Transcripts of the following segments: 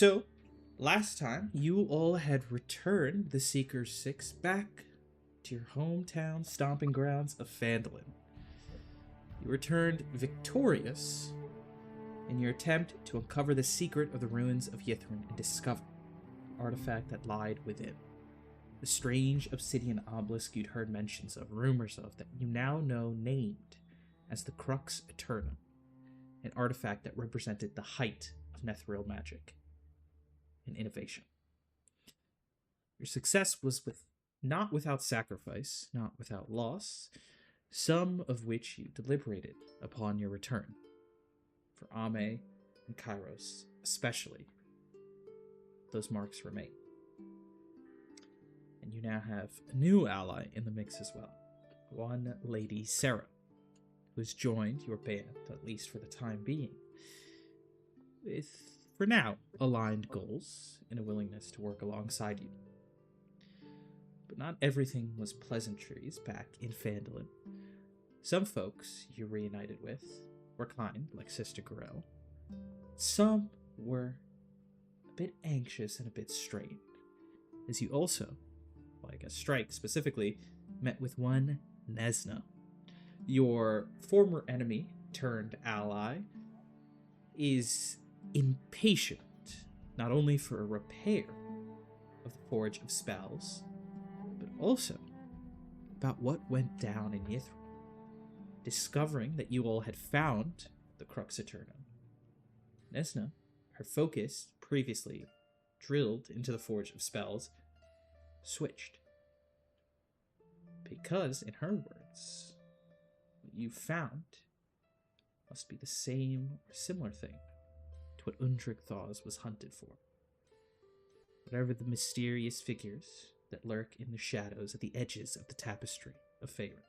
So, last time, you all had returned the Seeker's Six back to your hometown stomping grounds of Phandelver. You returned victorious in your attempt to uncover the secret of the ruins of Yithrin and discover the artifact that lied within. The strange obsidian obelisk you'd heard mentions of, rumors of, that you now know named as the Crux Eternum, an artifact that represented the height of Netheril magic and innovation. Your success was not without sacrifice, not without loss, some of which you deliberated upon your return. For Ame and Kairos, especially, those marks remain. And you now have a new ally in the mix as well. One Lady Sarah, who has joined your band, at least for the time being, with, for now, aligned goals and a willingness to work alongside you. But not everything was pleasantries back in Phandelver. Some folks you reunited with were kind, like Sister Gorell. Some were a bit anxious and a bit strained, as you also, well, I guess Strike specifically, met with one Nesna. Your former enemy turned ally is impatient, not only for a repair of the Forge of Spells, but also about what went down in Yithrin. Discovering that you all had found the Crux Eternum, Nesna, her focus previously drilled into the Forge of Spells, switched. Because, in her words, what you found must be the same or similar thing to what Undrick Thaws was hunted for. Whatever the mysterious figures that lurk in the shadows at the edges of the tapestry of Faerun.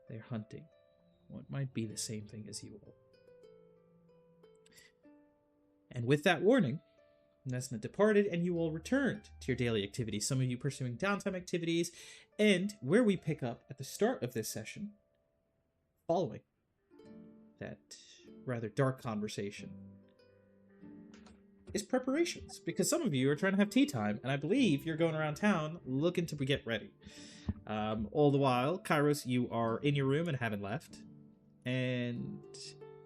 They're hunting what might be the same thing as you all. And with that warning, Nesna departed and you all returned to your daily activities, some of you pursuing downtime activities, and where we pick up at the start of this session, following that rather dark conversation, is preparations, because some of you are trying to have tea time, and I believe you're going around town looking to get ready. All the while, Kairos, you are in your room and haven't left, and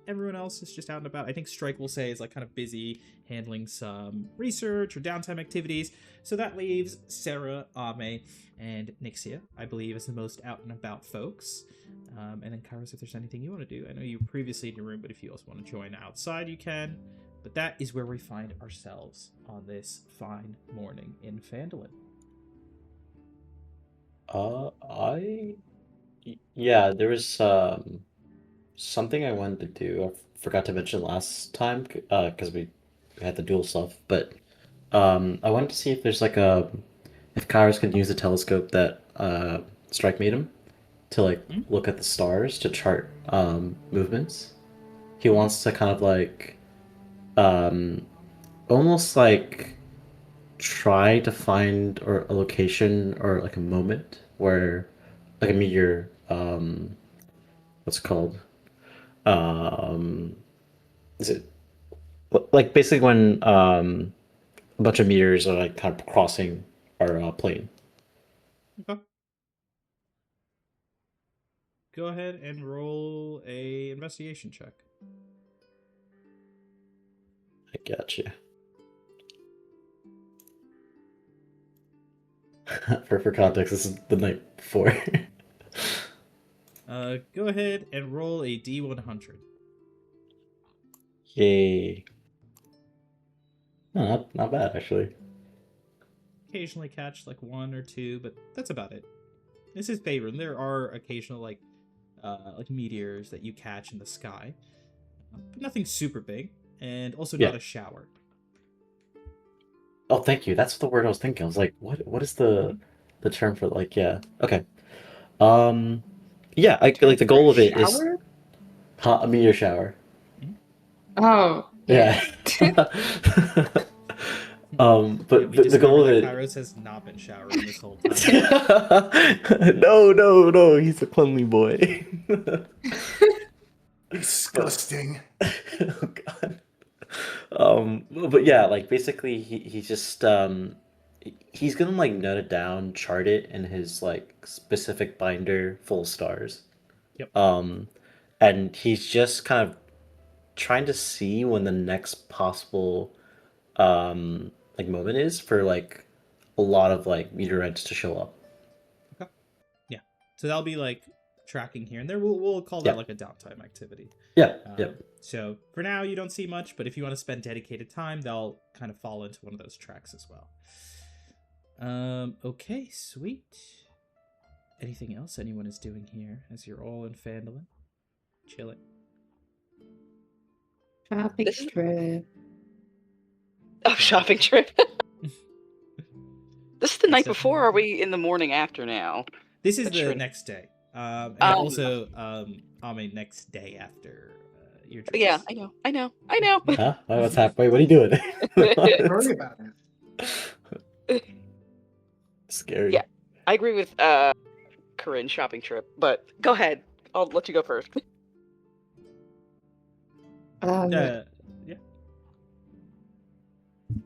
everyone else is just out and about. I think Strike will say is like kind of busy handling some research or downtime activities, so that leaves Sarah, Ame, and Nixia, I believe, as the most out and about folks. And then Kairos, if there's anything you want to do, I know you were previously in your room, but if you also want to join outside, you can. But that is where we find ourselves on this fine morning in Phandelver. Yeah, there was something I wanted to do. I forgot to mention last time, because we had the dual stuff. But I wanted to see if there's like if Kairos could use the telescope that Strike made him to like look at the stars to chart movements. He wants to kind of like almost like try to find or a location or like a moment where like a meteor what's it called is it like basically when a bunch of meteors are like kind of crossing our plane. Okay. Go ahead and roll a investigation check. I gotcha. For context, this is the night before. Go ahead and roll a D100. Yay. No, not bad actually. Occasionally catch like one or two, but that's about it. This is Faerun. There are occasional like meteors that you catch in the sky, but nothing super big, and also not a shower. Oh, thank you. That's the word I was thinking. I was like, what is the term for like, yeah. Okay. Yeah, I like the goal of it is a meteor shower. Oh, Yeah. But the goal of it. Kairos has not been showering this whole time. No, he's a cleanly boy. Disgusting. Oh But yeah, like basically he's just he's gonna like note it down, chart it in his like specific binder full of stars. Yep. Um, and he's just kind of trying to see when the next possible like moment is for like a lot of like meteorites to show up. Okay. Yeah. So that'll be like tracking here and there. We'll call that Yeah. like a downtime activity. Yeah. Yeah. So for now, you don't see much, but if you want to spend dedicated time, they'll kind of fall into one of those tracks as well. Okay, sweet. Anything else anyone is doing here as you're all in Phandelver? Chilling. Shopping trip. Oh, shopping trip. This is the night Except- before, or are we in the morning after now? This is That's the true. next day. And Oh. also, next day after your drinks. Yeah, I know. Huh? What's happening? What are you doing? Worry about it. Scary. Yeah. I agree with Corinne's shopping trip, but go ahead. I'll let you go first. Yeah.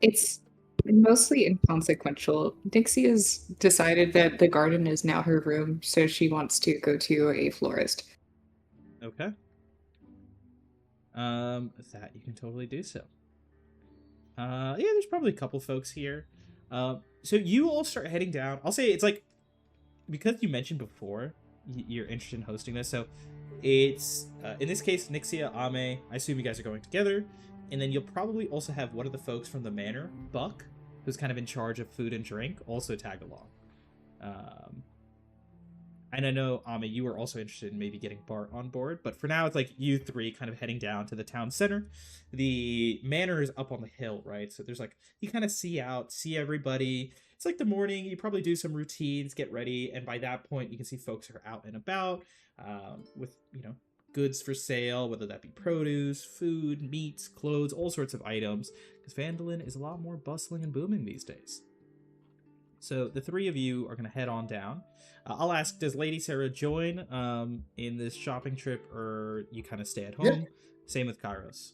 It's mostly inconsequential. Dixie has decided that the garden is now her room, so she wants to go to a florist. Okay. That you can totally do so. Yeah, there's probably a couple folks here. So you all start heading down. I'll say it's like, because you mentioned before you're interested in hosting this, so it's in this case Nixia, Ame. I assume you guys are going together, and then you'll probably also have one of the folks from the manor, Buck, who's kind of in charge of food and drink, also tag along. And I know, Ame, you were also interested in maybe getting Bart on board, but for now, it's like you three kind of heading down to the town center. The manor is up on the hill, right? So there's like, you kind of see everybody. It's like the morning, you probably do some routines, get ready, and by that point, you can see folks are out and about with, goods for sale, whether that be produce, food, meats, clothes, all sorts of items, because Phandalin is a lot more bustling and booming these days. So the three of you are going to head on down. I'll ask, does Lady Sarah join in this shopping trip, or you kind of stay at home? Yeah. Same with Kairos.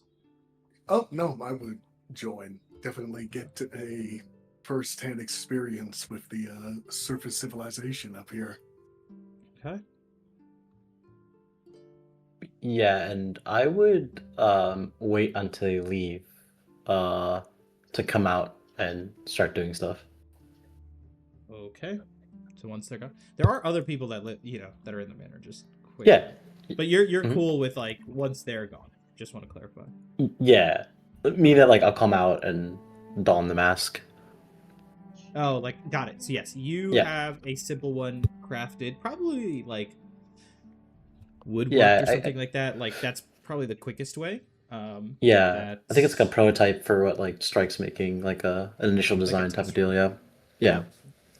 Oh, no, I would join. Definitely get a first-hand experience with the surface civilization up here. Okay. Yeah, and I would wait until they leave to come out and start doing stuff. Okay. So once they're gone, there are other people that live, that are in the manor. Just quick. Yeah. But you're Mhm. cool with like once they're gone. Just want to clarify. Yeah. Me that like I'll come out and don the mask. Oh, like got it. So yes, you Yeah. have a simple one crafted, probably like woodwork Yeah, or something like that. Like that's probably the quickest way. Yeah, I think it's like a prototype for what like Strike's making, like an initial Like a design type test of deal. Yeah. Yeah.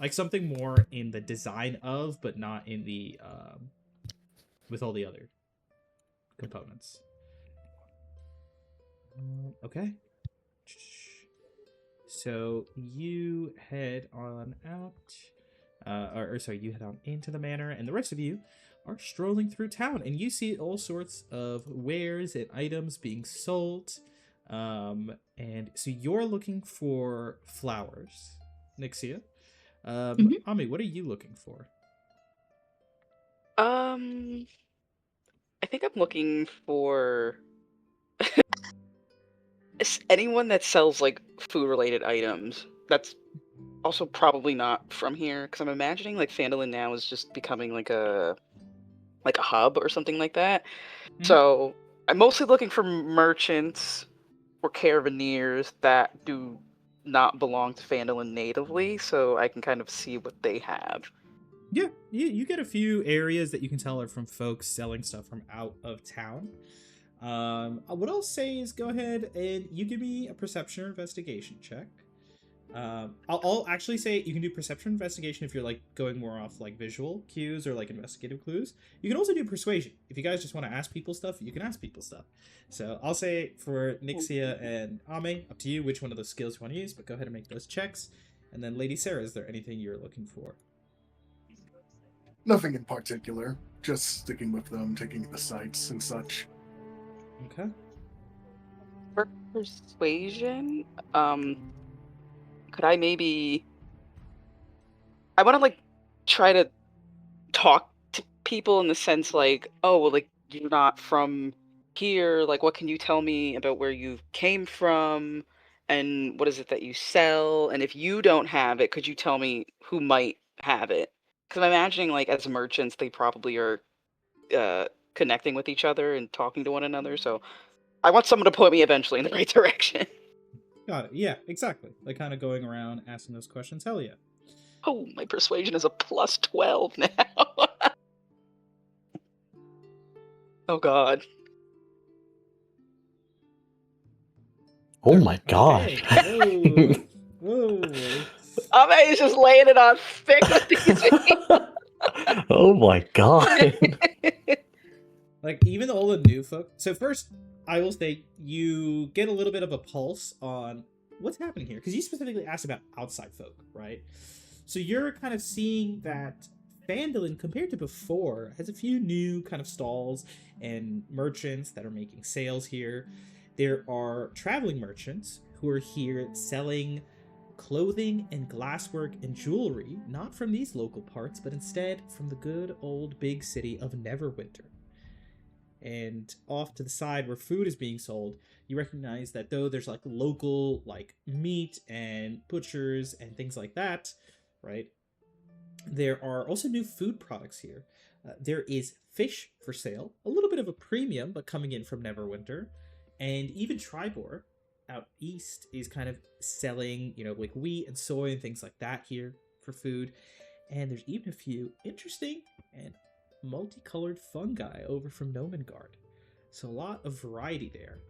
like something more in the design of, but not in the with all the other components. Okay. So you head on out, or sorry, you head on into the manor, and the rest of you are strolling through town, and you see all sorts of wares and items being sold. And so you're looking for flowers, Nixia. Ami, what are you looking for? I think I'm looking for anyone that sells like food-related items. That's also probably not from here, because I'm imagining like Phandalin now is just becoming like a hub or something like that. Mhm. So I'm mostly looking for merchants or caravaneers that do not belong to Phandalin natively, so I can kind of see what they have. Yeah, you get a few areas that you can tell are from folks selling stuff from out of town. What I'll say is go ahead and you give me a perception or investigation check. I'll actually say you can do perception investigation if you're like going more off like visual cues or like investigative clues. You can also do persuasion. If you guys just want to ask people stuff, you can ask people stuff. So I'll say for Nixia and Ame, up to you which one of those skills you want to use, but go ahead and make those checks. And then Lady Sarah, is there anything you're looking for? Nothing in particular. Just sticking with them, taking the sights and such. Okay. Persuasion. Could I maybe? I want to like try to talk to people in the sense like, oh, well, like you're not from here. Like, what can you tell me about where you came from, and what is it that you sell? And if you don't have it, could you tell me who might have it? Because I'm imagining like as merchants, they probably are uh, connecting with each other and talking to one another. So I want someone to point me eventually in the right direction. Got it. Yeah, exactly. Like kind of going around asking those questions. Hell yeah. Oh, my persuasion is a plus 12 now. Oh god. Oh my god. Okay. Whoa. Whoa. Ame is just laying it on thick with these. Oh my god. Like even all the new folk. So first, I will say you get a little bit of a pulse on what's happening here because you specifically asked about outside folk, right? So you're kind of seeing that Phandalin, compared to before, has a few new kind of stalls and merchants that are making sales here. There are traveling merchants who are here selling clothing and glasswork and jewelry, not from these local parts, but instead from the good old big city of Neverwinter. And off to the side where food is being sold, you recognize that though there's like local like meat and butchers and things like that, right? There are also new food products here. There is fish for sale, a little bit of a premium, but coming in from Neverwinter. And even Tribor out east is kind of selling, like wheat and soy and things like that here for food. And there's even a few interesting and multicolored fungi over from Nomengard. So a lot of variety there.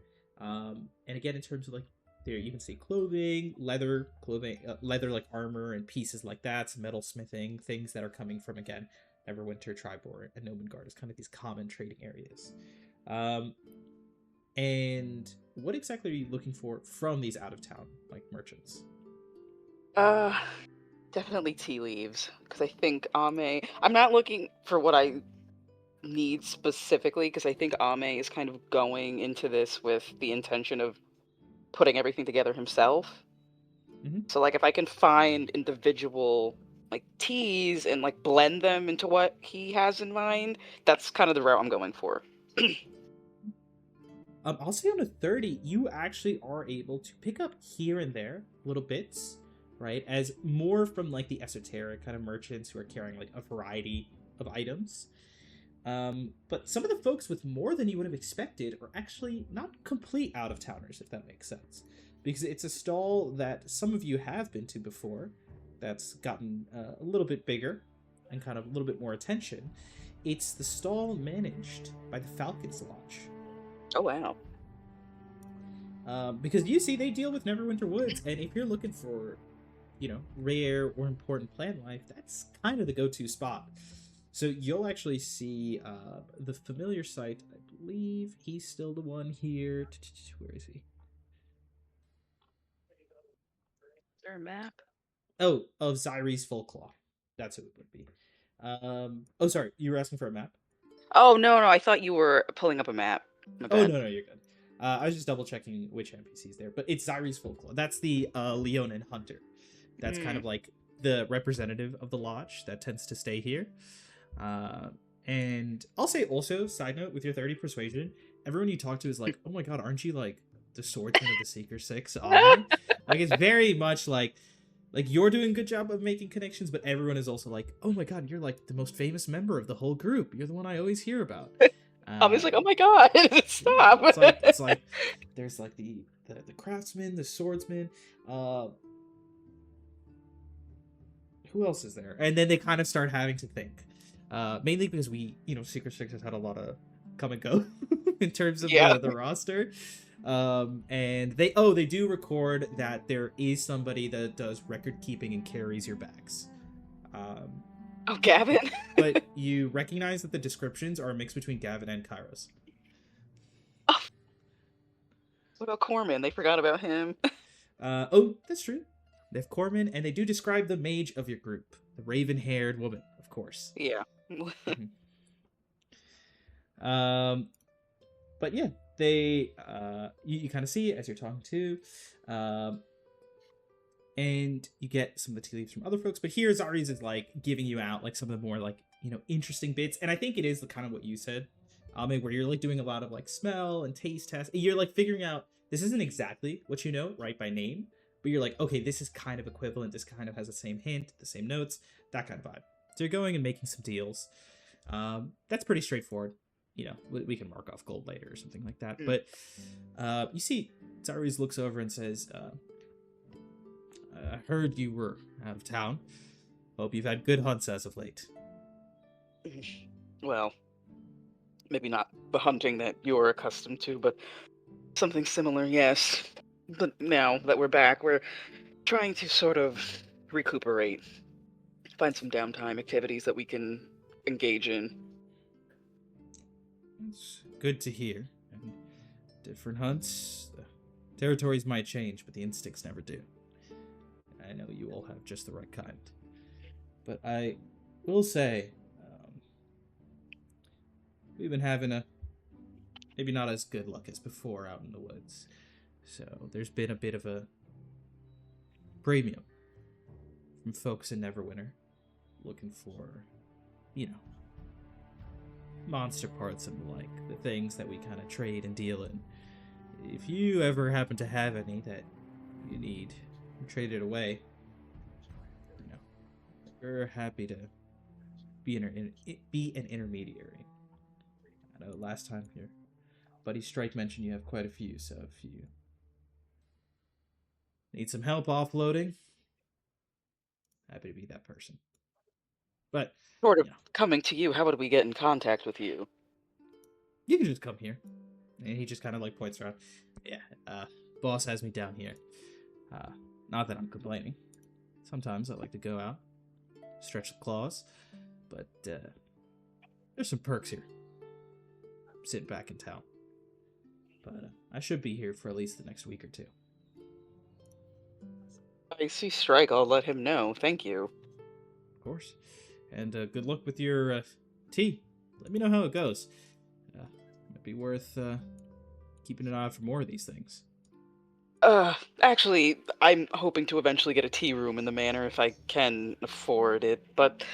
And again, in terms of like, there you can see clothing, leather like armor and pieces like that, some metal smithing, things that are coming from, again, Neverwinter, Tribor, and Nomengard is kind of these common trading areas. And what exactly are you looking for from these out of town like merchants? Definitely tea leaves, because I think Ame. I'm not looking for what I need specifically, because I think Ame is kind of going into this with the intention of putting everything together himself. Mm-hmm. So like if I can find individual like teas and like blend them into what he has in mind, that's kind of the route I'm going for. I'll say on a 30, you actually are able to pick up here and there little bits, right? As more from like the esoteric kind of merchants who are carrying like a variety of items. But some of the folks with more than you would have expected are actually not complete out of towners, if that makes sense. Because it's a stall that some of you have been to before that's gotten a little bit bigger and kind of a little bit more attention. It's the stall managed by the Falcons Lodge. Oh, wow. Because you see, they deal with Neverwinter Woods, and if you're looking for, rare or important plant life, that's kind of the go-to spot. So you'll actually see the familiar site. I believe he's still the one here. Where is he? Is there a map? Oh, of Zyres Folklaw. That's who it would be. Oh, sorry, you were asking for a map? Oh, no, I thought you were pulling up a map. My Oh, bad. no, you're good. I was just double checking which NPC's there, but it's Zyres Folklaw. That's the Leonin hunter. That's kind of like the representative of the lodge that tends to stay here. And I'll say also, side note, with your 30 persuasion, everyone you talk to is like, oh my god, aren't you like the swordsman of the Seeker Six? Like it's very much like you're doing a good job of making connections, but everyone is also like, oh my god, you're like the most famous member of the whole group. You're the one I always hear about. I was like, oh my god, stop. It's like there's like the craftsman, the swordsman, who else is there? And then they kind of start having to think. Mainly because we, Secret Six has had a lot of come and go in terms of the roster. And they do record that there is somebody that does record keeping and carries your bags. Oh, Gavin? But you recognize that the descriptions are a mix between Gavin and Kairos. Oh. What about Corman? They forgot about him. Oh, that's true. They have Corman, and they do describe the mage of your group, the raven-haired woman, of course. Yeah. But yeah, they you kind of see as you're talking to, and you get some of the tea leaves from other folks. But here Zari's is like giving you out like some of the more like interesting bits, and I think it is the kind of what you said, where you're like doing a lot of like smell and taste tests. You're like figuring out this isn't exactly what you know right by name, but you're like, okay, this is kind of equivalent. This kind of has the same hint, the same notes, that kind of vibe. So you're going and making some deals. That's pretty straightforward. We can mark off gold later or something like that. But you see, Zari's looks over and says, I heard you were out of town. Hope you've had good hunts as of late. Well, maybe not the hunting that you're accustomed to, but something similar, yes. But now that we're back, we're trying to sort of recuperate, find some downtime activities that we can engage in. It's good to hear. And different hunts, the territories might change, but the instincts never do. I know you all have just the right kind. But I will say, we've been having maybe not as good luck as before out in the woods. So there's been a bit of a premium from folks in Neverwinter looking for, monster parts and the things that we kind of trade and deal in. If you ever happen to have any that you need traded away, we're happy to be an intermediary. I know last time your buddy Strike mentioned you have quite a few, so if you need some help offloading, happy to be that person. But Sort of coming to you, how would we get in contact with you? you can just come here. And he just kind of points around. Yeah, boss has me down here. Not that I'm complaining. Sometimes I like to go out, stretch the claws, but there's some perks here. I'm sitting back in town. But I should be here for at least the next week or two. I see Strike, I'll let him know. Thank you. Of course. And good luck with your tea. Let me know how it goes. Might be worth keeping an eye out for more of these things. Actually, I'm hoping to eventually get a tea room in the manor if I can afford it, but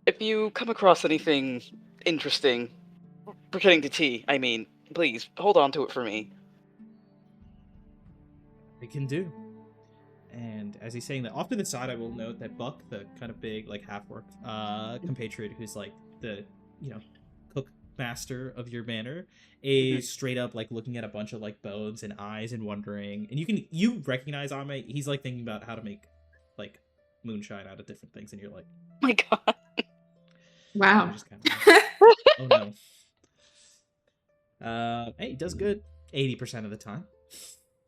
if you come across anything interesting, pertaining to tea, I mean, please, hold on to it for me. They can do. And as he's saying that, off to the side, I will note that Buck, the kind of big, half-orc compatriot who's, the, cook master of your manor, is straight up, looking at a bunch of, bones and eyes and wondering. And you recognize Ame. He's, thinking about how to make, moonshine out of different things. And you're like... My god. Wow. Just kind of oh, no. Hey, he does good 80% of the time.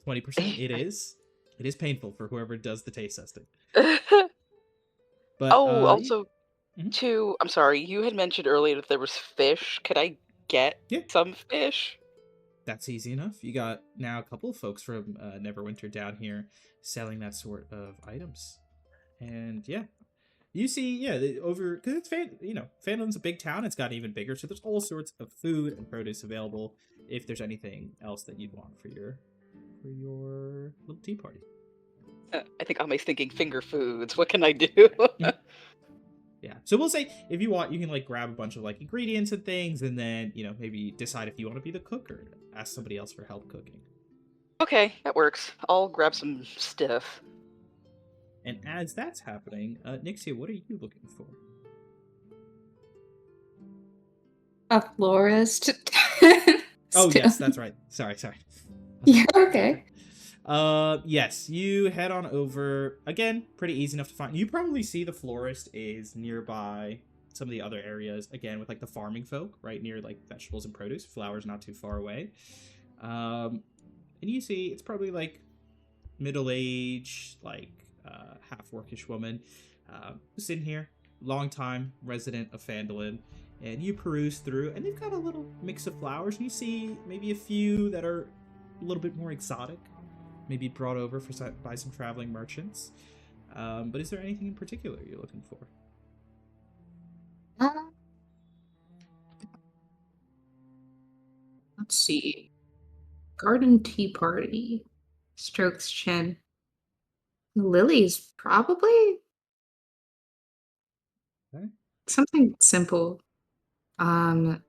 20% it is. It is painful for whoever does the taste testing. But also, too, I'm sorry, you had mentioned earlier that there was fish. Could I get some fish? That's easy enough. You got now a couple of folks from Neverwinter down here selling that sort of items. And yeah, you see, over, because it's Phandelver's a big town. It's gotten even bigger, so there's all sorts of food and produce available. If there's anything else that you'd want for your little tea party. I think Ame's thinking finger foods. What can I do? Yeah. So we'll say if you want, you can grab a bunch of ingredients and things, and then maybe decide if you want to be the cook or ask somebody else for help cooking. Okay, that works. I'll grab some stuff. And as that's happening, Nixia, what are you looking for? A florist. Oh, yes, that's right. Sorry. Yeah, okay. Yes, you head on over. Again, pretty easy enough to find. You probably see the florist is nearby some of the other areas, again, with the farming folk, right near vegetables and produce. Flowers not too far away. And you see it's probably middle-aged, half-orcish woman, sitting here, long-time resident of Phandelver. And you peruse through, and they've got a little mix of flowers. And you see maybe a few that are a little bit more exotic, maybe brought over by some traveling merchants. But is there anything in particular you're looking for? Let's see. Garden tea party. Strokes chin. Lilies, probably? Okay. Something simple. Um,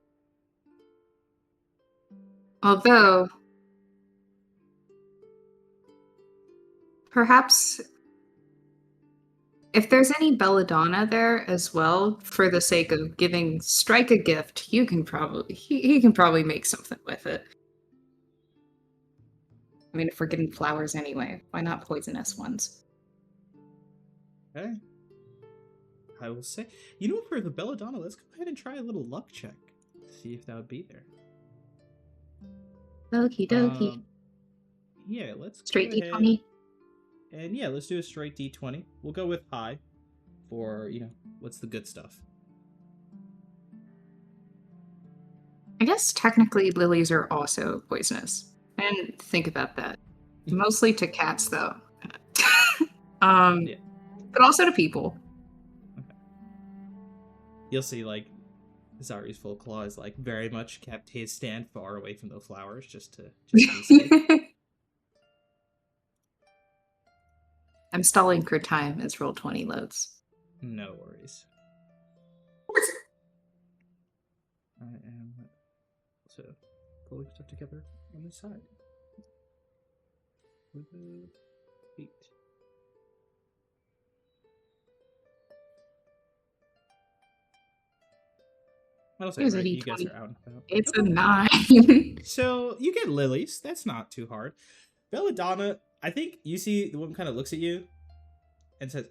although, perhaps if there's any belladonna there as well, for the sake of giving Strike a gift, you can probably he can probably make something with it. I mean, if we're getting flowers anyway, why not poisonous ones? Okay. I will say, you know, for the belladonna, let's go ahead and try a little luck check. See if that would be there. Okie dokie. Yeah, let's Straight go ahead. D20. And yeah, let's do a straight D20. We'll go with high for, you know, what's the good stuff. I guess technically lilies are also poisonous. I didn't think about that. Mostly to cats, though. Yeah. But also to people. Okay. You'll see, like, Zari's full claw is, like, very much kept his stand far away from the flowers just to be safe. I'm stalling for time as Roll20 loads. No worries. I am also pulling stuff together on this side. With the feet. I'll say, Here's a right, you guys D20. are out and about. It's Okay. a 9. So you get lilies. That's not too hard. Belladonna, I think you see the woman kind of looks at you and says,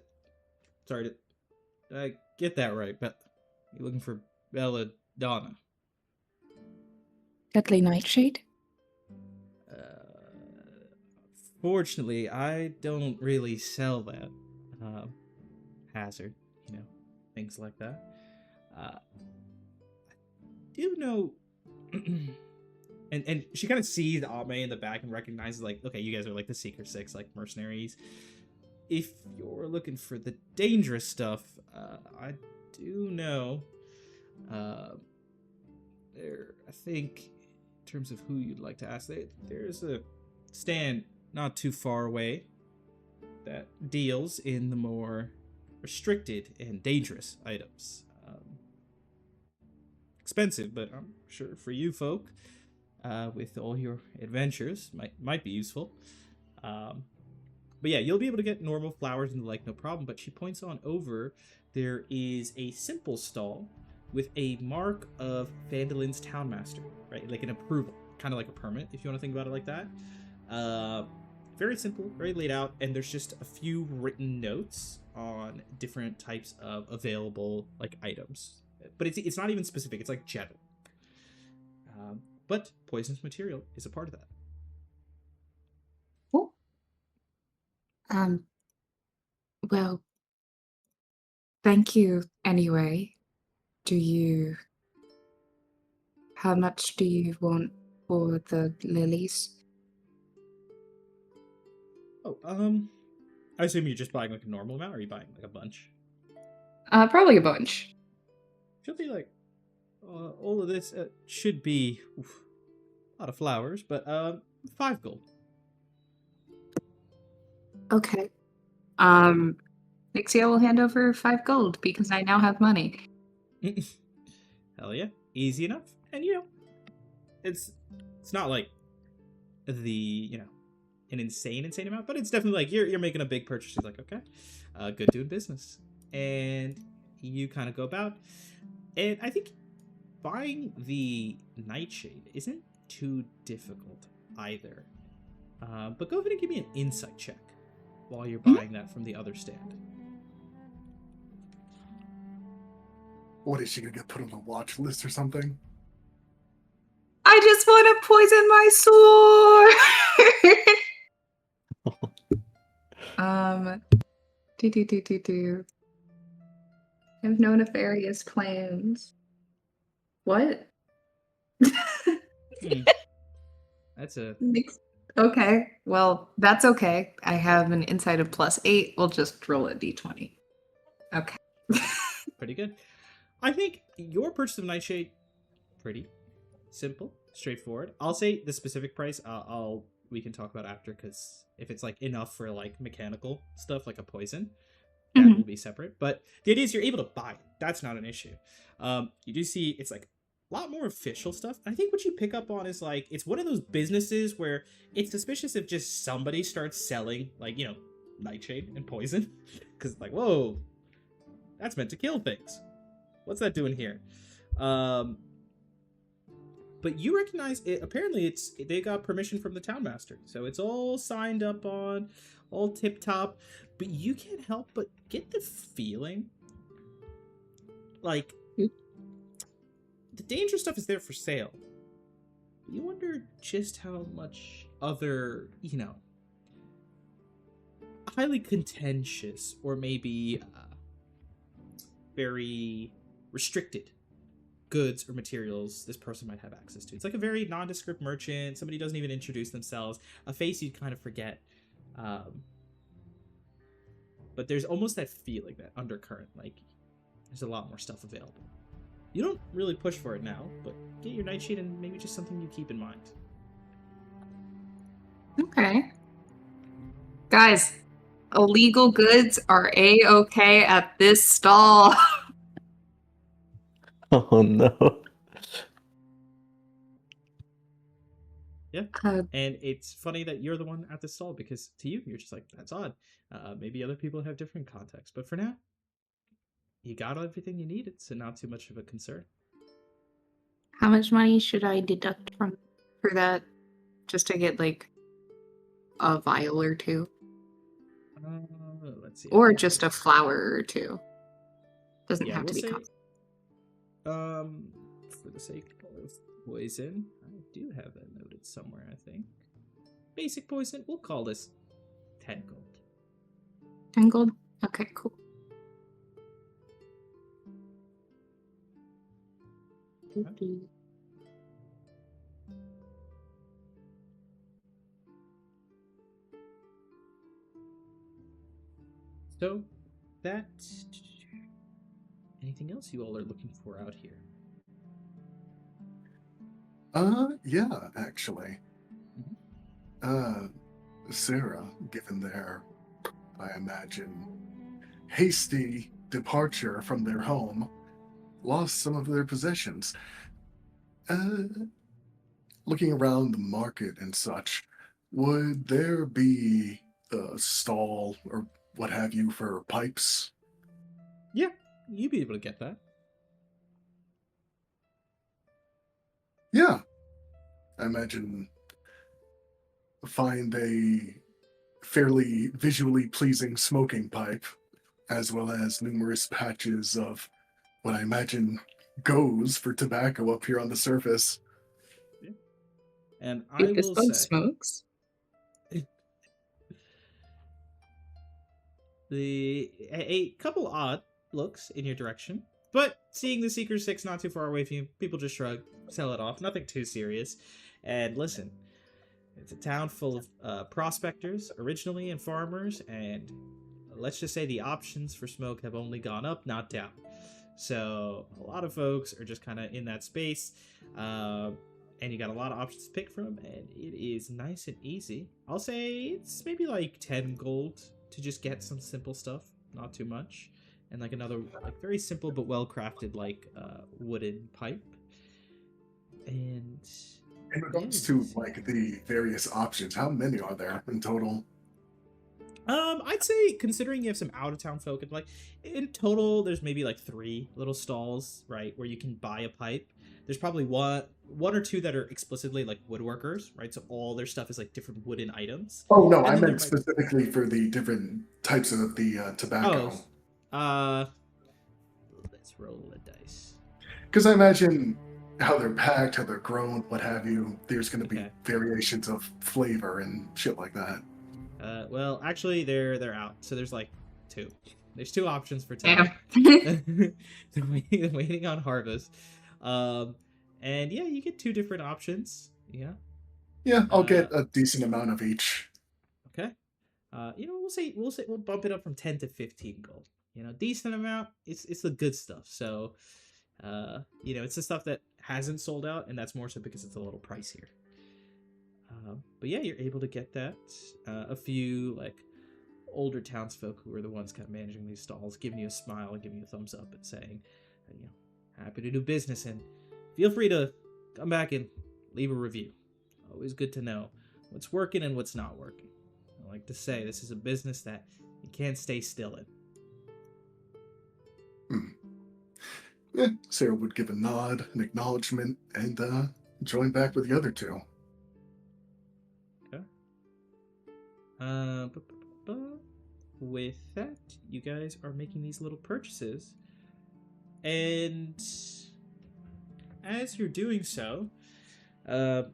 "Sorry, did I get that right? But you're looking for belladonna." Deadly Nightshade? Fortunately, I don't really sell that. Hazard, you know, things like that. I do know. And she kind of sees Ame in the back and recognizes, like, okay, you guys are like the Seeker Six, like mercenaries. If you're looking for the dangerous stuff, I do know. There, I think, in terms of who you'd like to ask, there's a stand not too far away that deals in the more restricted and dangerous items. Expensive, but I'm sure for you folk, with all your adventures, might be useful. But yeah, you'll be able to get normal flowers and the like, no problem. But she points on over. There is a simple stall with a mark of Phandelin's townmaster, right? Like an approval, kind of like a permit, if you want to think about it like that. Very simple, very laid out, and there's just a few written notes on different types of available like items. But it's not even specific. It's like general. But poisonous material is a part of that. Oh. Well, thank you anyway. How much do you want for the lilies? Oh, I assume you're just buying like a normal amount, or are you buying like a bunch? Probably a bunch. Should be like all of this should be a lot of flowers, but 5 gold. Okay. Nixia will hand over 5 gold because I now have money. Hell yeah, easy enough. And you know, it's not like the an insane amount, but it's definitely like you're making a big purchase. She's like, okay, good doing business, and you kind of go about. And I think buying the Nightshade isn't too difficult either. But go ahead and give me an insight check while you're buying that from the other stand. What is she gonna get put on the watch list or something? I just want to poison my sword. Do. I have no nefarious plans. What? That's a Okay, well, that's okay. I have an insight of +8. We'll just roll a d20. Okay. pretty good. I think your purchase of Nightshade, pretty simple. straightforward. I'll say the specific price. We can talk about after, because if it's like enough for like mechanical stuff like a poison, that Mhm. will be separate. But the idea is you're able to buy it. That's not an issue. You do see it's like a lot more official stuff. I think what you pick up on is like it's one of those businesses where it's suspicious if just somebody starts selling like nightshade and poison, because like whoa, that's meant to kill things. What's that doing here? But you recognize it. Apparently, they got permission from the townmaster, so it's all signed up on, all tip top. But you can't help but get the feeling like the dangerous stuff is there for sale. You wonder just how much other, highly contentious or maybe very restricted goods or materials this person might have access to. It's like a very nondescript merchant. Somebody doesn't even introduce themselves. A face you'd kind of forget. But there's almost that feeling, that undercurrent, like there's a lot more stuff available. You don't really push for it now, but get your nightshade and maybe just something you keep in mind. Okay. Guys, illegal goods are A-okay at this stall. Oh no. Yeah. Uh, And it's funny that you're the one at the stall, because to you, you're just like, that's odd. Maybe other people have different contexts. But for now, you got everything you needed, so not too much of a concern. How much money should I deduct for that, just to get like a vial or two, Let's see. or just a flower or two? Doesn't Yeah, have we'll to be say, constant. for the sake of poison, I do have that noted somewhere, I think. Basic poison, we'll call this 10 gold. 10 gold? Okay, cool. So, that... Anything else you all are looking for out here? Yeah, actually. Sarah, given their, I imagine, hasty departure from their home, lost some of their possessions. Looking around the market and such, would there be a stall or what have you for pipes? Yeah, you'd be able to get that. Yeah. I imagine find a fairly visually pleasing smoking pipe, as well as numerous patches of what I imagine goes for tobacco up here on the surface. And I This will bug say... smokes. A couple odd looks in your direction, but seeing the Seeker 6 not too far away from you, people just shrug, sell it off, nothing too serious. And listen, it's a town full of prospectors originally and farmers, and let's just say the options for smoke have only gone up, not down. So a lot of folks are just kind of in that space, and you got a lot of options to pick from, and it is nice and easy. I'll say it's maybe like 10 gold to just get some simple stuff, not too much, and like another like very simple but well crafted like wooden pipe. And In regards to like the various options, how many are there in total? I'd say, considering you have some out of town folk, and like in total, there's maybe like 3 little stalls, right, where you can buy a pipe. There's probably one or two that are explicitly like woodworkers, right? So all their stuff is like different wooden items. Oh no, And I then there meant might- specifically for the different types of the tobacco. Let's roll the dice. Because I imagine how they're packed, how they're grown, what have you. There's going to be Okay. variations of flavor and shit like that. Well, actually, they're out. So there's like 2. There's 2 options for 10. Damn. They're waiting on harvest. And yeah, you get 2 different options. Yeah. Yeah, I'll get a decent amount of each. Okay. We'll bump it up from 10 to 15 gold. Decent amount. It's the good stuff. So It's the stuff that hasn't sold out, and that's more so because it's a little pricier. But yeah, you're able to get that. A few like older townsfolk who are the ones kind of managing these stalls, giving you a smile and giving you a thumbs up and saying, happy to do business, and feel free to come back and leave a review. Always good to know what's working and what's not working. I like to say this is a business that you can't stay still in. Yeah, Sarah would give a nod, an acknowledgement, and join back with the other two. Okay. With that, you guys are making these little purchases, and as you're doing so, I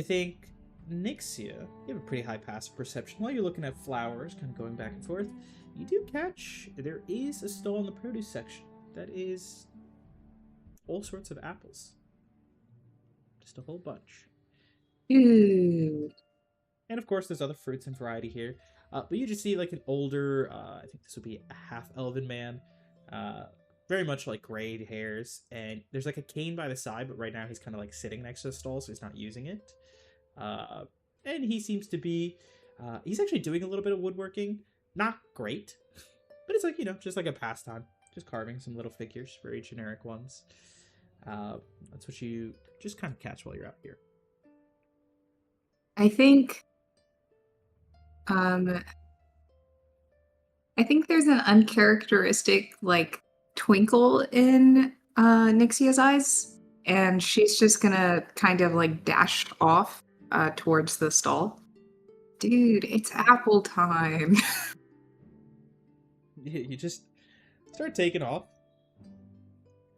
think Nixia, you have a pretty high passive perception. While you're looking at flowers, kind of going back and forth, you do catch there is a stall in the produce section that is all sorts of apples. Just a whole bunch. Ooh. And of course, there's other fruits and variety here. But you just see like an older, I think this would be a half-elven man, very much like gray hairs. And there's like a cane by the side, but right now he's kind of like sitting next to the stall, so he's not using it. And he seems to be, he's actually doing a little bit of woodworking. Not great, but it's like, just like a pastime. Just carving some little figures, very generic ones. That's what you just kind of catch while you're out here. I think there's an uncharacteristic like twinkle in Nixia's eyes, and she's just gonna kind of like dash off towards the stall. Dude, it's apple time. You just start taking off.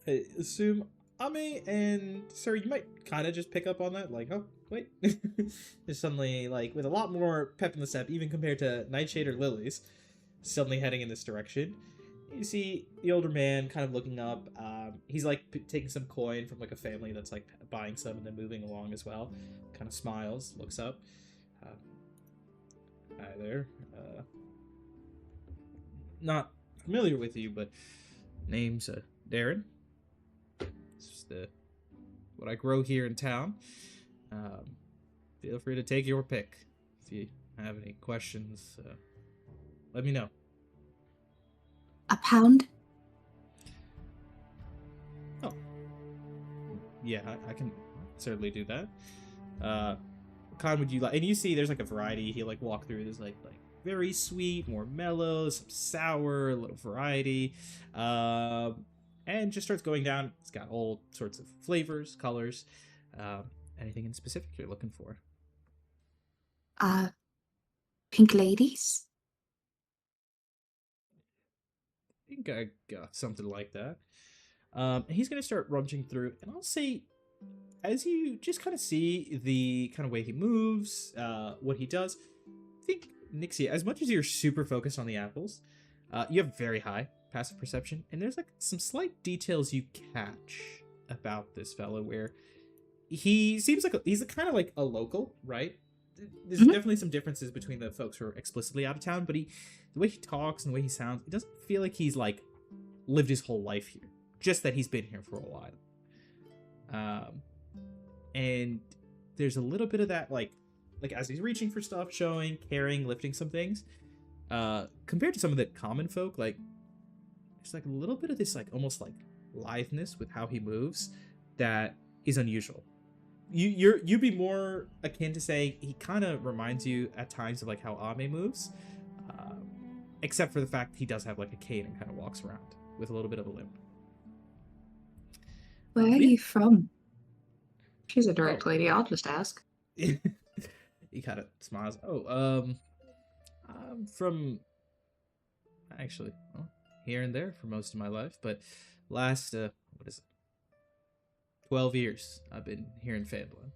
I assume Ame and Sir, you might kind of just pick up on that, like, oh, wait. Just suddenly, like, with a lot more pep in the step, even compared to Nightshade or Lilies, suddenly heading in this direction. You see the older man kind of looking up. He's, like, taking some coin from, like, a family that's, like, buying some and then moving along as well. Kind of smiles, looks up. Hi there. Not familiar with you, but name's Darren. It's just what I grow here in town. Feel free to take your pick. If you have any questions, let me know. A pound? Oh. Yeah, I can certainly do that. What kind would you like? And you see there's like a variety. He'll like walk through. There's like very sweet, more mellow, some sour, a little variety. And just starts going down. It's got all sorts of flavors, colors. Anything in specific you're looking for? Pink ladies? I think I got something like that. And he's going to start rummaging through. And I'll say, as you just kind of see the kind of way he moves, what he does, I think, Nixie, as much as you're super focused on the apples, you have very high passive perception, and there's like some slight details you catch about this fellow where he seems like he's kind of like a local, right? There's definitely some differences between the folks who are explicitly out of town, but the way he talks and the way he sounds, it doesn't feel like he's like lived his whole life here. Just that he's been here for a while. And there's a little bit of that like as he's reaching for stuff, showing, carrying, lifting some things, compared to some of the common folk, like there's like a little bit of this like almost like litheness with how he moves that is unusual. You'd be more akin to saying he kind of reminds you at times of like how Ame moves, except for the fact he does have like a cane and kind of walks around with a little bit of a limp. Where are you from? She's a direct lady, I'll just ask. He kind of smiles. I'm from actually here and there for most of my life, but last 12 years I've been here in Phandelver.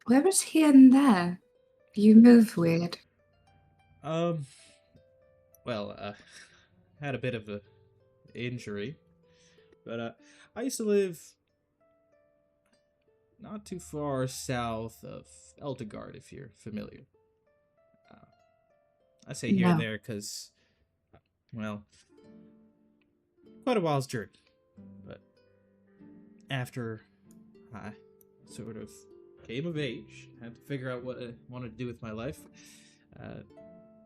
Where is here and there? You move weird. Well, had a bit of a injury, but I used to live not too far south of Eldegard, if you're familiar. I say here and there because well, quite a while's journey. But after I sort of came of age, had to figure out what I wanted to do with my life,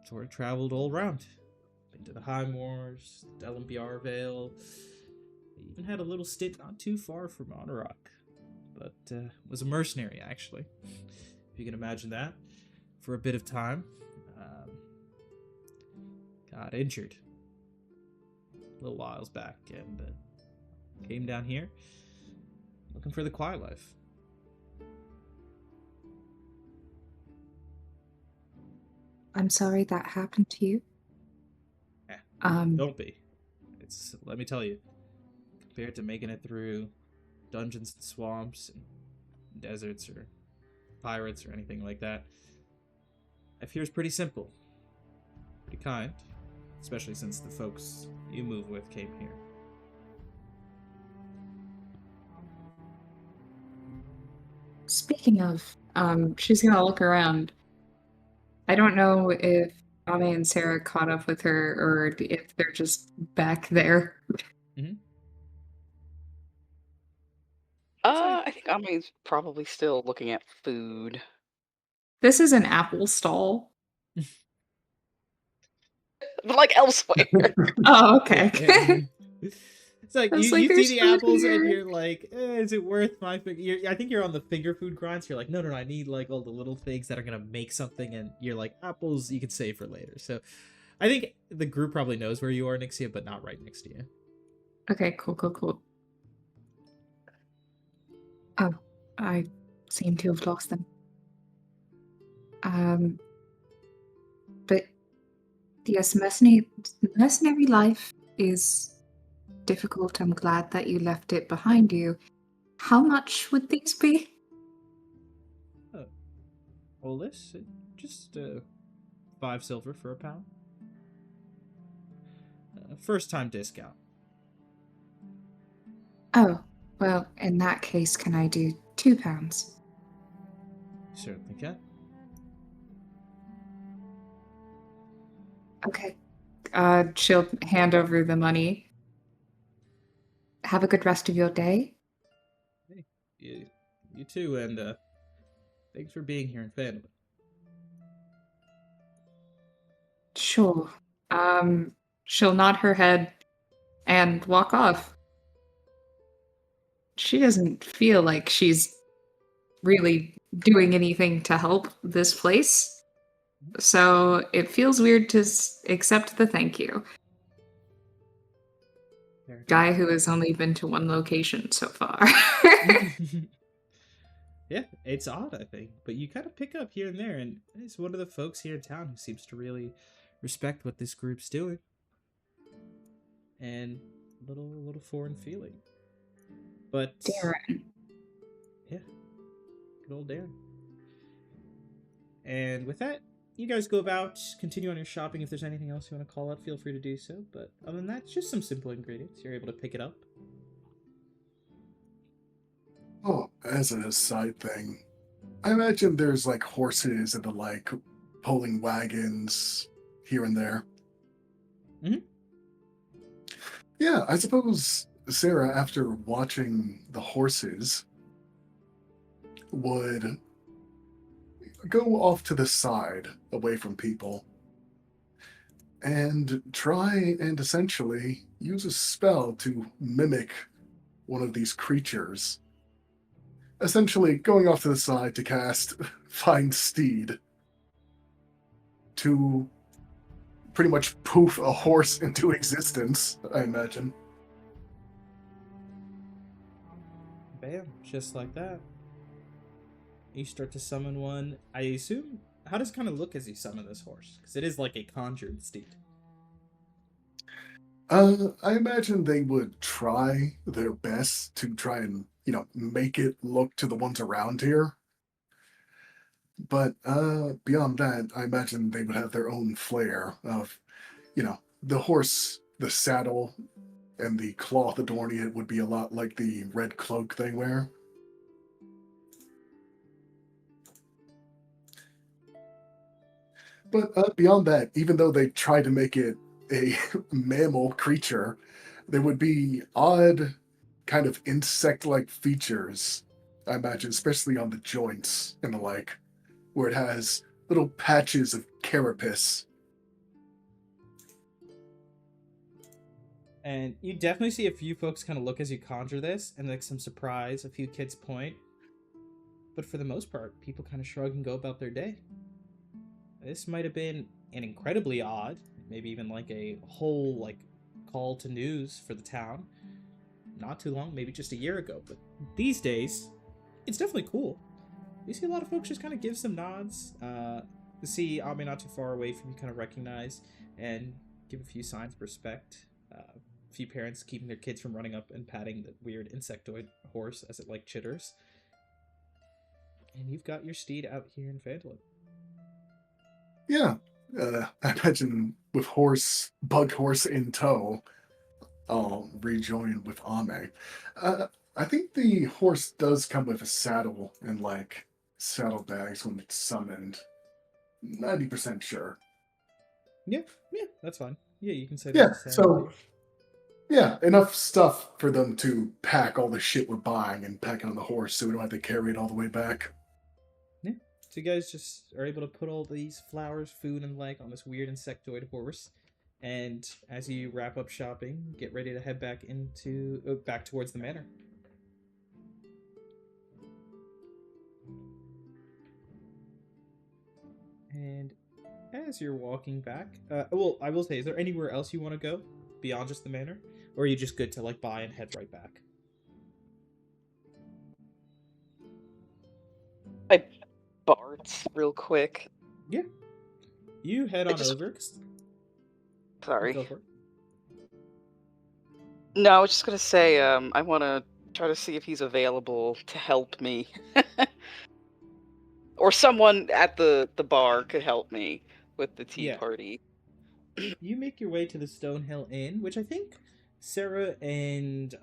sort of traveled all around. Been to the High Moors, Delumbiar Vale, even had a little stint not too far from Monarach, but was a mercenary, actually, if you can imagine that, for a bit of time. Got injured a little whiles back, and came down here looking for the quiet life. I'm sorry that happened to you. Don't be. It's, let me tell you, compared to making it through dungeons and swamps and deserts or pirates or anything like that, life here is pretty simple, pretty kind, especially since the folks you move with came here. Speaking of, she's gonna look around. I don't know if Ame and Sarah caught up with her or if they're just back there. I think Ami's probably still looking at food. This is an apple stall. But like elsewhere. Oh, okay. It's like I was you like, see "There's the food apples here." and you're like, is it worth my I think you're on the finger food grind, so you're like, no, I need like all the little things that are gonna make something, and you're like, apples you can save for later. So I think the group probably knows where you are, Nixia, but not right next to you. Okay, cool. Oh, I seem to have lost them. But yes, mercenary life is difficult. I'm glad that you left it behind you. How much would these be? All this, just 5 silver for a pound. First time discount. Oh, well, in that case, can I do 2 pounds? Certainly can. Okay. She'll hand over the money. Have a good rest of your day. Hey, you too, and thanks for being here in Phandelver. Sure. She'll nod her head and walk off. She doesn't feel like she's really doing anything to help this place. So it feels weird to accept the thank you. Guy who has only been to one location so far. Yeah, it's odd, I think, but you kind of pick up here and there, and it's one of the folks here in town who seems to really respect what this group's doing, and a little foreign feeling. But Darren. yeah, good old Darren. And with that, you guys go about, continue on your shopping. If there's anything else you want to call out, feel free to do so. But other than that, just some simple ingredients. You're able to pick it up. Oh, as a side thing, I imagine there's like horses and the like pulling wagons here and there. Mhm. Yeah, I suppose Sarah, after watching the horses, would go off to the side away from people and try and essentially use a spell to mimic one of these creatures. Essentially going off to the side to cast Find Steed to pretty much poof a horse into existence, I imagine. Bam, just like that. You start to summon one. I assume, how does it kind of look as you summon this horse? Because it is like a conjured steed. I imagine they would try their best to try and, make it look to the ones around here. But beyond that, I imagine they would have their own flair of, the horse, the saddle, and the cloth adorning it would be a lot like the red cloak they wear. But beyond that, even though they try to make it a mammal creature, there would be odd kind of insect-like features, I imagine, especially on the joints and the like, where it has little patches of carapace. And you definitely see a few folks kind of look as you conjure this, and like some surprise, a few kids point. But for the most part, people kind of shrug and go about their day. This might have been an incredibly odd, maybe even like a whole like call to news for the town. Not too long, maybe just a year ago. But these days, it's definitely cool. You see a lot of folks just kind of give some nods. You see Ame not too far away from you kind of recognize and give a few signs of respect. A few parents keeping their kids from running up and patting the weird insectoid horse as it like chitters. And you've got your steed out here in Phandelver. Yeah, I imagine with bug horse in tow, I'll rejoin with Ame. I think the horse does come with a saddle and like saddlebags when it's summoned. 90% sure. Yeah, that's fine. Yeah, you can say Yeah, that's so yeah, enough stuff for them to pack all the shit we're buying and pack it on the horse so we don't have to carry it all the way back. Yeah. So you guys just are able to put all these flowers, food, and like on this weird insectoid horse. And as you wrap up shopping, get ready to head back towards the manor. And as you're walking back, well, I will say, is there anywhere else you want to go beyond just the manor, or are you just good to like buy and head right back? I Bart's real quick. Yeah. You head on over. Sorry. Go for it. No, I was just gonna say, I want to try to see if he's available to help me, or someone at the bar could help me with the tea Yeah. party. You make your way to the Stonehill Inn, which I think Sarah and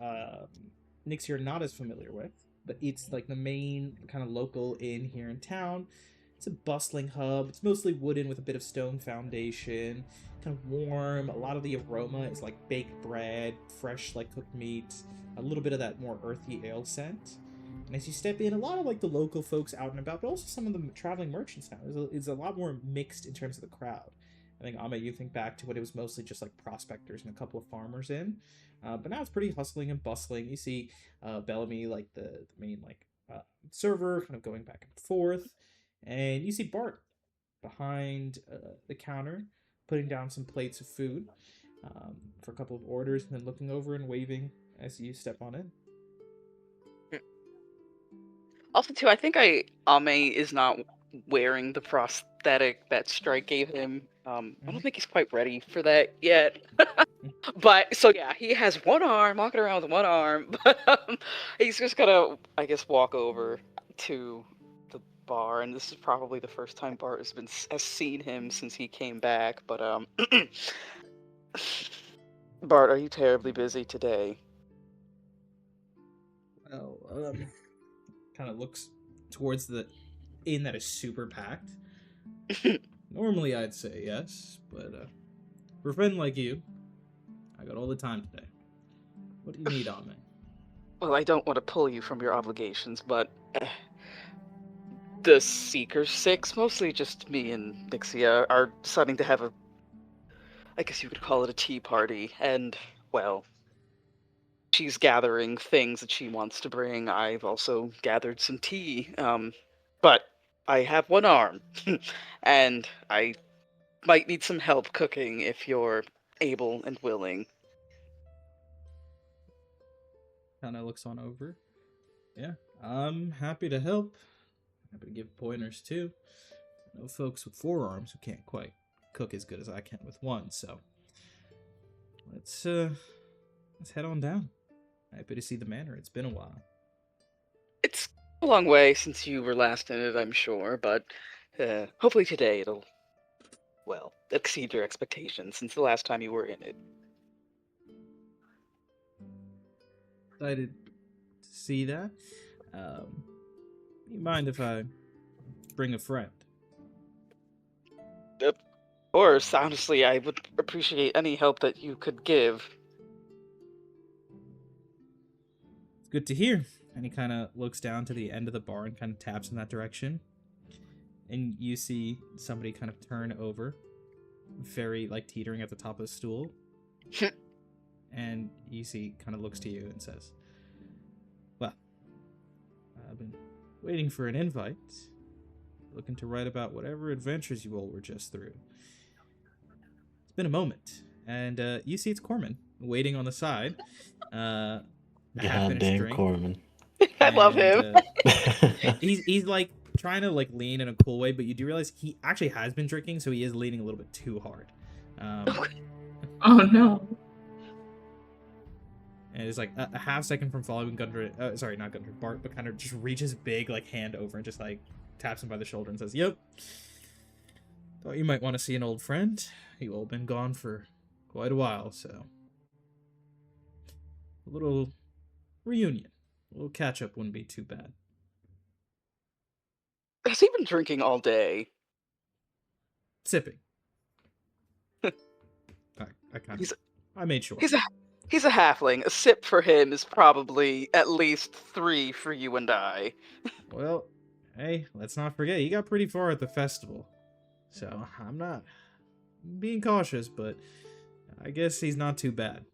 Nixie are not as familiar with, but it's like the main kind of local inn here in town. It's a bustling hub. It's mostly wooden with a bit of stone foundation, kind of warm. A lot of the aroma is like baked bread, fresh like cooked meat, a little bit of that more earthy ale scent. And as you step in, a lot of like the local folks out and about, but also some of the traveling merchants now. It's a lot more mixed in terms of the crowd. I think Ame, you think back to when it was mostly just like prospectors and a couple of farmers in, but now it's pretty hustling and bustling. You see Bellamy, like the main like server, kind of going back and forth, and you see Bart behind the counter, putting down some plates of food for a couple of orders, and then looking over and waving as you step on in. Also, too, I think Ame is not wearing the prosthetic that Strike gave him. I don't think he's quite ready for that yet. But so yeah, he has one arm, walking around with one arm. But he's just gonna, I guess, walk over to the bar, and this is probably the first time Bart has seen him since he came back. But Bart, are you terribly busy today? Well, kind of looks towards the inn that is super packed. Normally I'd say yes, but for a friend like you, I got all the time today. What do you need on me? Well, I don't want to pull you from your obligations, but the Seeker Six, mostly just me and Nixia, are deciding to have I guess you could call it a tea party, and, well, she's gathering things that she wants to bring. I've also gathered some tea, but I have one arm, and I might need some help cooking if you're able and willing. Kind of looks on over. Yeah, I'm happy to help. Happy to give pointers too. I know folks with forearms who can't quite cook as good as I can with one, so let's head on down. Happy to see the manor. It's been a while. It's a long way since you were last in it, I'm sure, but hopefully today it'll, well, exceed your expectations since the last time you were in it. Excited to see that. You mind if I bring a friend? course, honestly, I would appreciate any help that you could give. It's good to hear. And he kind of looks down to the end of the bar and kind of taps in that direction. And you see somebody kind of turn over, very like teetering at the top of the stool. And you see kind of looks to you and says, "Well, I've been waiting for an invite. Looking to write about whatever adventures you all were just through. It's been a moment." And you see it's Corman waiting on the side. A half-finished Goddamn drink. Corman. I love him. He's like trying to like lean in a cool way, but you do realize he actually has been drinking, so he is leaning a little bit too hard. Oh no. And it's like a half second from following Gunter. Sorry, not Gunter. Bart, but kind of just reaches big like hand over and just like taps him by the shoulder and says, "Yep. Thought you might want to see an old friend. You all been gone for quite a while, so a little reunion, a little catch up wouldn't be too bad." Has he been drinking all day? Sipping. I made sure. He's a halfling. A sip for him is probably at least 3 for you and I. Well, hey, let's not forget, he got pretty far at the festival. So, I'm not being cautious, but I guess he's not too bad.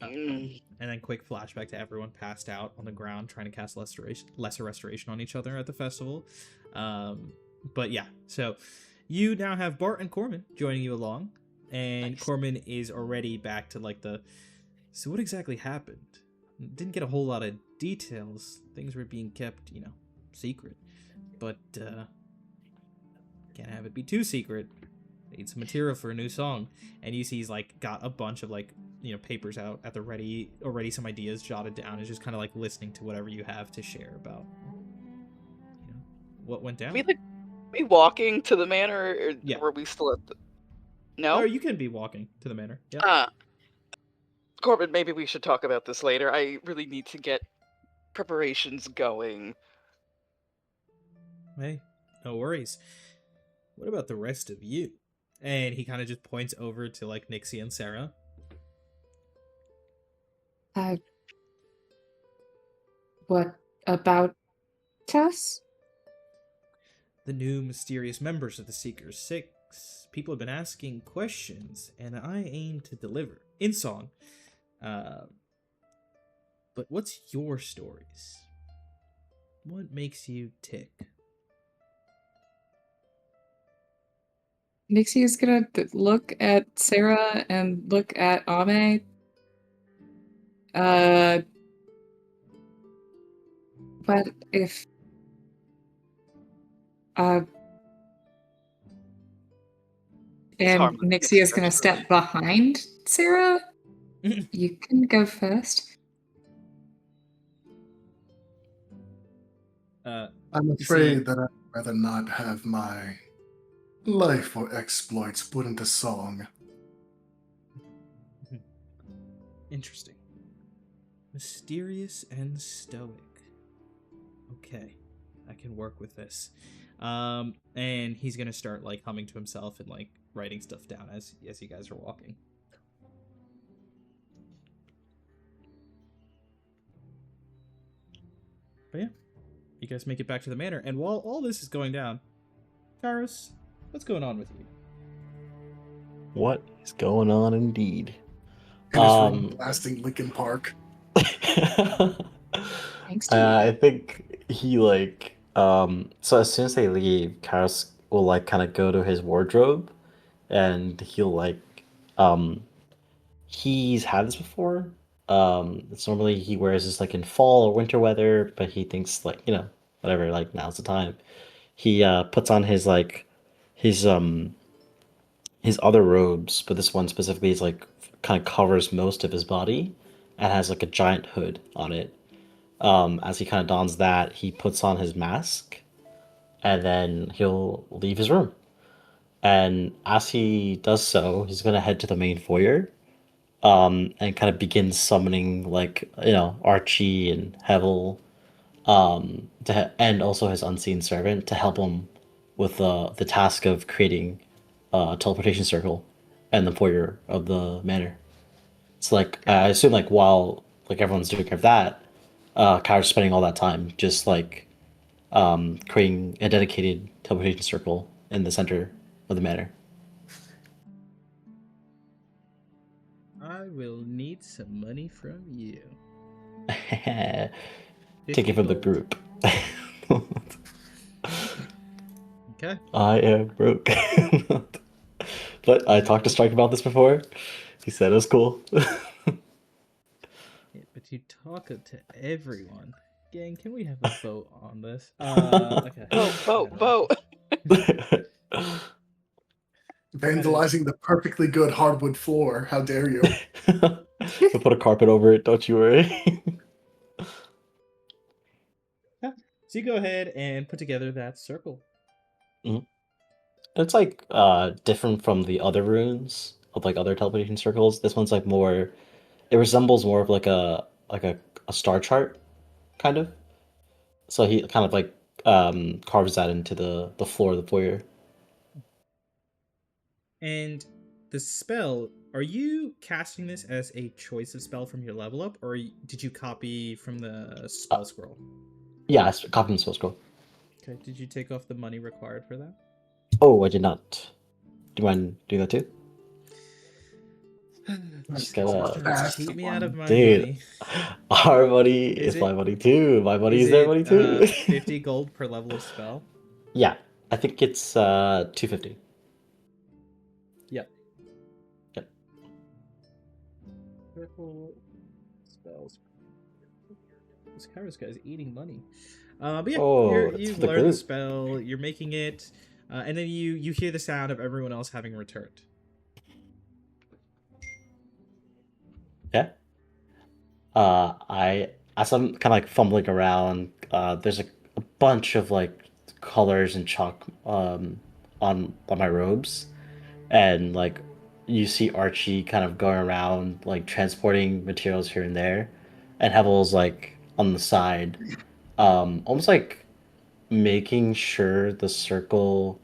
And then quick flashback to everyone passed out on the ground trying to cast lesser restoration on each other at the festival. But yeah, so you now have Bart and Corman joining you along. And Nice. Corman is already back to like so what exactly happened? Didn't get a whole lot of details. Things were being kept, secret. But can't have it be too secret. Need some material for a new song. And you see he's like got a bunch of like, papers out at the ready, already some ideas jotted down. Is just kind of like listening to whatever you have to share about what went down. We walking to the manor, or Yeah. were we still at the... No? Or you can be walking to the manor. Yeah. Corbin, maybe we should talk about this later. I really need to get preparations going. Hey, no worries. What about the rest of you? And he kind of just points over to like Nixie and Sarah. What about us? The new mysterious members of the Seekers 6. People have been asking questions, and I aim to deliver in song. But what's your stories? What makes you tick? Nixie is gonna look at Sarah and look at Ame. What if and harmless. Nixie is gonna step behind Sarah. You can go first. I'm afraid that I'd rather not have my life or exploits put into song. Interesting. Mysterious and stoic. Okay, I can work with this. And he's gonna start like humming to himself and like writing stuff down as you guys are walking. But yeah, you guys make it back to the manor, and while all this is going down, Karos, what's going on with you? What is going on indeed? In his room blasting Linkin Park. Thanks to you. I think he like so as soon as they leave, Karos will like kind of go to his wardrobe and he'll like he's had this before. It's normally he wears this like in fall or winter weather, but he thinks like, whatever, like now's the time. He puts on his like his other robes, but this one specifically is like kind of covers most of his body and has like a giant hood on it. As he kind of dons that, he puts on his mask and then he'll leave his room. And as he does so, he's gonna head to the main foyer, and kind of begin summoning like Archie and Hevel, and also his unseen servant to help him with the task of creating a teleportation circle and the foyer of the manor. So like I assume like while like everyone's doing that, Kyra's spending all that time just like creating a dedicated teleportation circle in the center of the manor. I will need some money from you. Take 50 it from the gold. group. Okay. I am broke. But I talked to Strike about this before. He said it was cool. Yeah, but you talk to everyone. Gang, can we have a vote on this? Okay. Vote. Vandalizing the perfectly good hardwood floor. How dare you? We'll put a carpet over it, don't you worry. Yeah. So you go ahead and put together that circle. It's like different from the other runes of like other teleportation circles. This one's like more it resembles more of like a star chart kind of. So he kind of like carves that into the floor of the foyer. And the spell, are you casting this as a choice of spell from your level up, or did you copy from the spell scroll? Yeah, it's copy and spell scroll. Okay, did you take off the money required for that? Oh, I did not. Do you mind doing that too? Just Almost gotta, passed Cheat me out of my dude. money. Our money Is is my it- money too. My money Is is their it money too. 50 gold per level of spell? Yeah, I think it's 250. Yep. Yep. Purple spells. This Kairos guy is eating money. But yeah, Oh, it's you've for the learned the group. spell. You're making it, and then you hear the sound of everyone else having returned. Yeah. I as I'm kind of like fumbling around, there's a bunch of like colors and chalk on my robes, and like you see Archie kind of going around like transporting materials here and there, and Hevel's like on the side, almost like making sure the circle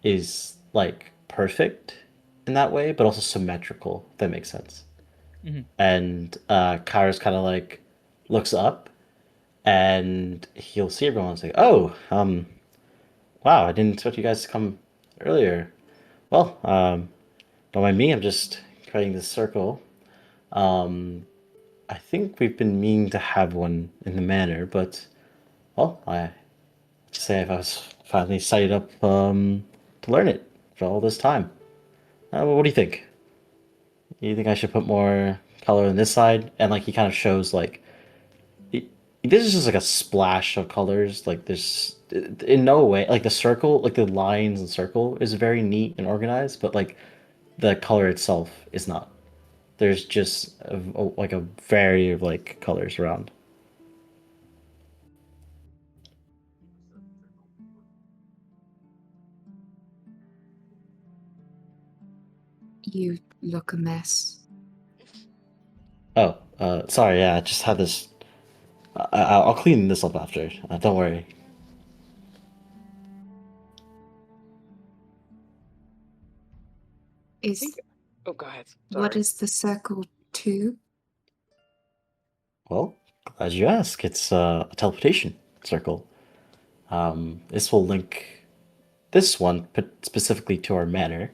is like perfect in that way, but also symmetrical. If that makes sense. Mhm. And Kyra's kind of like looks up and he'll see everyone and say, "Oh, wow, I didn't expect you guys to come earlier. Well, don't mind me. I'm just creating this circle. Um, I think we've been meaning to have one in the manor, but well, I just say if I was finally sighted up to learn it for all this time. What do you think? You think I should put more color on this side?" And like he kind of shows like it, this is just like a splash of colors. Like there's in no way like the circle, like the lines and circle is very neat and organized, but like the color itself is not. There's just like a variety of like colors around. You look a mess. Oh, sorry. Yeah, I just had this. I'll clean this up after. Don't worry. Is Oh, go ahead. what Sorry. is the circle to? Well, glad you asked. It's a teleportation circle. This will link this one specifically to our manor,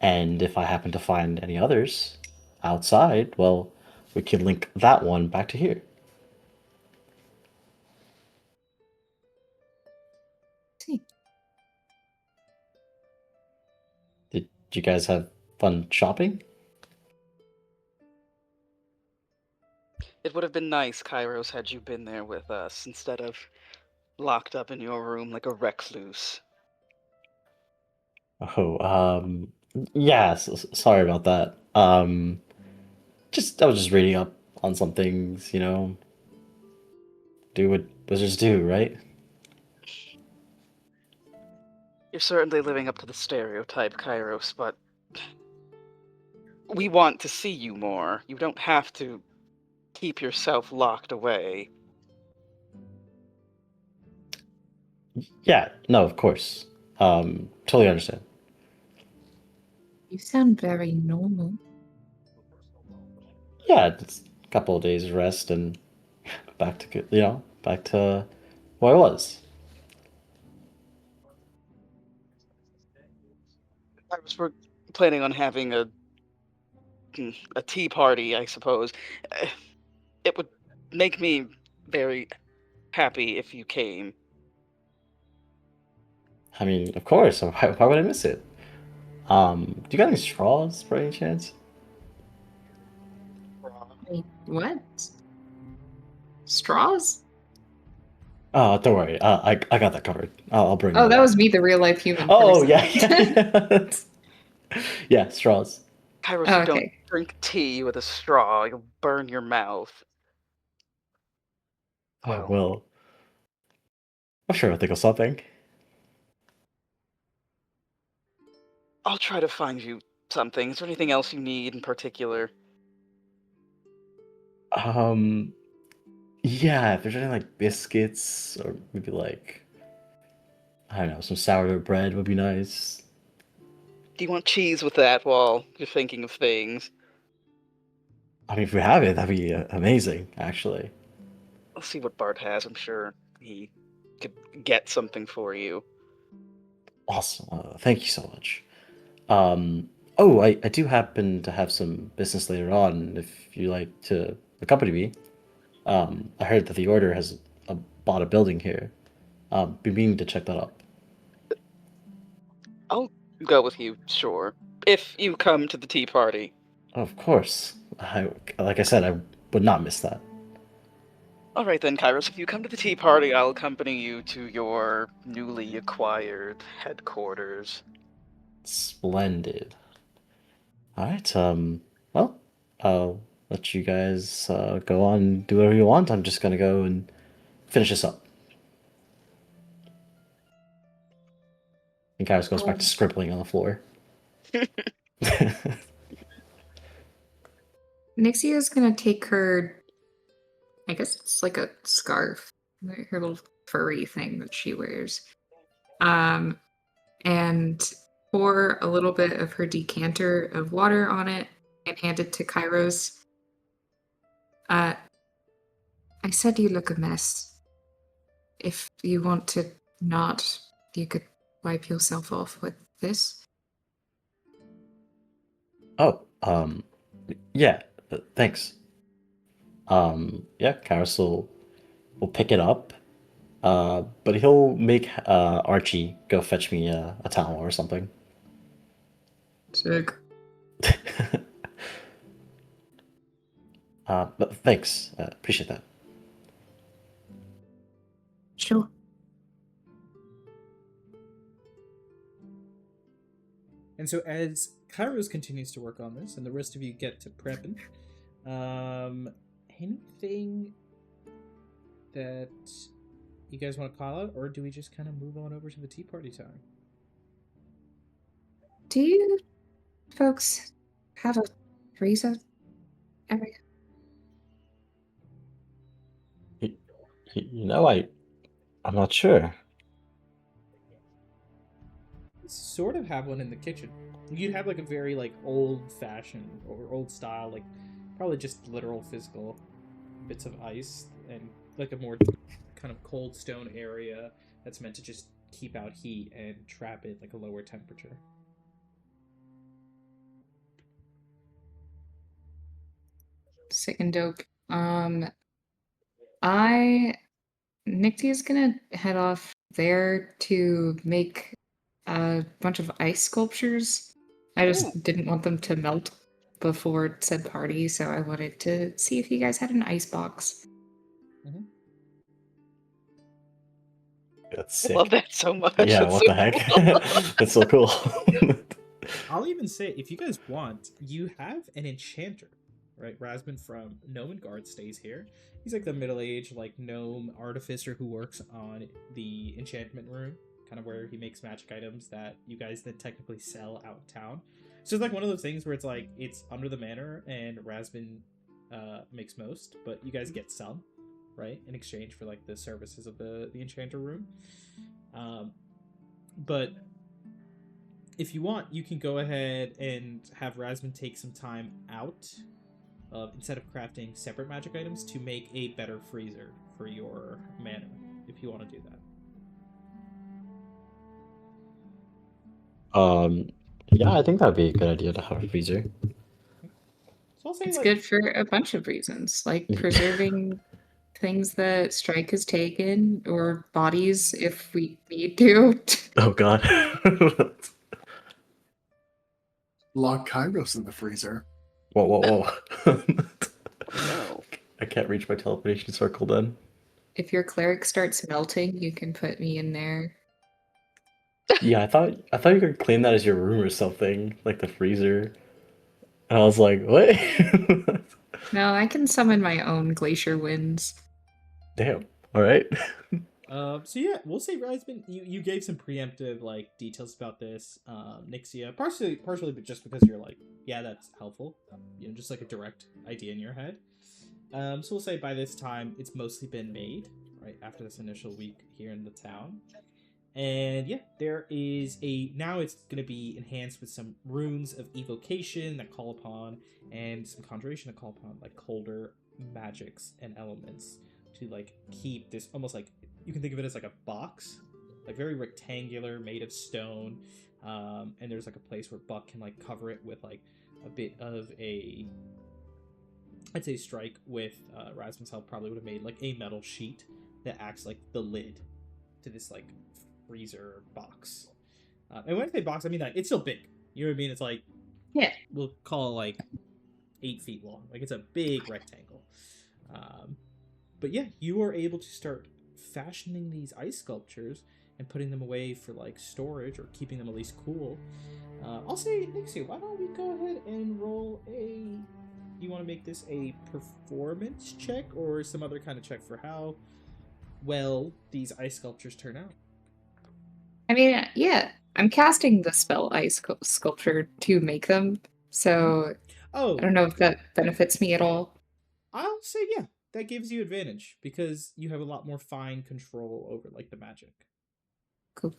and if I happen to find any others outside, well, we can link that one back to here. See. Did you guys have fun shopping? It would have been nice, Kairos, had you been there with us instead of locked up in your room like a recluse. Oh, yeah, sorry about that. Just I was just reading up on some things, do what wizards do, right? You're certainly living up to the stereotype, Kairos, but we want to see you more. You don't have to keep yourself locked away. Yeah, no, of course. Totally understand. You sound very normal. Yeah, it's a couple of days of rest and back to back to who I was. I was planning on having a tea party, I suppose. Eh, It would make me very happy if you came. I mean, of course. Why would I miss it? Do you got any straws by any chance? Wait, what? Straws? Oh, don't worry. I got that covered. I'll bring Oh, that that up. was me, the real life human Oh person. yeah. Yeah, straws. Kairos, Oh, you don't okay. drink tea with a straw. You'll burn your mouth. I Well, will. I'm sure I'll think of something. I'll try to find you something. Is there anything else you need in particular? Um, yeah, if there's any like biscuits or maybe like I don't know, some sourdough bread would be nice. Do you want cheese with that while you're thinking of things? I mean, if we have it, that'd be amazing, actually. I'll see what Bart has. I'm sure he could get something for you. Awesome. Thank you so much. Oh, I do happen to have some business later on. If you like to accompany me, I heard that the order has bought a building here. Been meaning to check that out. I'll go with you, sure. If you come to the tea party. Of course. Like I said, I would not miss that. All right then, Kairos, if you come to the tea party, I'll accompany you to your newly acquired headquarters. Splendid. All right. Well, I'll let you guys go on and do whatever you want. I'm just gonna go and finish this up. And Kairos goes back to scribbling on the floor. Nixia's gonna take her, I guess it's like a scarf, her little furry thing that she wears, and pour a little bit of her decanter of water on it and hand it to Kairos. I said you look a mess. If you want to not, you could wipe yourself off with this. Oh, yeah. Thanks. Yeah, Kairos will pick it up. But he'll make Archie go fetch me a towel or something. Sick. But thanks. Appreciate that. Sure. And so as Kairos continues to work on this, and the rest of you get to prepping, anything that you guys want to call out, or do we just kind of move on over to the tea party time? Do you folks have a freezer area? You know, I'm not sure. Sort of have one in the kitchen. You'd have like a very like old fashioned or old style, like probably just literal physical bits of ice and like a more kind of cold stone area that's meant to just keep out heat and trap it like a lower temperature. Sick and dope. Nixie is gonna head off there to make a bunch of ice sculptures. I Ooh. just didn't want them to melt before said party, so I wanted to see if you guys had an ice box. That's I sick. love that so much. Yeah, That's what so the heck? cool. That's so cool. I'll even say, if you guys want, you have an enchanter, right? Rasmus from Gnome and Guard stays here. He's like the middle-aged, like gnome artificer who works on the enchantment room, kind of where he makes magic items that you guys then technically sell out in town. So it's like one of those things where it's like it's under the manor and Rasmus makes most, but you guys get some, right, in exchange for like the services of the enchanter room. But if you want, you can go ahead and have Rasmus take some time out instead of crafting separate magic items to make a better freezer for your mana, if you want to do that. Yeah, I think that'd be a good idea to have a freezer. So I'll say It's like, good for a bunch of reasons, like preserving things that Strike has taken or bodies if we need to. Oh god. Lock Kairos in the freezer. Whoa. No. I can't reach my teleportation circle then. If your cleric starts melting, you can put me in there. Yeah, I thought you could claim that as your room or something, like the freezer. And I was like, what? No, I can summon my own glacier winds. Damn. All right. so yeah, we'll say Rasmus, you gave some preemptive like details about this, Nixia, partially, but just because you're like, yeah, that's helpful, just like a direct idea in your head. So we'll say by this time it's mostly been made, right after this initial week here in the town. And yeah, there is now it's going to be enhanced with some runes of evocation that call upon, and some conjuration that call upon like colder magics and elements to like keep this almost like, you can think of it as like a box, like very rectangular, made of stone. And there's like a place where Buck can like cover it with like a bit of I'd say Strike with Rasmus help probably would have made like a metal sheet that acts like the lid to this like freezer box. And when I say box, I mean like it's still big. You know what I mean? It's like, Yeah. we'll call it like 8 feet long. Like it's a big rectangle. But yeah, you are able to start fashioning these ice sculptures and putting them away for like storage or keeping them at least cool. I'll say, Nixie, why don't we go ahead and roll a... Do you want to make this a performance check or some other kind of check for how well these ice sculptures turn out? I mean, yeah, I'm casting the spell ice sculpture to make them, so Oh, I don't know if that benefits me at all. I'll say yeah, that gives you advantage because you have a lot more fine control over like the magic. Cool.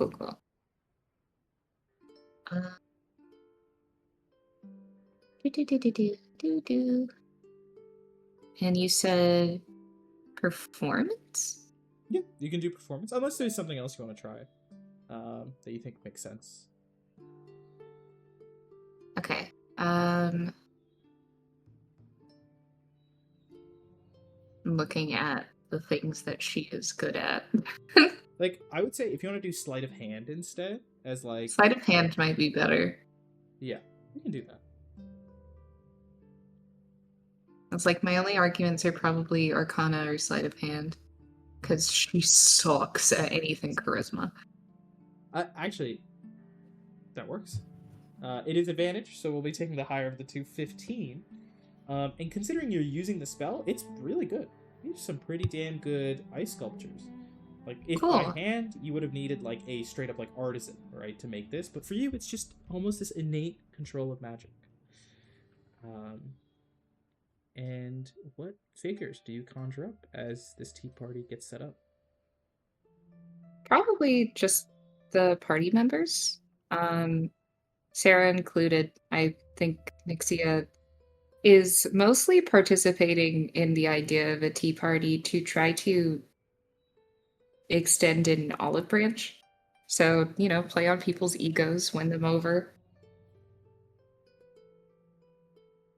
Do. And you said performance? Yeah, you can do performance unless there's something else you want to try that you think makes sense. Okay. Looking at the things that she is good at. Like, I would say if you want to do sleight of hand instead, as like... Sleight of hand might be better. Yeah, you can do that. It's like my only arguments are probably Arcana or sleight of hand. Because she sucks at anything charisma. Actually, that works. It is advantage, so we'll be taking the higher of the two, 15. And considering you're using the spell, it's really good. These are some pretty damn good ice sculptures. Like, if Cool. by hand, you would have needed, like, a straight-up, like, artisan, right, to make this. But for you, it's just almost this innate control of magic. And what figures do you conjure up as this tea party gets set up? Probably just the party members. Sarah included. I think Nixia is mostly participating in the idea of a tea party to try to extend an olive branch. So, play on people's egos, win them over.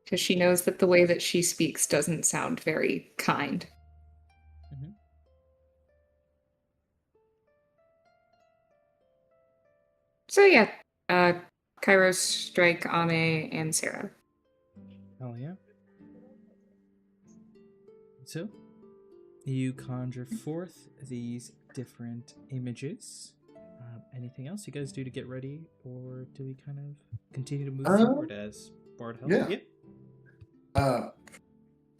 Because she knows that the way that she speaks doesn't sound very kind. Mm-hmm. So yeah, Kairos, Strike, Ame, and Sarah. Hell yeah. So, you conjure forth these different images. Anything else you guys do to get ready, or do we kind of continue to move forward as Bard helps? Yeah.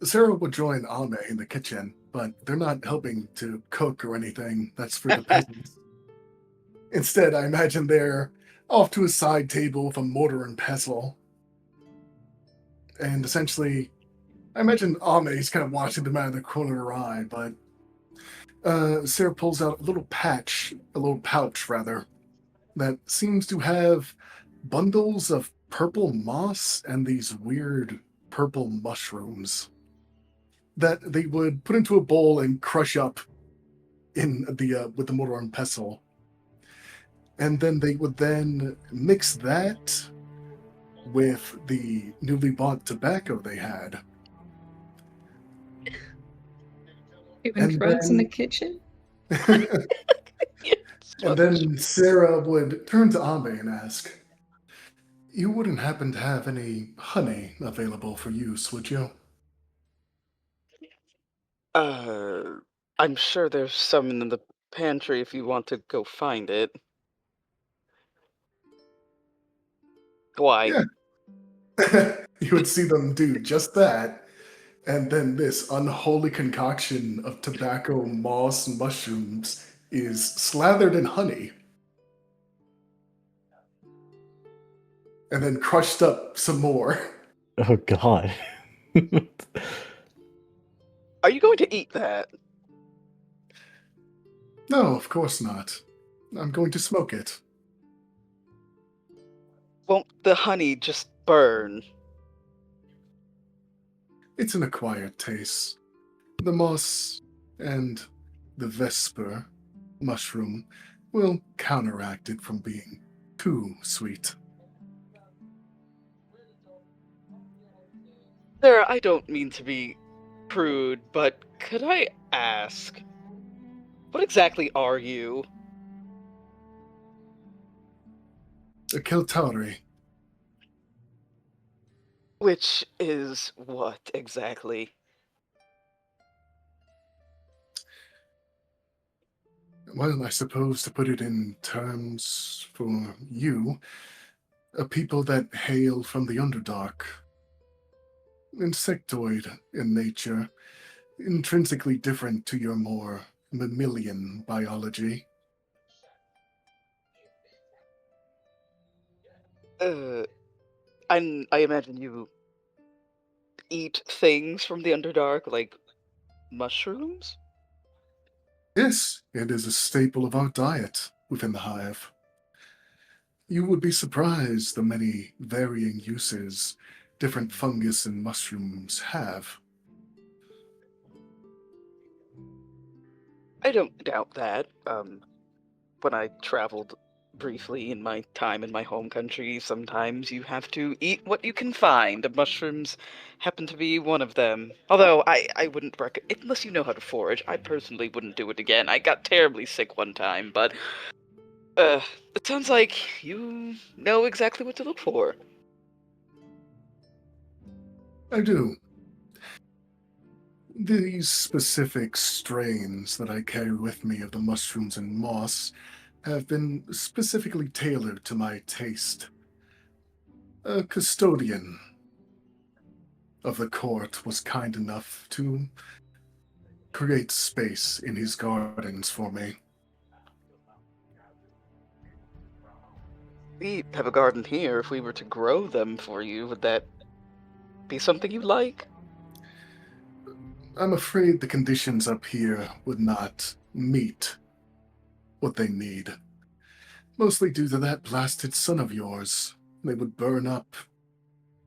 Sarah would join Ame in the kitchen, but they're not helping to cook or anything. That's for the peasants. Instead, I imagine they're off to a side table with a mortar and pestle. And essentially, I imagine Ame's kind of watching them out of the corner of her eye, but Sarah pulls out a little pouch, that seems to have bundles of purple moss and these weird purple mushrooms that they would put into a bowl and crush up in the with the mortar and pestle, and then they would then mix that with the newly bought tobacco they had, Doing and drugs in the then kitchen? and then Sarah would turn to Abe and ask, "You wouldn't happen to have any honey available for use, would you?" Uh, I'm sure there's some in the pantry if you want to go find it. Why? Yeah. You would see them do just that, and then this unholy concoction of tobacco, moss, and mushrooms is slathered in honey and then crushed up some more. Oh god. Are you going to eat that? No, of course not. I'm going to smoke it. Won't the honey just burn? It's an acquired taste. The moss and the vesper mushroom will counteract it from being too sweet. Sarah, I don't mean to be prude, but could I ask, what exactly are you? A Keltari. Which is what exactly? Well, I suppose to put it in terms for you, a people that hail from the Underdark. Insectoid in nature, intrinsically different to your more mammalian biology. Uh, I imagine you eat things from the Underdark, like mushrooms? Yes, it is a staple of our diet within the hive. You would be surprised the many varying uses different fungus and mushrooms have. I don't doubt that. When I traveled briefly in my time in my home country, sometimes you have to eat what you can find, and mushrooms happen to be one of them. Although I wouldn't recommend, unless you know how to forage, I personally wouldn't do it again. I got terribly sick one time, but uh, it sounds like you know exactly what to look for. I do. These specific strains that I carry with me of the mushrooms and moss have been specifically tailored to my taste. A custodian of the court was kind enough to create space in his gardens for me. We have a garden here. If we were to grow them for you, would that be something you like? I'm afraid the conditions up here would not meet what they need. Mostly due to that blasted sun of yours. They would burn up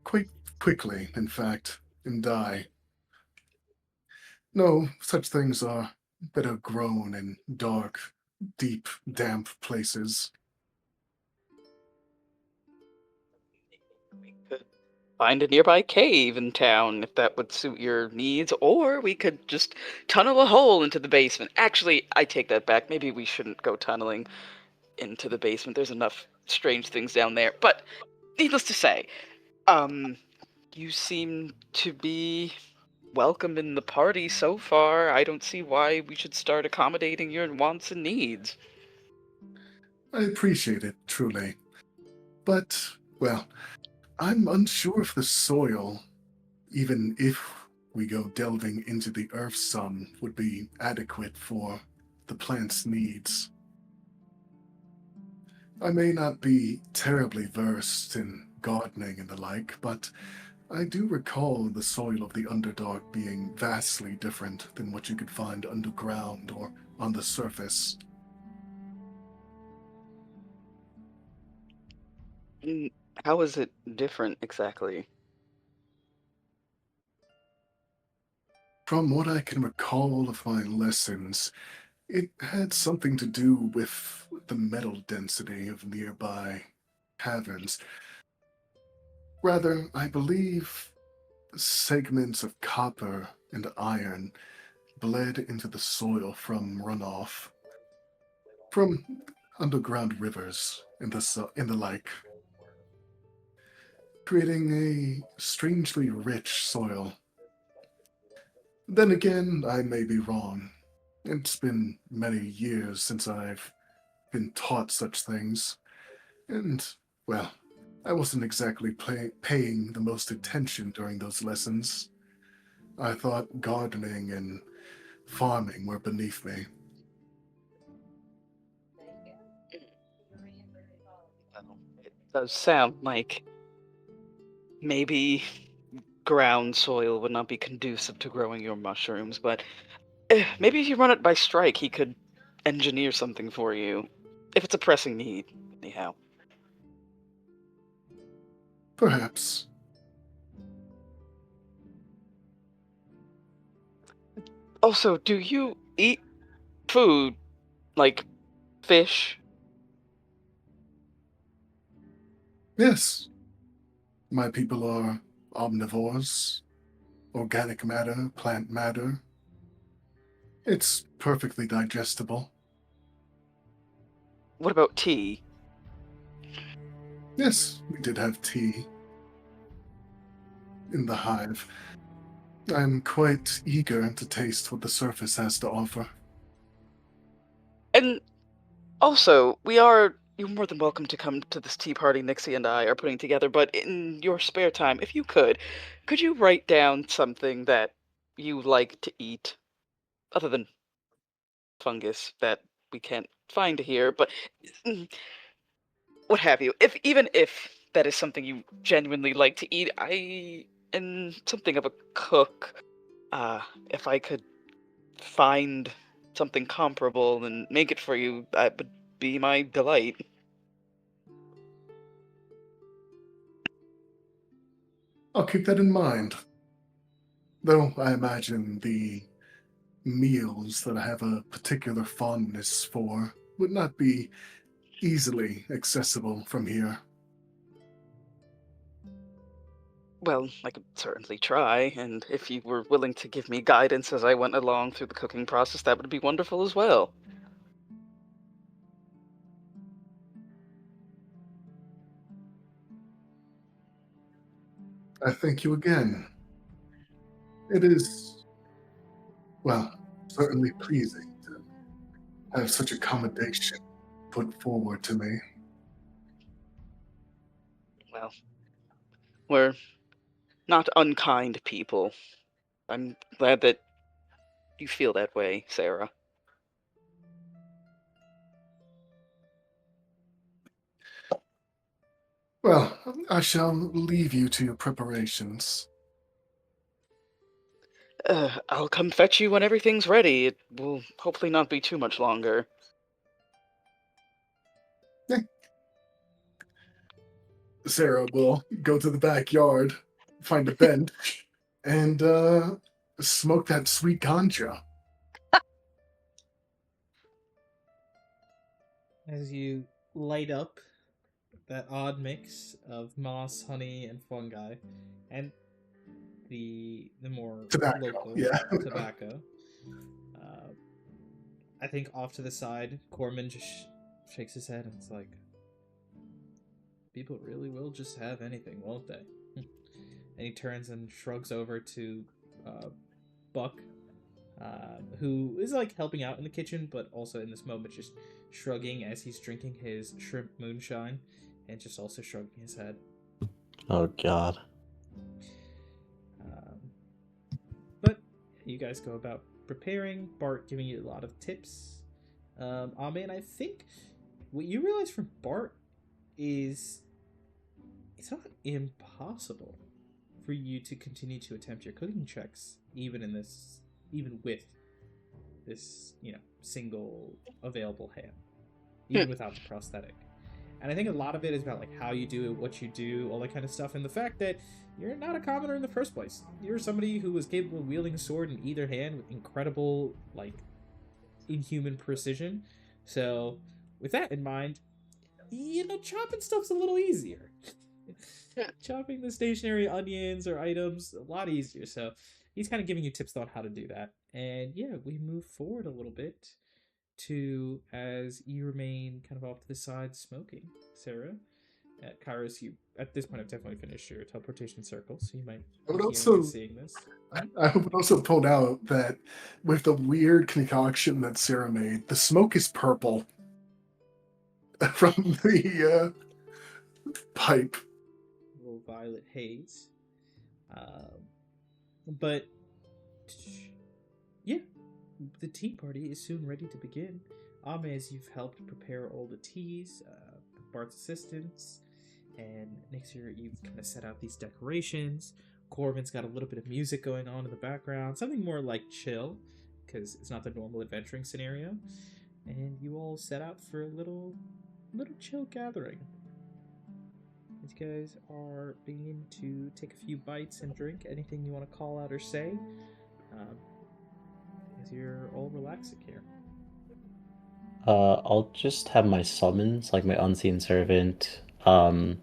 quite quickly, in fact, and die. No, such things are better grown in dark, deep, damp places. We could find a nearby cave in town if that would suit your needs, or we could just tunnel a hole into the basement. Actually, I take that back. Maybe we shouldn't go tunneling into the basement. There's enough strange things down there. But needless to say, um, you seem to be welcome in the party so far. I don't see why we should start accommodating your wants and needs. I appreciate it, truly. But, well, I'm unsure if the soil, even if we go delving into the Earth some, would be adequate for the plant's needs. I may not be terribly versed in gardening and the like, but I do recall the soil of the Underdark being vastly different than what you could find underground or on the surface. How is it different exactly? From what I can recall of my lessons, it had something to do with the metal density of nearby caverns. Rather, I believe segments of copper and iron bled into the soil from runoff from underground rivers and and the like, creating a strangely rich soil. Then again, I may be wrong. It's been many years since I've been taught such things, and, well, I wasn't exactly paying the most attention during those lessons. I thought gardening and farming were beneath me. Well, it does sound like maybe ground soil would not be conducive to growing your mushrooms, but maybe if you run it by Strike, he could engineer something for you. If it's a pressing need, anyhow. Perhaps. Also, do you eat food like fish? Yes, my people are omnivores, organic matter, plant matter. It's perfectly digestible. What about tea? Yes, we did have tea in the hive. I'm quite eager to taste what the surface has to offer. And also, you're more than welcome to come to this tea party Nixie and I are putting together, but in your spare time, if you could you write down something that you like to eat, other than fungus that we can't find here, but mm, what have you? Even if that is something you genuinely like to eat, I am something of a cook. Uh, if I could find something comparable and make it for you, that would be my delight. I'll keep that in mind. Though I imagine the meals that I have a particular fondness for would not be easily accessible from here. Well, I could certainly try, and if you were willing to give me guidance as I went along through the cooking process, that would be wonderful as well. I thank you again. It is, well, certainly pleasing to have such accommodation put forward to me. Well, we're not unkind people. I'm glad that you feel that way, Sarah. Well, I shall leave you to your preparations. I'll come fetch you when everything's ready. It will hopefully not be too much longer. Eh, Sarah will go to the backyard, find a bench, and smoke that sweet ganja. As you light up that odd mix of moss, honey, and fungi, and the more Tobacco, local yeah. tobacco. I think off to the side, Corman just shakes his head and it's like, people really will just have anything, won't they? And he turns and shrugs over to Buck, who is like helping out in the kitchen, but also in this moment just shrugging as he's drinking his shrimp moonshine and just also shrugging his head. Oh god. But you guys go about preparing, Bart giving you a lot of tips. Amen, I think what you realize from Bart is it's not impossible for you to continue to attempt your cooking checks, even with this, single available hand, even without the prosthetic. And I think a lot of it is about like how you do it, what you do, all that kind of stuff, and the fact that you're not a commoner in the first place. You're somebody who was capable of wielding a sword in either hand with incredible, like, inhuman precision. So, with that in mind, chopping stuff's a little easier. Chopping the stationary onions or items a lot easier. So he's kind of giving you tips on how to do that. And yeah, we move forward a little bit to as you remain kind of off to the side smoking, Sarah. Kairos, you at this point have definitely finished your teleportation circle, so you might I would be also seeing this. I would also point out that with the weird concoction that Sarah made, the smoke is purple from the pipe. A little violet haze. But yeah, the tea party is soon ready to begin. As you've helped prepare all the teas, Bart's assistance, and next year you've kind of set out these decorations. Corbin's got a little bit of music going on in the background, something more like chill, because it's not the normal adventuring scenario. And you all set out for a little chill gathering. As you guys are beginning to take a few bites and drink, anything you want to call out or say, as you're all relaxing here. I'll just have my summons, like my unseen servant, Archie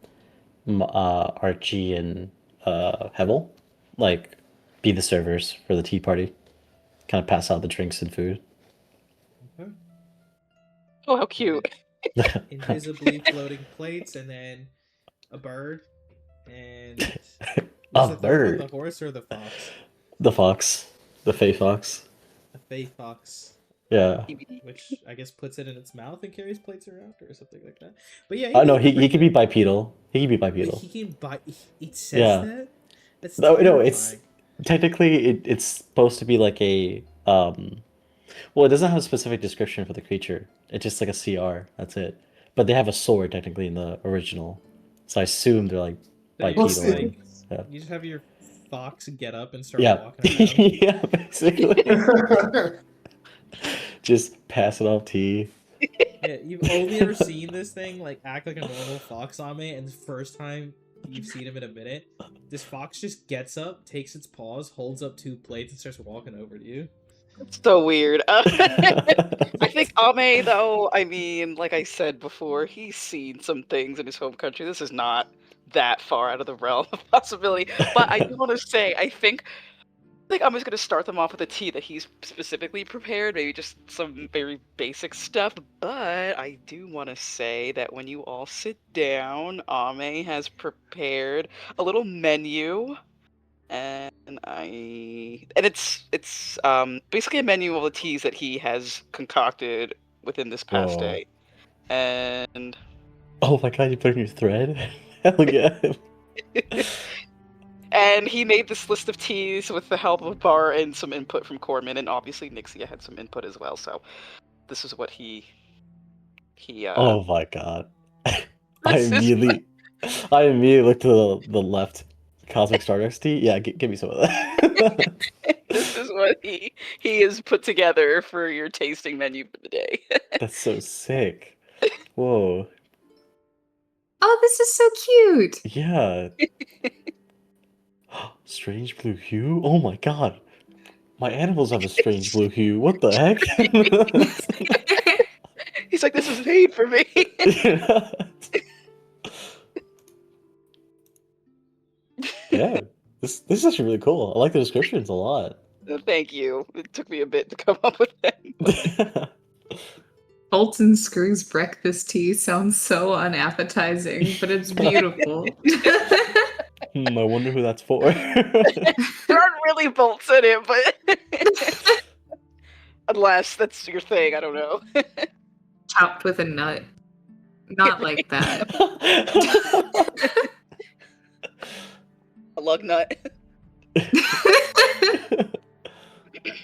and Hevel, like be the servers for the tea party. Kind of pass out the drinks and food. Okay. Oh, how cute. Invisibly floating plates, and then a bird, and A the third bird. one, the horse or the fox? The fox, the fey fox. A fey fox, Yeah. which I guess puts it in its mouth and carries plates around or something like that. But yeah, Oh no, he can be bipedal. He can be Wait, bipedal. he can buy. It says Yeah. that. That's No, terrifying. it's technically it's supposed to be like a well, it doesn't have a specific description for the creature. It's just like a CR. That's it. But they have a sword technically in the original, so I assume they're like So you bipedal. just, Well, like, Yeah. you just have your fox get up and start Yeah. walking around. Yeah, basically. Just pass it off tea. Yeah, you've only ever seen this thing like act like a normal fox on me, and the first time you've seen him in a minute, this fox just gets up, takes its paws, holds up 2 plates, and starts walking over to you. It's so weird. I think Ame, though, I mean, like I said before, he's seen some things in his home country. This is not that far out of the realm of possibility. But I do want to say, I think I'm just going to start them off with a tea that he's specifically prepared, maybe just some very basic stuff. But I do want to say that when you all sit down, Ame has prepared a little menu. And it's basically a menu of all the teas that he has concocted within this past Whoa. day. And Oh my god, you put in your thread? Hell yeah. and he made this list of teas with the help of Bar and some input from Corman, and obviously Nixia had some input as well. So this is what he Oh my god. I This is immediately looked to the left. Cosmic Stardust tea? Yeah, give me some of that. this is what he has put together for your tasting menu for the day. That's so sick. Whoa. Oh, this is so cute. Yeah. Strange blue hue? Oh my god. My animals have a strange blue hue. What the heck? He's like, this is made for me. Yeah. This is actually really cool. I like the descriptions a lot. Thank you. It took me a bit to come up with that. Bolts and Screws breakfast tea sounds so unappetizing, but it's beautiful. I wonder who that's for. There aren't really bolts in it, but unless that's your thing, I don't know. Chopped with a nut. Not like that. A lug nut.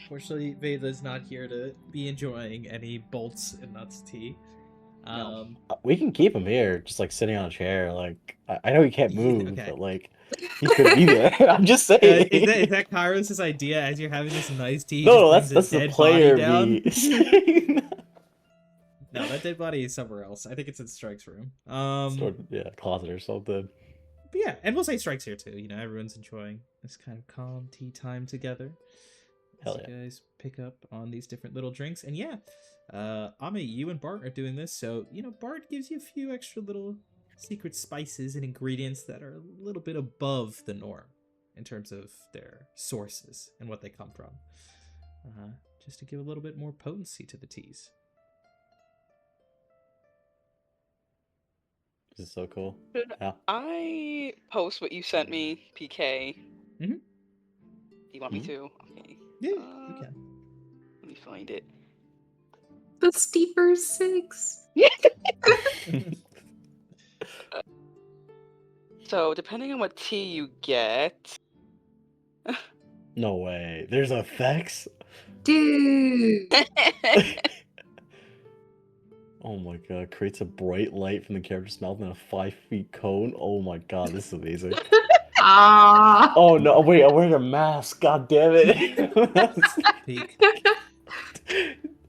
Fortunately, Veda's not here to be enjoying any bolts and nuts tea. We can keep him here, just like sitting on a chair. Like I know he can't move, Okay. but like he could be there. I'm just saying. Is that Kairos' idea as you're having this nice tea? No, just that's brings a the dead player body down? me saying. No, that dead body is somewhere else. I think it's in Strike's room. Closet or something. But yeah, and we'll say Strike's here too. You know, everyone's enjoying this kind of calm tea time together. Hell You guys pick up on these different little drinks. And yeah, Ame, you and Bart are doing this. So, you know, Bart gives you a few extra little secret spices and ingredients that are a little bit above the norm in terms of their sources and what they come from. Just to give a little bit more potency to the teas. This is so cool. Should Yeah. I post what you sent me, PK? Mhm. Do you want me to? Okay. Yeah, you can. Let me find it. The Steeper 6. So, depending on what tea you get... No way. There's effects? Dude. Oh my god. Creates a bright light from the character's mouth in a 5-feet cone. Oh my god, this is amazing. Ah. Oh no, wait, I'm wearing a mask. God damn it. Peek.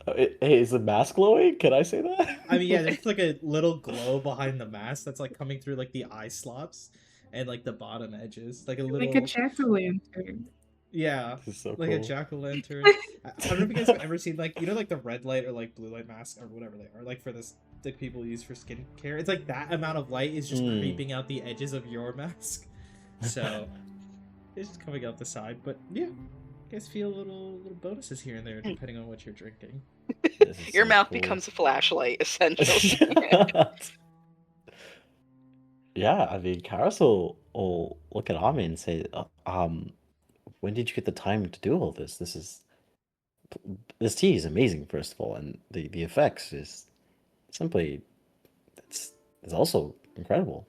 Hey, is the mask glowing? Can I say that? I mean, yeah, there's like a little glow behind the mask that's like coming through like the eye slops and like the bottom edges. Like a little. Like a jack-o'-lantern. Yeah. This is so Like cool. a jack-o'-lantern. I don't know if you guys have ever seen like, you know, like the red light or like blue light mask or whatever they are, like for this, like people use for skincare. It's like that amount of light is just creeping out the edges of your mask. So it's just coming out the side. But yeah, you guys feel little bonuses here and there depending on what you're drinking. Your so mouth cool. becomes a flashlight, essentially. Yeah, I mean, Karas will look at Ami and say, when did you get the time to do all this? This tea is amazing, first of all, and the effects is simply, it's also incredible.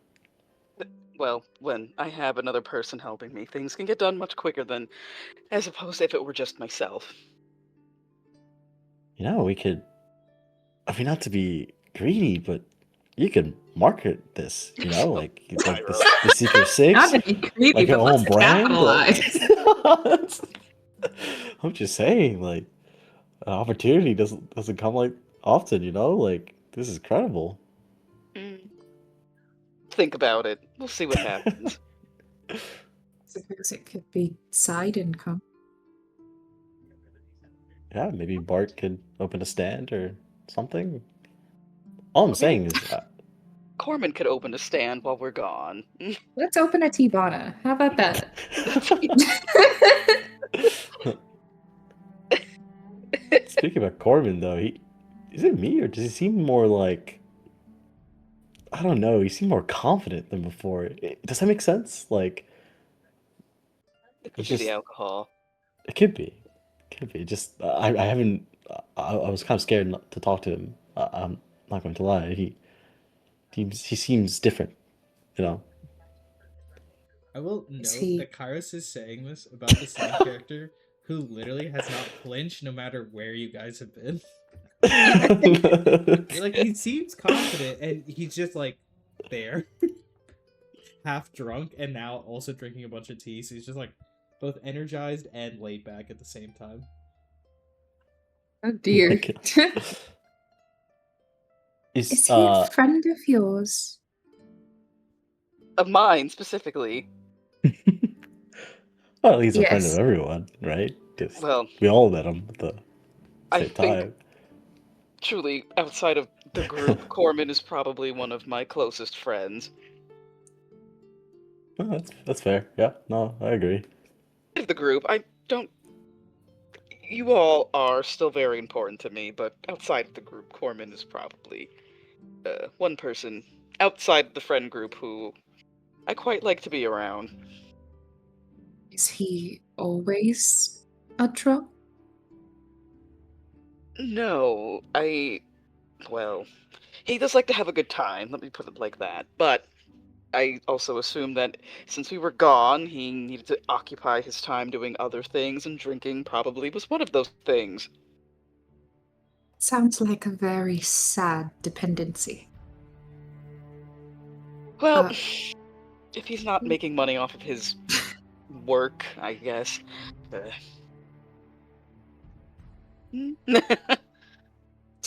Well, when I have another person helping me, things can get done much quicker than as opposed to if it were just myself. You know, we could, I mean, not to be greedy, but you could market this, you know, like the Secret Six, Not to be greedy, like your but own let's brand. capitalize. I'm just saying, like, an opportunity doesn't come like often, you know? Like, this is incredible. Think about it. We'll see what happens. Suppose it could be side income. Yeah, maybe Bart could open a stand or something. All I'm saying is, Corman could open a stand while we're gone. Let's open a Tibana. How about that? Speaking about Corbin, though, is it me or does he seem more like, I don't know, he seemed more confident than before. Does that make sense? Like, It could it's be just, the alcohol. it could be. Just, I haven't, I was kind of scared not to talk to him. I'm not going to lie. He seems different, you know? I will note he- that Kairos is saying this about the same character who literally has not flinched no matter where you guys have been. Like, he seems confident and he's just like there, half drunk, and now also drinking a bunch of tea. So he's just like both energized and laid back at the same time. Oh dear. Is Is he a friend of yours? Of mine, specifically. well, he's a friend Yes. of everyone, right? 'Cause Well, we all met him at the I same think- time. Truly, outside of the group, Corman is probably one of my closest friends. Well, that's fair. Yeah, no, I agree. Of the group, I don't... You all are still very important to me, but outside of the group, Corman is probably one person outside the friend group who I quite like to be around. Is he always a drunk? No, well, he does like to have a good time, let me put it like that, but I also assume that since we were gone, he needed to occupy his time doing other things, and drinking probably was one of those things. Sounds like a very sad dependency. Well, Uh, if he's not making money off of his work, I guess.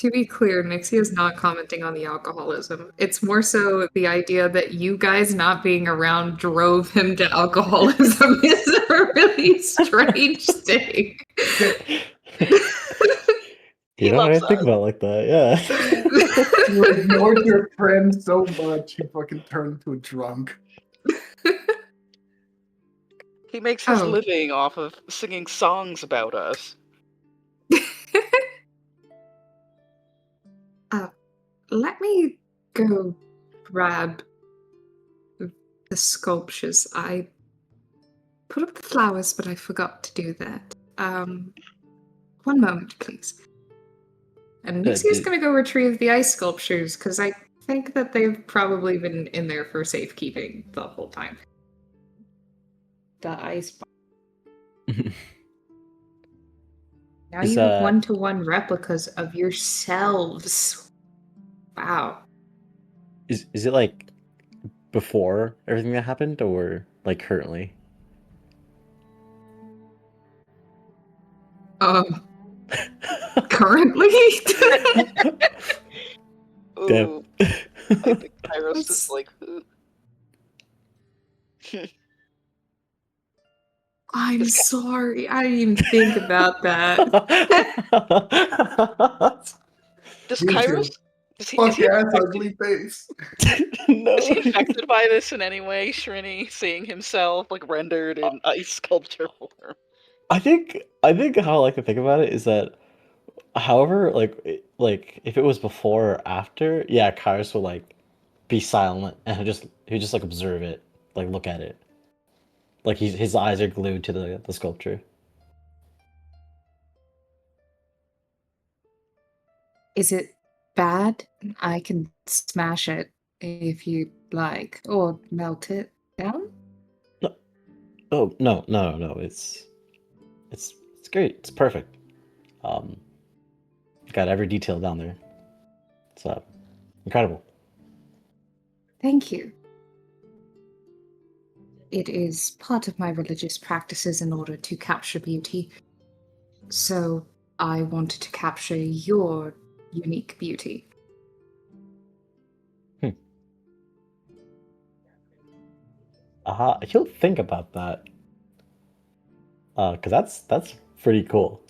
To be clear, Nixie is not commenting on the alcoholism. It's more so the idea that you guys not being around drove him to alcoholism is a really strange thing. You know, I didn't think about it like that. Yeah. You ignored your friend so much, you fucking turned into a drunk. He makes his Oh. living off of singing songs about us. Let me go grab the sculptures. I put up the flowers, but I forgot to do that. One moment, please. And Nixia's gonna go retrieve the ice sculptures, because I think that they've probably been in there for safekeeping the whole time. The ice bomb. Now Is, you have one-to-one replicas of yourselves. Wow. Is it like before everything that happened, or like currently? Currently? Ooh. I think Kairos is like, I'm sorry. I didn't even think about that. does Me Kairos... too. Is he Fuck ass, affected- ugly face. No. Is he affected by this in any way, Shrini, seeing himself like rendered in ice sculpture form? I think how I like to think about it is that, however, like if it was before or after, yeah, Kairos will like be silent and he'll just like observe it, like look at it, like his eyes are glued to the sculpture. Is it bad? I can smash it if you like, or melt it down. Oh no. It's great. It's perfect. Got every detail down there. It's incredible. Thank you. It is part of my religious practices in order to capture beauty. So I wanted to capture your unique beauty. He'll think about that. Cause that's pretty cool.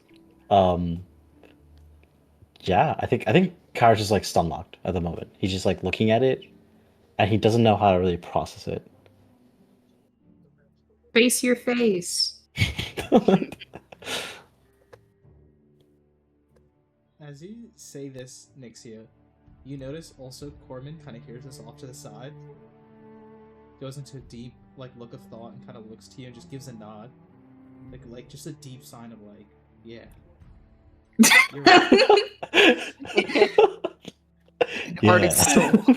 Yeah, I think Kara's just like stun locked at the moment. He's just like looking at it, and he doesn't know how to really process it. Face your face. As you say this, Nixia, you notice also Corman kind of hears this off to the side, goes into a deep like look of thought, and kind of looks to you and just gives a nod, like just a deep sign of like, yeah. You're right. An artist's soul.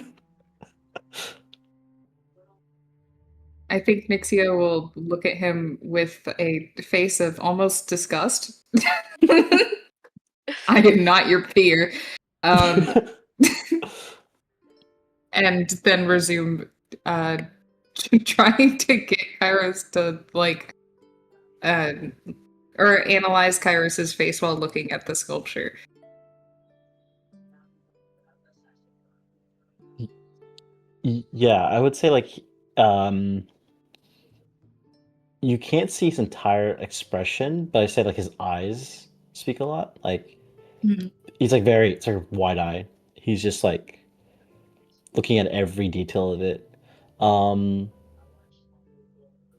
I think Nixia will look at him with a face of almost disgust. I am not your peer. And then resume trying to get Kairos to like or analyze Kairos's face while looking at the sculpture. Yeah, I would say like you can't see his entire expression, but I say like his eyes speak a lot. Like he's like very sort of wide-eyed. He's just like looking at every detail of it.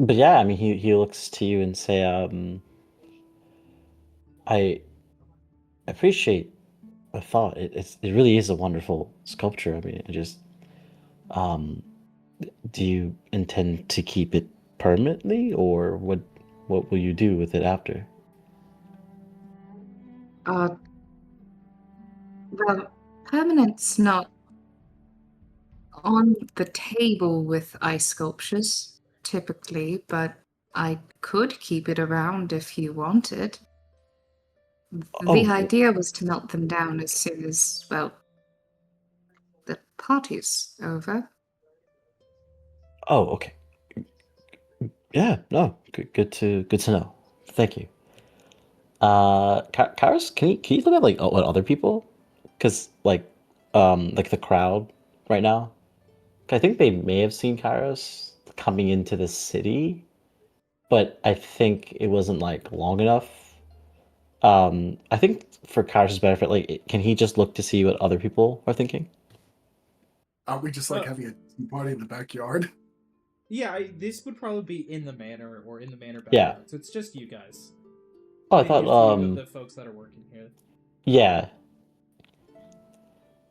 But yeah, I mean he looks to you and say, I appreciate the thought. It really is a wonderful sculpture. I mean, it just do you intend to keep it permanently, or what will you do with it after? Well, permanent's not on the table with ice sculptures, typically, but I could keep it around if you wanted. The idea was to melt them down as soon as, well, the party's over. Oh, okay. Yeah, no, good to know. Thank you. Karis, can you look at like what other people? because like the crowd right now. I think they may have seen Kairos coming into the city, but I think it wasn't like long enough. I think for Kairos' benefit, like, can he just look to see what other people are thinking? Aren't we just like having a tea party in the backyard? Yeah, this would probably be in the manor or in the manor Yeah. backyard. So it's just you guys. Oh, I Maybe a few thought, of the folks that are working here. yeah,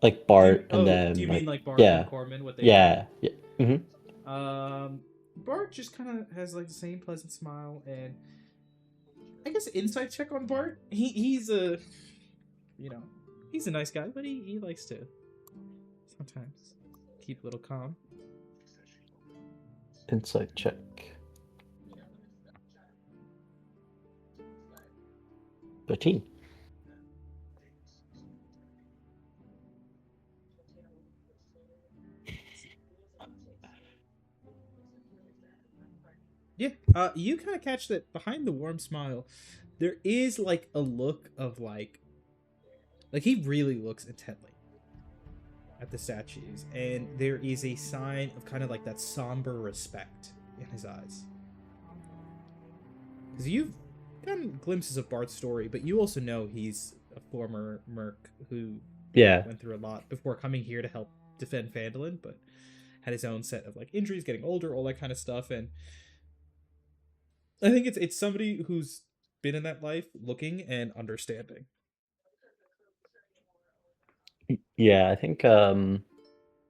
like Bart, and do then you mean like Bart yeah, and Corman? What they yeah, yeah. Bart just kind of has like the same pleasant smile, and I guess insight check on Bart. He's a, he's a nice guy, but he likes to sometimes keep a little calm. Insight check. 13. Yeah, you kind of catch that behind the warm smile, there is like a look of like he really looks intently at the statues, and there is a sign of kind of like that somber respect in his eyes. Because you've gotten glimpses of Bart's story, but you also know he's a former merc who went through a lot before coming here to help defend Phandelver, but had his own set of like injuries, getting older, all that kind of stuff, and I think it's somebody who's been in that life, looking and understanding. Yeah, I think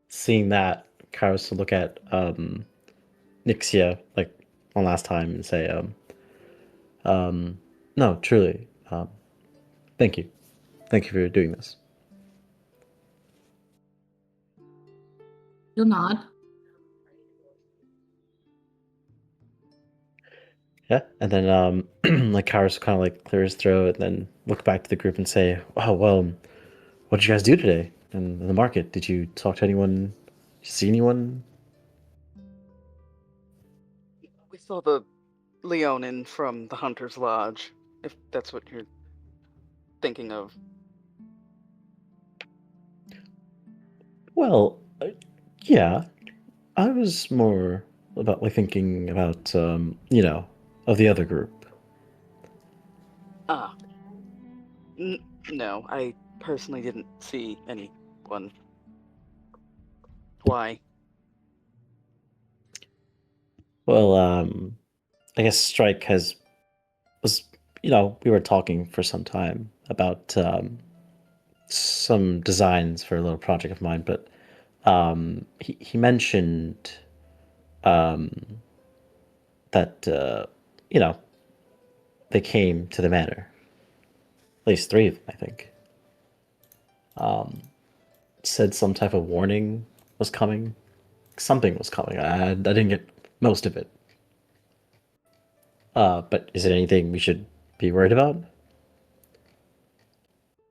seeing that, Kairos will look at Nixia like one last time and say, no, truly, thank you for doing this. You'll nod. Yeah, and then like Kairos kind of like clear his throat and then look back to the group and say, "Oh well, what did you guys do today in the market? Did you talk to anyone? See anyone?" We saw the Leonin from the Hunter's Lodge, if that's what you're thinking of. Well, yeah, I was more about like thinking about of the other group. Ah. No, I personally didn't see anyone. Why? Well, I guess Strike was we were talking for some time about some designs for a little project of mine, but he mentioned that they came to the manor. At least 3 of them, I think. Said some type of warning was coming. Something was coming. I didn't get most of it. But is it anything we should be worried about?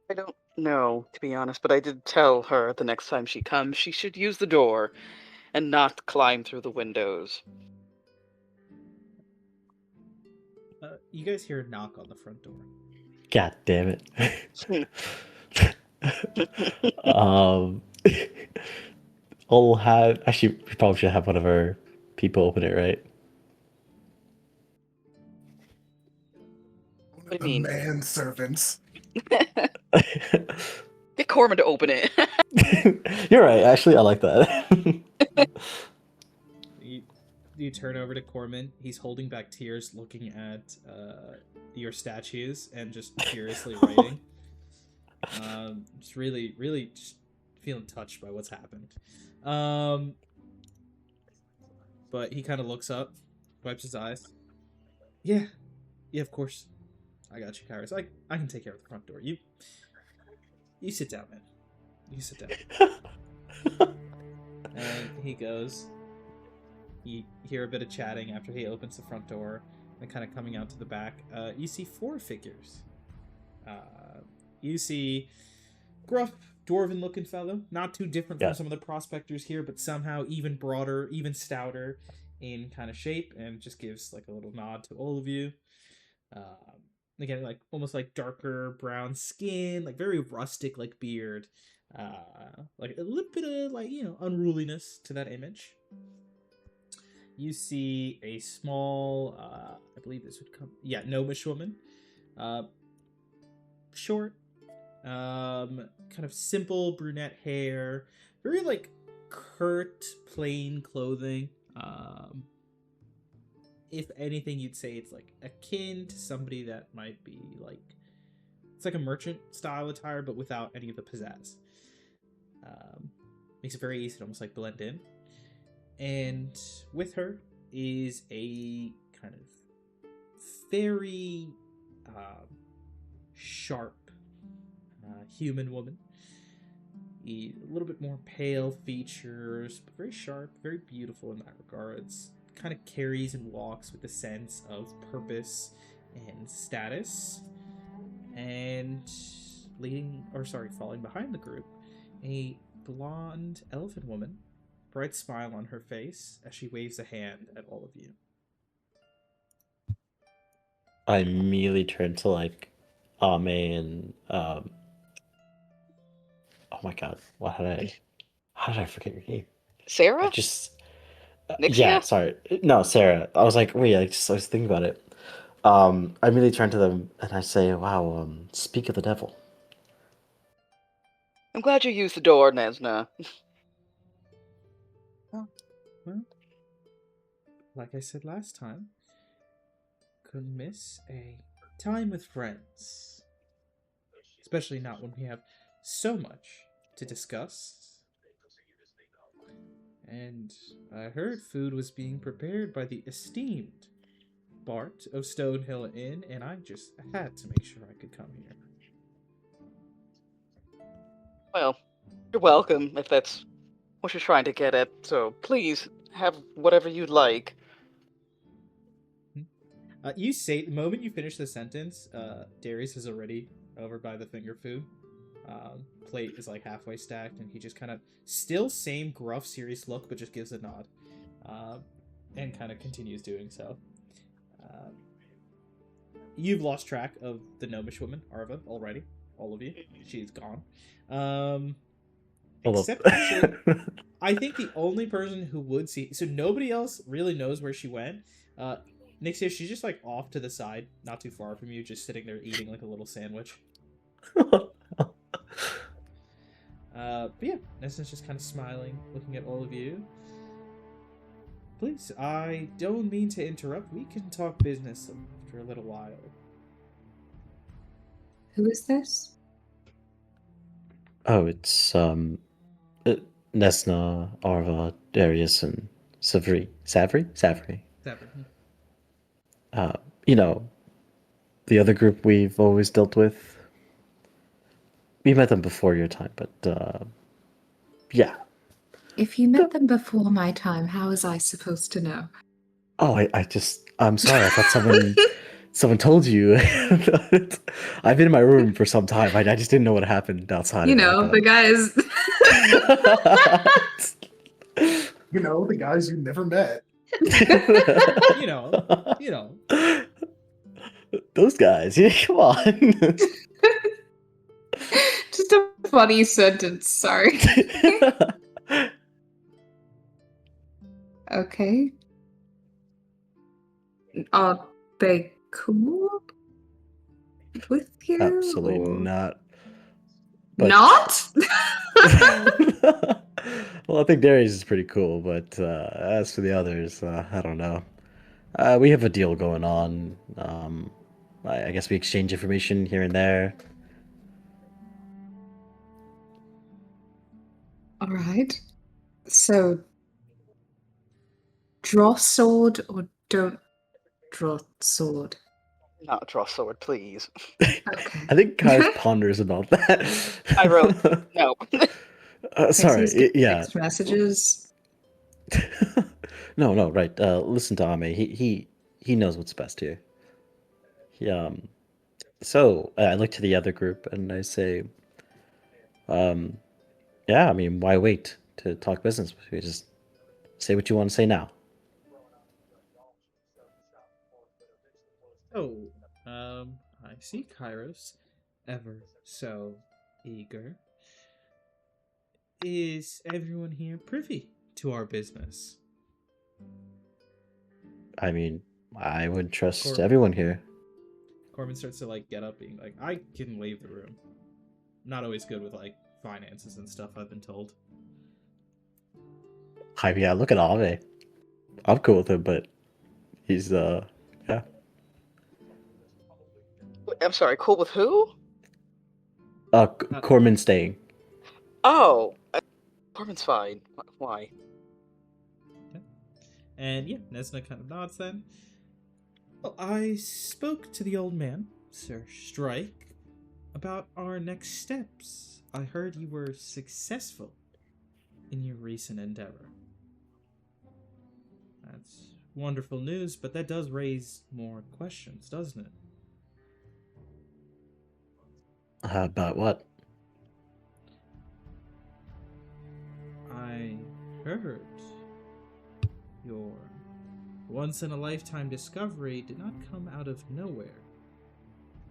I don't know, to be honest, but I did tell her the next time she comes she should use the door and not climb through the windows. You guys hear a knock on the front door. God damn it. I'll have actually we probably should have one of our people open it, right? What do The you mean? manservants. Get Corman to open it. You're right, actually I like that. You turn over to Corman. He's holding back tears, looking at your statues and just furiously writing. Just really, really just feeling touched by what's happened. But he kind of looks up, wipes his eyes. Yeah, of course. I got you, Kairos. I can take care of the front door. You sit down, man. You sit down. And he goes. You hear a bit of chatting after he opens the front door, and kind of coming out to the back. You see 4 figures. You see gruff, dwarven-looking fellow, not too different from some of the prospectors here, but somehow even broader, even stouter in kind of shape, and just gives like a little nod to all of you. again, like almost like darker brown skin, like very rustic, like beard, like a little bit of like unruliness to that image. You see a small, I believe this would come, yeah, gnomish woman, uh, short, kind of simple brunette hair, very like curt, plain clothing. If anything, you'd say it's like akin to somebody that might be like it's like a merchant style attire, but without any of the pizzazz. Makes it very easy to almost like blend in. And with her is a kind of very sharp human woman. A little bit more pale features, but very sharp, very beautiful in that regards. Kind of carries and walks with a sense of purpose and status. And falling behind the group, a blonde elephant woman, bright smile on her face as she waves a hand at all of you. I immediately turn to like Ame and oh my god, how did I forget your name? I Sarah? just yeah, Nixia? sorry. No, Sarah. I was like, wait, I was thinking about it. I immediately turn to them and I say, wow, speak of the devil. I'm glad you used the door, Nesna. Oh, well, like I said last time, couldn't miss a time with friends. Especially not when we have so much to discuss. And I heard food was being prepared by the esteemed Bart of Stonehill Inn, and I just had to make sure I could come here. Well, you're welcome if that's what you're trying to get at, so please have whatever you'd like. You say the moment you finish the sentence, Darius is already over by the finger food. Plate is like halfway stacked, and he just kind of still same gruff, serious look, but just gives a nod, and kind of continues doing so. You've lost track of the gnomish woman, Arva, already. All of you. She's gone. Except actually, I think the only person who would see, so nobody else really knows where she went. Nixia, she's just like off to the side, not too far from you, just sitting there eating like a little sandwich. But yeah, Nessa's just kind of smiling, looking at all of you. Please, I don't mean to interrupt. We can talk business after a little while. Who is this? Oh, it's Nesna, Arva, Darius, and Savri. Savri? Seven. You know, the other group we've always dealt with. We met them before your time, but yeah. If you met them before my time, how was I supposed to know? Oh, I'm sorry. I thought someone told you. I've been in my room for some time. I just didn't know what happened outside. You of know, the guys. You know, the guys you never met. You know. Those guys. Yeah, come on. Just a funny sentence, sorry. Okay. Are they cool with you? Absolutely or- not. But- Not? Well, I think Darius is pretty cool, but as for the others, I don't know. We have a deal going on. I guess we exchange information here and there. All right. So, draw sword or don't draw sword? Not draw sword, please. Okay. I think Kai's ponders about that. I wrote no. Sorry, Texas get yeah. text messages. No, right. Listen to Ame. He knows what's best here. So I look to the other group and I say, yeah, I mean, why wait to talk business? We just say what you want to say now. Oh, I I see Kairos, ever so eager. Is everyone here privy to our business? I mean, I would trust Cor- everyone here. Corbin starts to like get up, being like, I can leave the room. Not always good with like finances and stuff, I've been told. I mean, yeah, look at Ave. I'm cool with him, but he's yeah. I'm sorry, cool with who? Corman staying. Oh, Corbin's fine. Why? And yeah, Nesna kind of nods then. Well, I spoke to the old man, Sir Strike, about our next steps. I heard you were successful in your recent endeavor. That's wonderful news, but that does raise more questions, doesn't it? About what? I heard your once-in-a-lifetime discovery did not come out of nowhere.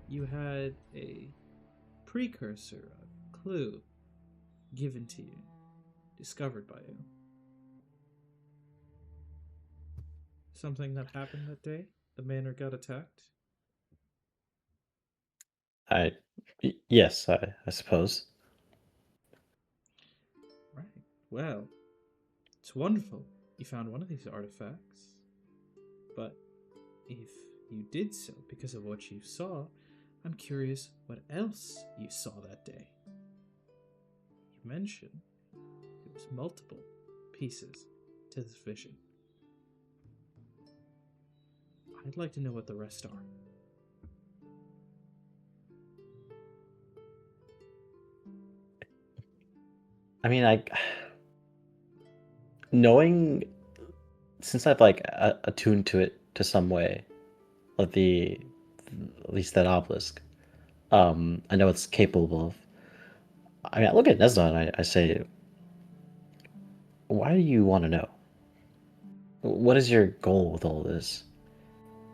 You had a precursor, a clue, given to you, discovered by you. Something that happened that day? The manor got attacked? Yes, I suppose. Right. Well, it's wonderful you found one of these artifacts. But if you did so because of what you saw, I'm curious what else you saw that day. You mentioned there was multiple pieces to this vision. I'd like to know what the rest are. I mean, knowing, since I've like attuned to it to some way, like at least that obelisk, I know it's capable of. I mean, I look at Nesna and I say, why do you want to know? What is your goal with all this?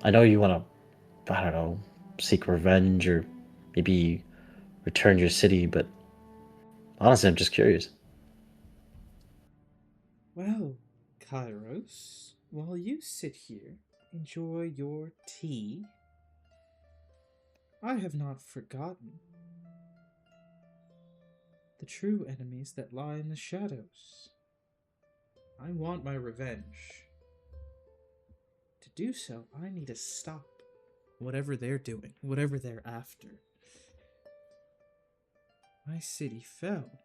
I know you want to, I don't know, seek revenge or maybe return your city, but honestly, I'm just curious. Well, Kairos, while you sit here, enjoy your tea, I have not forgotten the true enemies that lie in the shadows. I want my revenge. To do so, I need to stop whatever they're doing, whatever they're after. My city fell,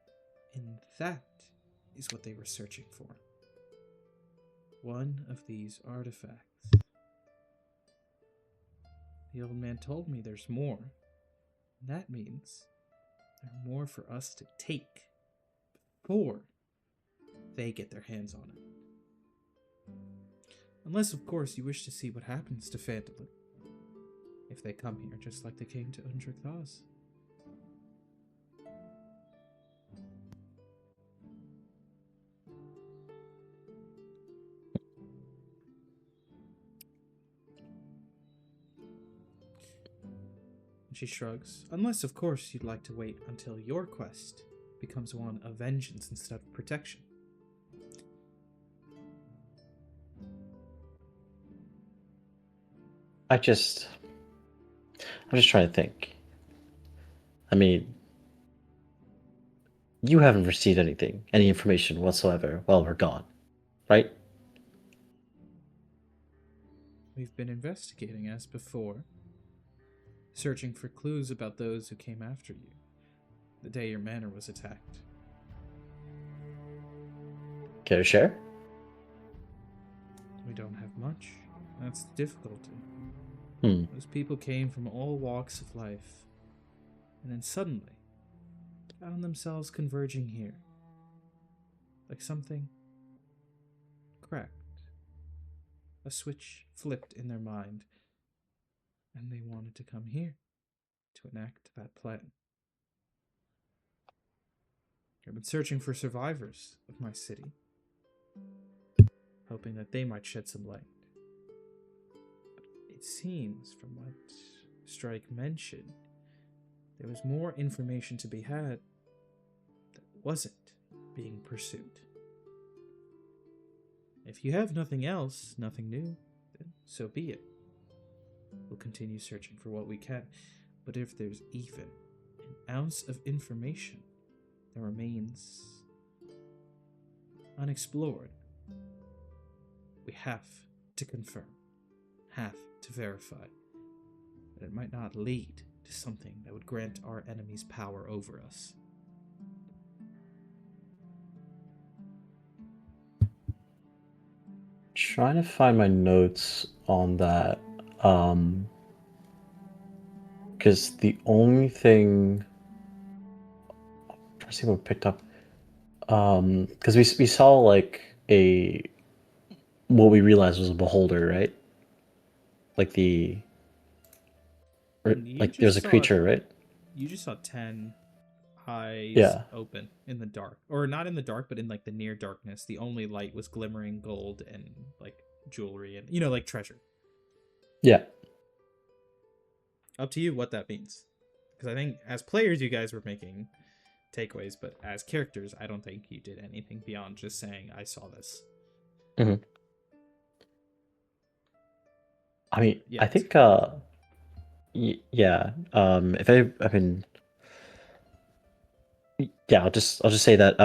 and that is what they were searching for. One of these artifacts. The old man told me there's more. And that means there's more for us to take before they get their hands on it. Unless, of course, you wish to see what happens to Phandelver if they come here just like they came to Undrick Thas. And she shrugs. Unless, of course, you'd like to wait until your quest becomes one of vengeance instead of protection. I'm just trying to think. I mean, you haven't received anything, any information whatsoever while we're gone, right? We've been investigating as before, searching for clues about those who came after you the day your manor was attacked. Care to share? We don't have much. That's the difficulty. Hmm. Those people came from all walks of life, and then suddenly found themselves converging here. Like something cracked. A switch flipped in their mind, and they wanted to come here to enact that plan. I've been searching for survivors of my city, hoping that they might shed some light. But it seems, from what Strike mentioned, there was more information to be had that wasn't being pursued. If you have nothing else, nothing new, then so be it. We'll continue searching for what we can, but if there's even an ounce of information that remains unexplored, we have to confirm, have to verify that it might not lead to something that would grant our enemies power over us. Trying to find my notes on that. Because the only thing, I'm trying to see what we picked up. Because we saw like what we realized was a beholder, right? Like like there's a creature, right? You just saw 10 eyes Yeah. open in the dark. Or not in the dark, but in like the near darkness. The only light was glimmering gold and like jewelry and, like treasure. Yeah. Up to you what that means. Because I think as players, you guys were making takeaways, but as characters, I don't think you did anything beyond just saying, I saw this. Mm-hmm. I mean, Yeah, I think, yeah. Yeah, I'll just say that,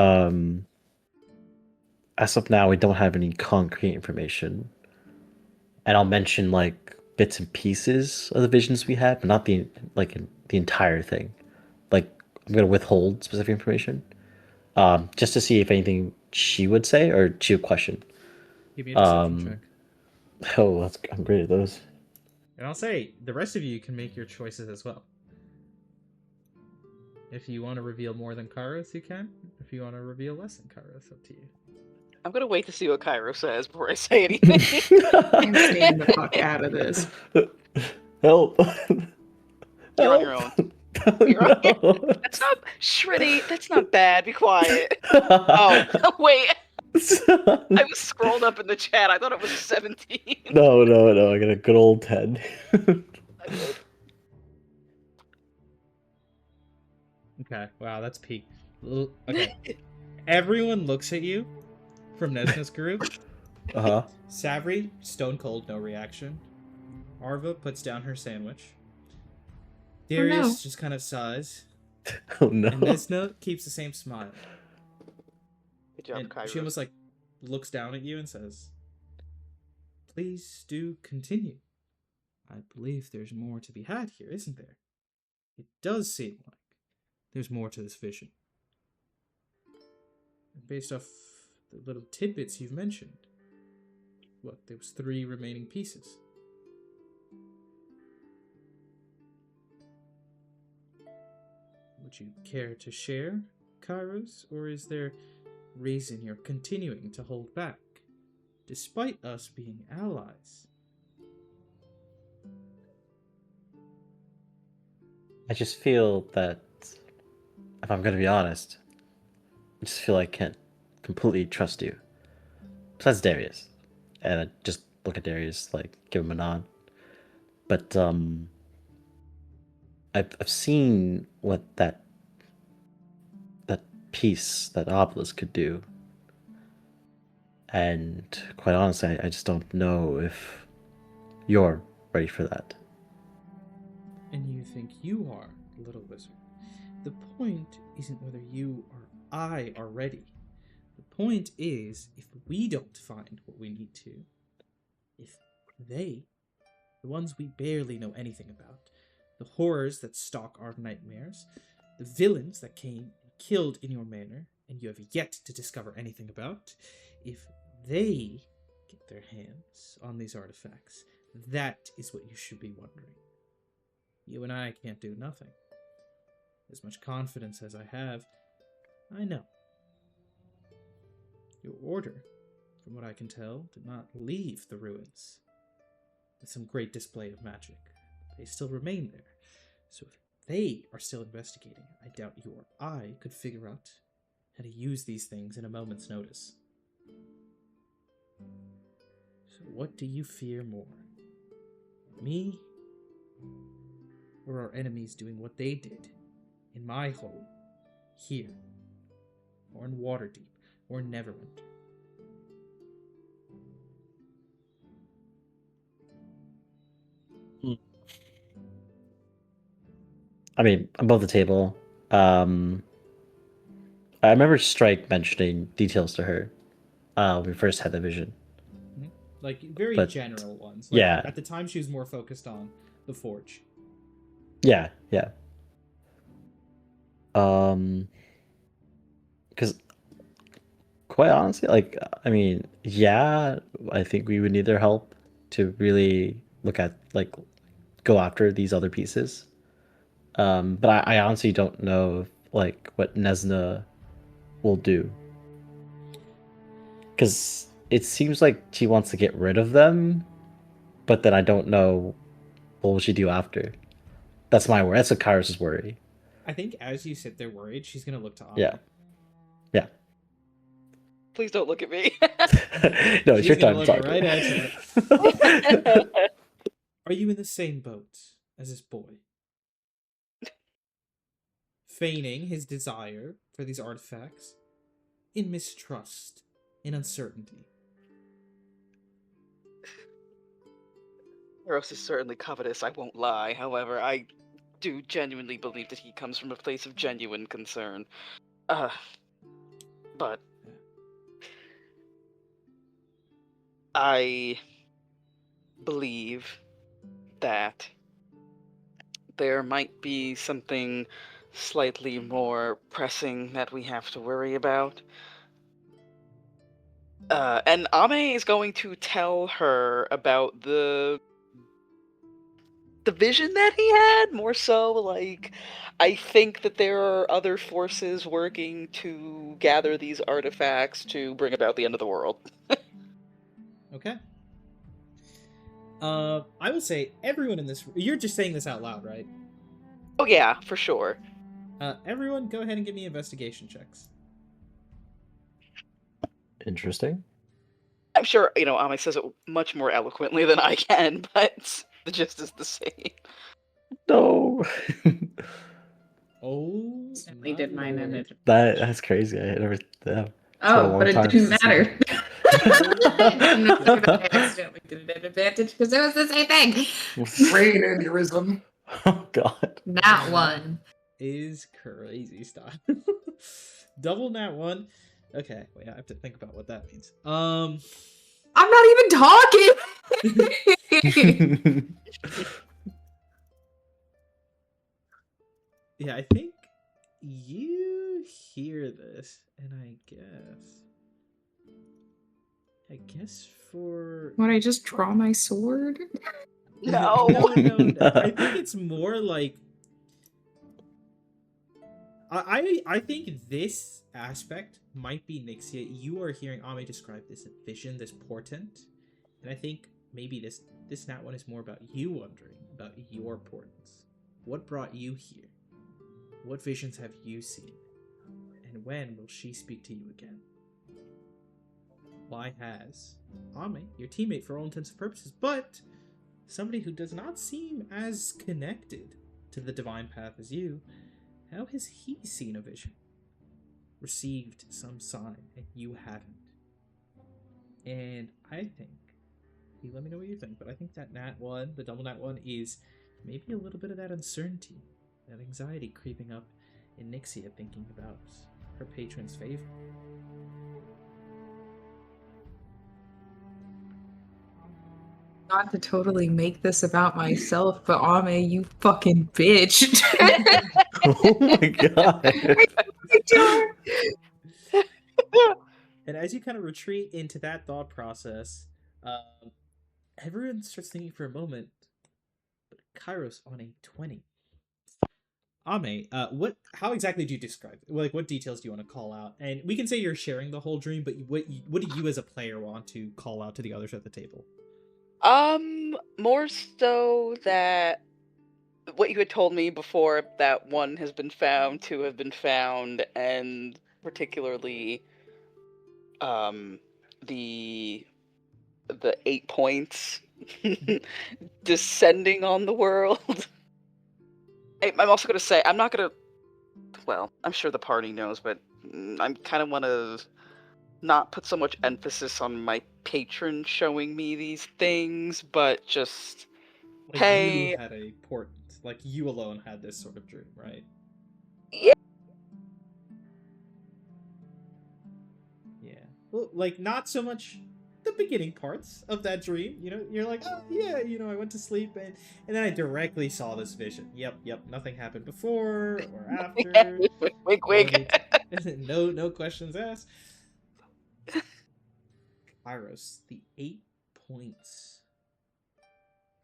as of now, we don't have any concrete information, and I'll mention like bits and pieces of the visions we had, but not the entire thing. Like, I'm gonna withhold specific information, just to see if anything she would say or she would question. give me a deception check. Oh, I'm great at those. And I'll say, the rest of you can make your choices as well. If you want to reveal more than Kairos, you can. If you want to reveal less than Kairos, up to you. I'm gonna wait to see what Cairo says before I say anything. I'm staying the fuck out of this. Help! You're on your own. You're on your No. That's not Shreddy. That's not bad. Be quiet. Oh, wait. I was scrolled up in the chat. I thought it was 17. No, I got a good old 10. Okay, wow, that's peak. Okay. Everyone looks at you from Nesna's group. Uh-huh. Savri, stone cold, no reaction. Arva puts down her sandwich. Darius just kind of sighs. Oh no. And Nesna keeps the same smile. Good job, And Cairo. she almost like looks down at you and says, "Please do continue. I believe there's more to be had here, isn't there? It does seem like there's more to this vision. And based off the little tidbits you've mentioned, there was 3 remaining pieces. Would you care to share, Kairos, or is there reason you're continuing to hold back, despite us being allies?" I just feel that, if I'm gonna be honest, I just feel I can't completely trust you. Besides Darius. And I just look at Darius, like, give him a nod. But, I've seen what that piece, that obelisk could do. And quite honestly, I just don't know if you're ready for that. And you think you are, little wizard. The point isn't whether you or I are ready. The point is, if we don't find what we need to, if they, the ones we barely know anything about, the horrors that stalk our nightmares, the villains that came and killed in your manor, and you have yet to discover anything about, if they get their hands on these artifacts, that is what you should be wondering. You and I can't do nothing. As much confidence as I have, I know. Your order, from what I can tell, did not leave the ruins with some great display of magic. They still remain there. So if they are still investigating, I doubt you or I could figure out how to use these things in a moment's notice. So what do you fear more? Me or our enemies doing what they did in my home, here, or in Waterdeep, or Neverwinter. I mean, above the table, I remember Strike mentioning details to her when we first had the vision. Like, very But, general ones. Like, yeah. at the time, she was more focused on the Forge. Yeah. Because quite honestly, like, I mean, yeah, I think we would need their help to really look at, like, go after these other pieces. But I honestly don't know, like, what Nesna will do. Because it seems like she wants to get rid of them, but then I don't know what will she do after. That's my worry. That's what Kairos' worry. I think as you sit there worried, she's going to look to Ame. Yeah. Please don't look at me. No, it's She's your gonna time to look talk. right at you. Are you in the same boat as this boy? Feigning his desire for these artifacts in mistrust, in uncertainty. Eros is certainly covetous, I won't lie. However, I do genuinely believe that he comes from a place of genuine concern. But I believe that there might be something slightly more pressing that we have to worry about. And Ame is going to tell her about the vision that he had, more so like, I think that there are other forces working to gather these artifacts to bring about the end of the world. Okay. I will say everyone in this. You're just saying this out loud, right? Oh yeah, for sure. Everyone, go ahead and give me investigation checks. Interesting. I'm sure, Ame says it much more eloquently than I can, but the gist is the same. No. Oh, We did my mine and lord. it. That's crazy. I never. Yeah. It's been a Oh, long but it time didn't since we- matter. It didn't matter that I accidentally did it at advantage because it was the same thing. Brain aneurysm. Oh god. Not one. Is crazy stuff. Double nat 1. Okay, wait, I have to think about what that means. I'm not even talking. Yeah, I think you hear this, and I guess for Would I just draw my sword? No. no. I think it's more like I think this aspect might be Nixia. You are hearing Ame describe this vision, this portent, and I think maybe this nat one is more about you wondering about your portents. What brought you here? What visions have you seen? And when will she speak to you again? Why has Ame, your teammate for all intents and purposes, but somebody who does not seem as connected to the divine path as you, how has he seen a vision? Received some sign and you haven't? And I think, you let me know what you think, but I think that nat 1, the double nat 1, is maybe a little bit of that uncertainty, that anxiety creeping up in Nixia thinking about her patron's favor. Not to totally make this about myself, but Ame, you fucking bitch. Oh my god. And as you kind of retreat into that thought process, everyone starts thinking for a moment, but Kairos on a 20. Ame, how exactly do you describe it? Like, what details do you want to call out? And we can say you're sharing the whole dream, but what do you as a player want to call out to the others at the table? More so that what you had told me before, that 1 has been found, 2 have been found, and particularly the 8 points descending on the world. I'm also gonna say I'm not gonna. Well, I'm sure the party knows, but I'm kind of want to not put so much emphasis on my patron showing me these things, but just Like, you hey, had a portent. Like, you alone had this sort of dream, right? yeah, Yeah. Well, like, not so much the beginning parts of that dream. You know, you're like, oh, yeah, I went to sleep and then I directly saw this vision. Yep, nothing happened before or after. wink, No wink. need to, no questions asked. Kairos, the 8 points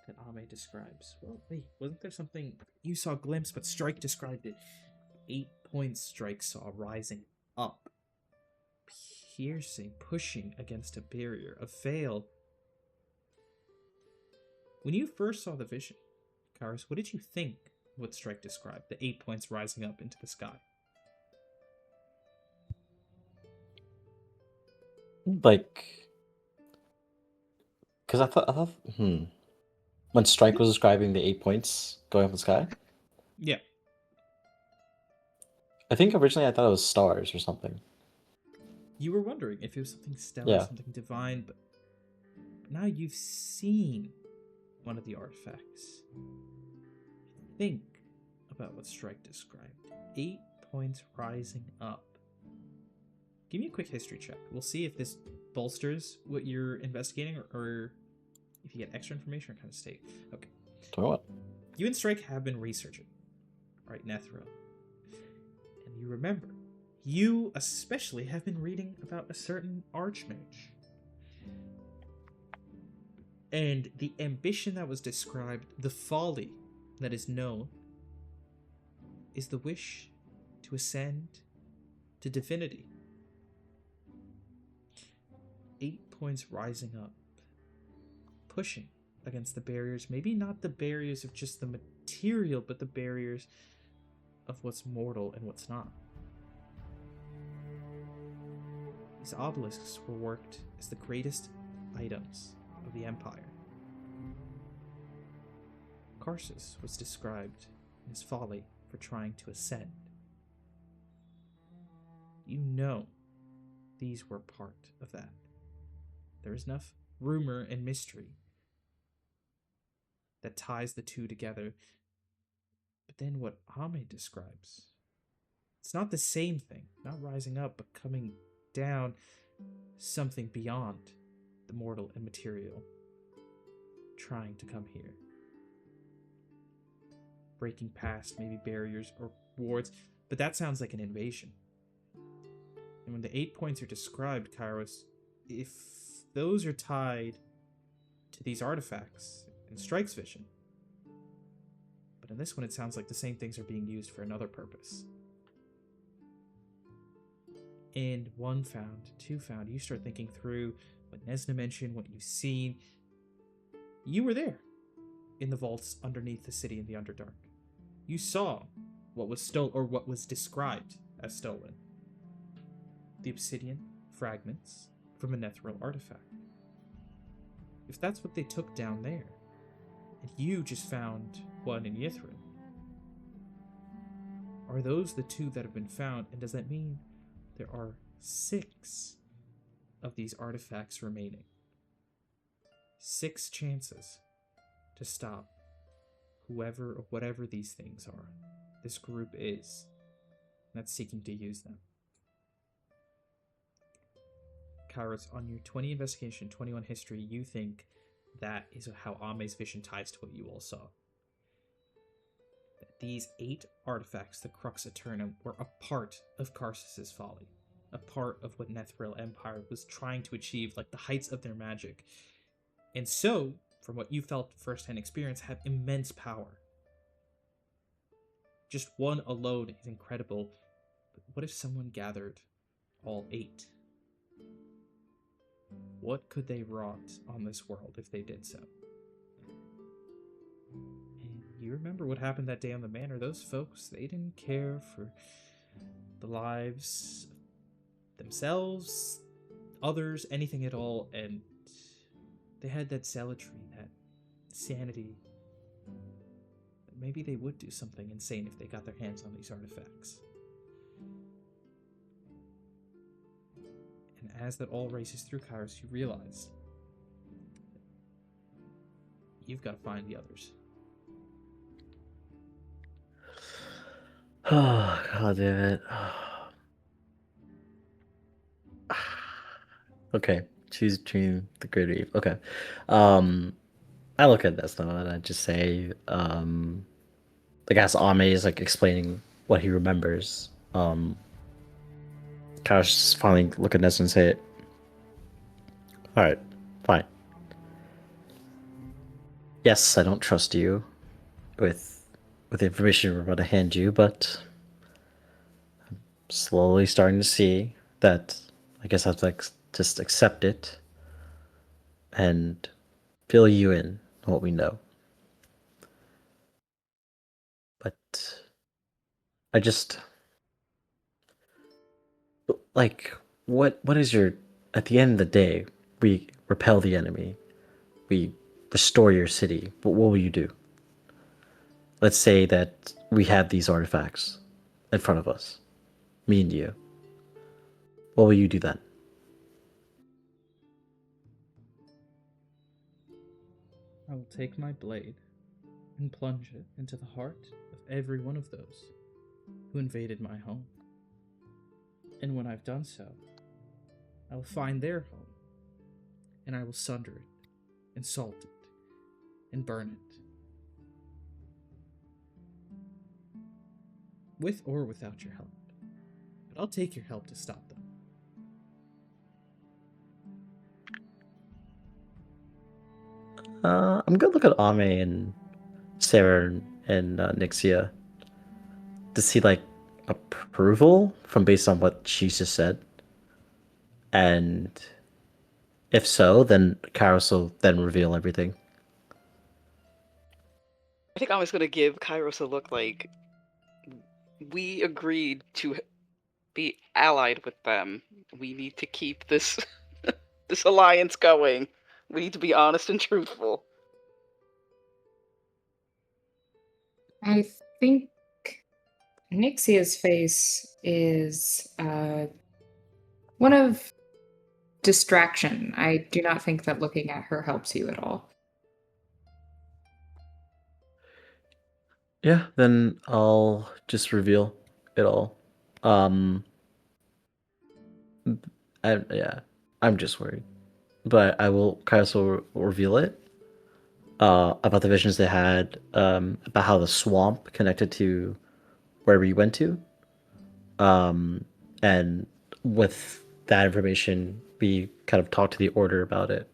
that Ame describes. Well, wait, wasn't there something you saw a glimpse, but Strike described it? 8 points Strike saw rising up, piercing, pushing against a barrier, a veil. When you first saw the vision, Kairos, what did you think what Strike described? The 8 points rising up into the sky. Like, because when Strike was describing the 8 points going up in the sky, Yeah. I think originally I thought it was stars or something. You were wondering if it was something stellar, Yeah. something divine, but now you've seen one of the artifacts. Think about what Strike described. 8 points rising up. Give me a quick history check. We'll see if this bolsters what you're investigating or if you get extra information or kind of stay. Okay. Tell me what. You and Strike have been researching, right, Nethril. And you remember, you especially have been reading about a certain archmage. And the ambition that was described, the folly that is known, is the wish to ascend to divinity. 8 points rising up, pushing against the barriers, maybe not the barriers of just the material, but the barriers of what's mortal and what's not. These obelisks were worked as the greatest items of the Empire. Karsus was described in his folly for trying to ascend. You know these were part of that. There is enough rumor and mystery that ties the two together. But then what Ame describes, it's not the same thing, not rising up, but coming down, something beyond the mortal and material, trying to come here. Breaking past maybe barriers or wards, but that sounds like an invasion. And when the 8 points are described, Kairos, if those are tied to these artifacts in Strike's vision, but in this one it sounds like the same things are being used for another purpose. And 1 found, 2 found, you start thinking through what Nesna mentioned, what you've seen. You were there, in the vaults underneath the city in the Underdark. You saw what was stolen, or what was described as stolen. The obsidian fragments from a Nethril artifact. If that's what they took down there, and you just found one in Ythril, are those the 2 that have been found, and does that mean there are 6 of these artifacts remaining? 6 chances to stop whoever or whatever these things are, this group is, that's seeking to use them. Kairos, on your 20 investigation, 21 history, you think that is how Ame's vision ties to what you all saw. That these 8 artifacts, the Crux Eternum, were a part of Karsus's folly, a part of what Nethril Empire was trying to achieve, like the heights of their magic. And so, from what you felt firsthand experience, have immense power. Just one alone is incredible, but what if someone gathered all 8? What could they wrought on this world if they did so? And you remember what happened that day on the manor. Those folks, they didn't care for the lives themselves, others, anything at all, and they had that zealotry, that sanity, that maybe they would do something insane if they got their hands on these artifacts. And as that all races through Kairos, you realize you've got to find the others. Oh, God damn it. Okay, choose between the good or evil. Okay. I look at this now and I just say, like as Ame is like explaining what he remembers, Kairos just finally look at Ness and say, alright, fine. Yes, I don't trust you with the information we're about to hand you, but I'm slowly starting to see that I guess I have to like just accept it and fill you in on what we know. But I just like what is your at the end of the day, we repel the enemy. We restore your city. But what will you do? Let's say that we have these artifacts in front of us. Me and you. What will you do then? I will take my blade and plunge it into the heart of every one of those who invaded my home. And when I've done so, I will find their home, and I will sunder it, and salt it, and burn it. With or without your help. But I'll take your help to stop them. I'm gonna look at Ame and Sarah and Nixia to see like approval from based on what she just said, and if so, then Kairos will then reveal everything. I think I was gonna give Kairos a look like we agreed to be allied with them. We need to keep this this alliance going. We need to be honest and truthful. I think Nixia's face is one of distraction. I do not think that looking at her helps you at all. Yeah, then I'll just reveal it all. Yeah, I'm just worried, but I will Kairos will reveal it. About the visions they had, about how the swamp connected to where we went to, and with that information, we kind of talked to the order about it.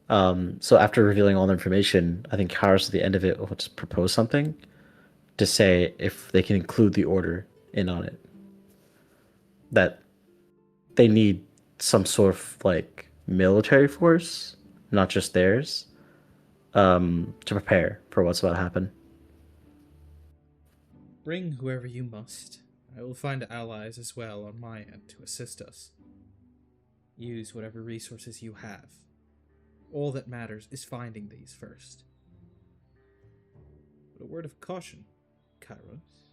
So after revealing all the information, I think Kairos at the end of it will just propose something to say if they can include the order in on it. That they need some sort of like military force, not just theirs, to prepare for what's about to happen. Bring whoever you must. I will find allies as well on my end to assist us. Use whatever resources you have. All that matters is finding these first. But a word of caution, Kairos.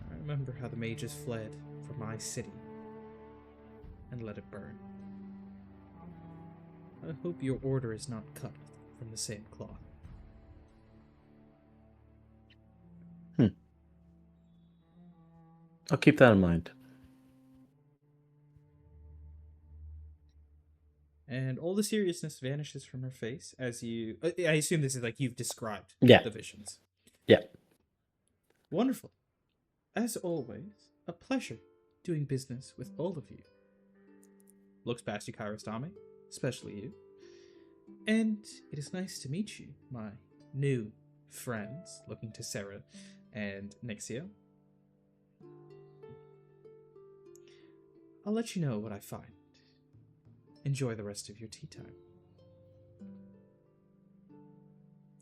I remember how the mages fled from my city and let it burn. I hope your order is not cut from the same cloth. I'll keep that in mind. And all the seriousness vanishes from her face as you... I assume this is like you've described Yeah. the visions. Yeah. Wonderful. As always, a pleasure doing business with all of you. Looks past you, Kairos Dame, especially you. And it is nice to meet you, my new friends, looking to Sarah and Nixia. I'll let you know what I find. Enjoy the rest of your tea time.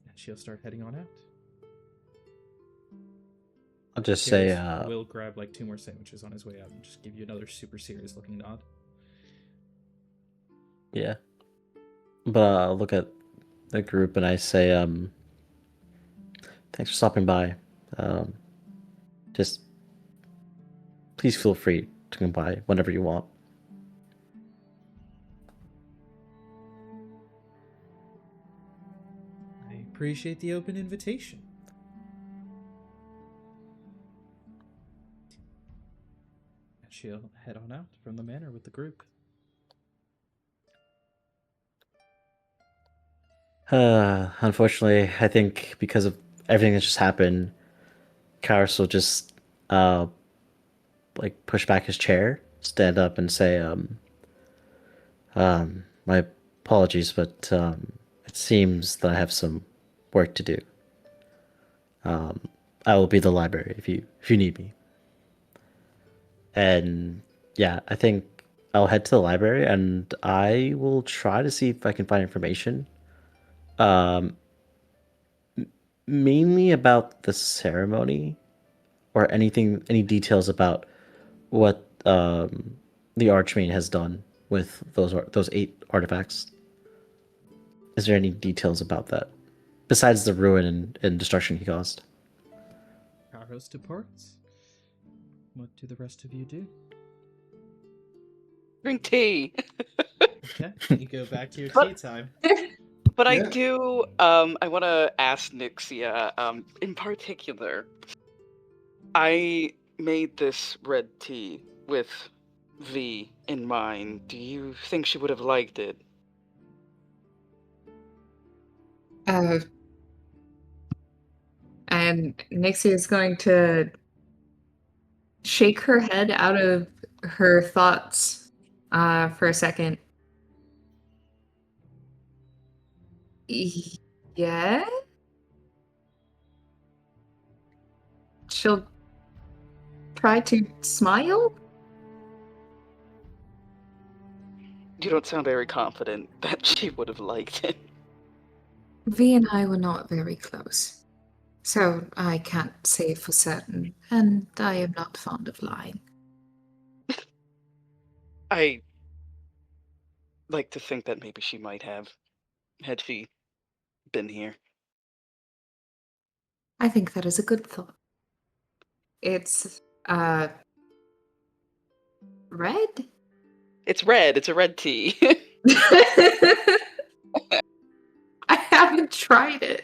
And she'll start heading on out. I'll just say, Will grab like 2 more sandwiches on his way out and just give you another super serious looking nod. yeah. But I'll look at the group and I say, Thanks for stopping by. Just please feel free to come by whenever you want. I appreciate the open invitation. And she'll head on out from the manor with the group. Unfortunately, I think because of everything that just happened, Karis will just like push back his chair, stand up, and say, my apologies, but it seems that I have some work to do. I will be at the library if you need me. And yeah, I think I'll head to the library and I will try to see if I can find information. Mainly about the ceremony or any details about what the Archmage has done with those 8 artifacts. Is there any details about that besides the ruin and destruction he caused? Karos departs. What do the rest of you do? Drink tea. Okay, you go back to your But- tea time. But I Yeah. do, I want to ask Nixia, in particular, I made this red tea with V in mind. Do you think she would have liked it? And Nixie is going to shake her head out of her thoughts for a second. Yeah? She'll try to smile? You don't sound very confident that she would have liked it. V and I were not very close, so I can't say for certain, and I am not fond of lying. I like to think that maybe she might have, had she been here. I think that is a good thought. It's, red? It's red. It's a red tea. I haven't tried it.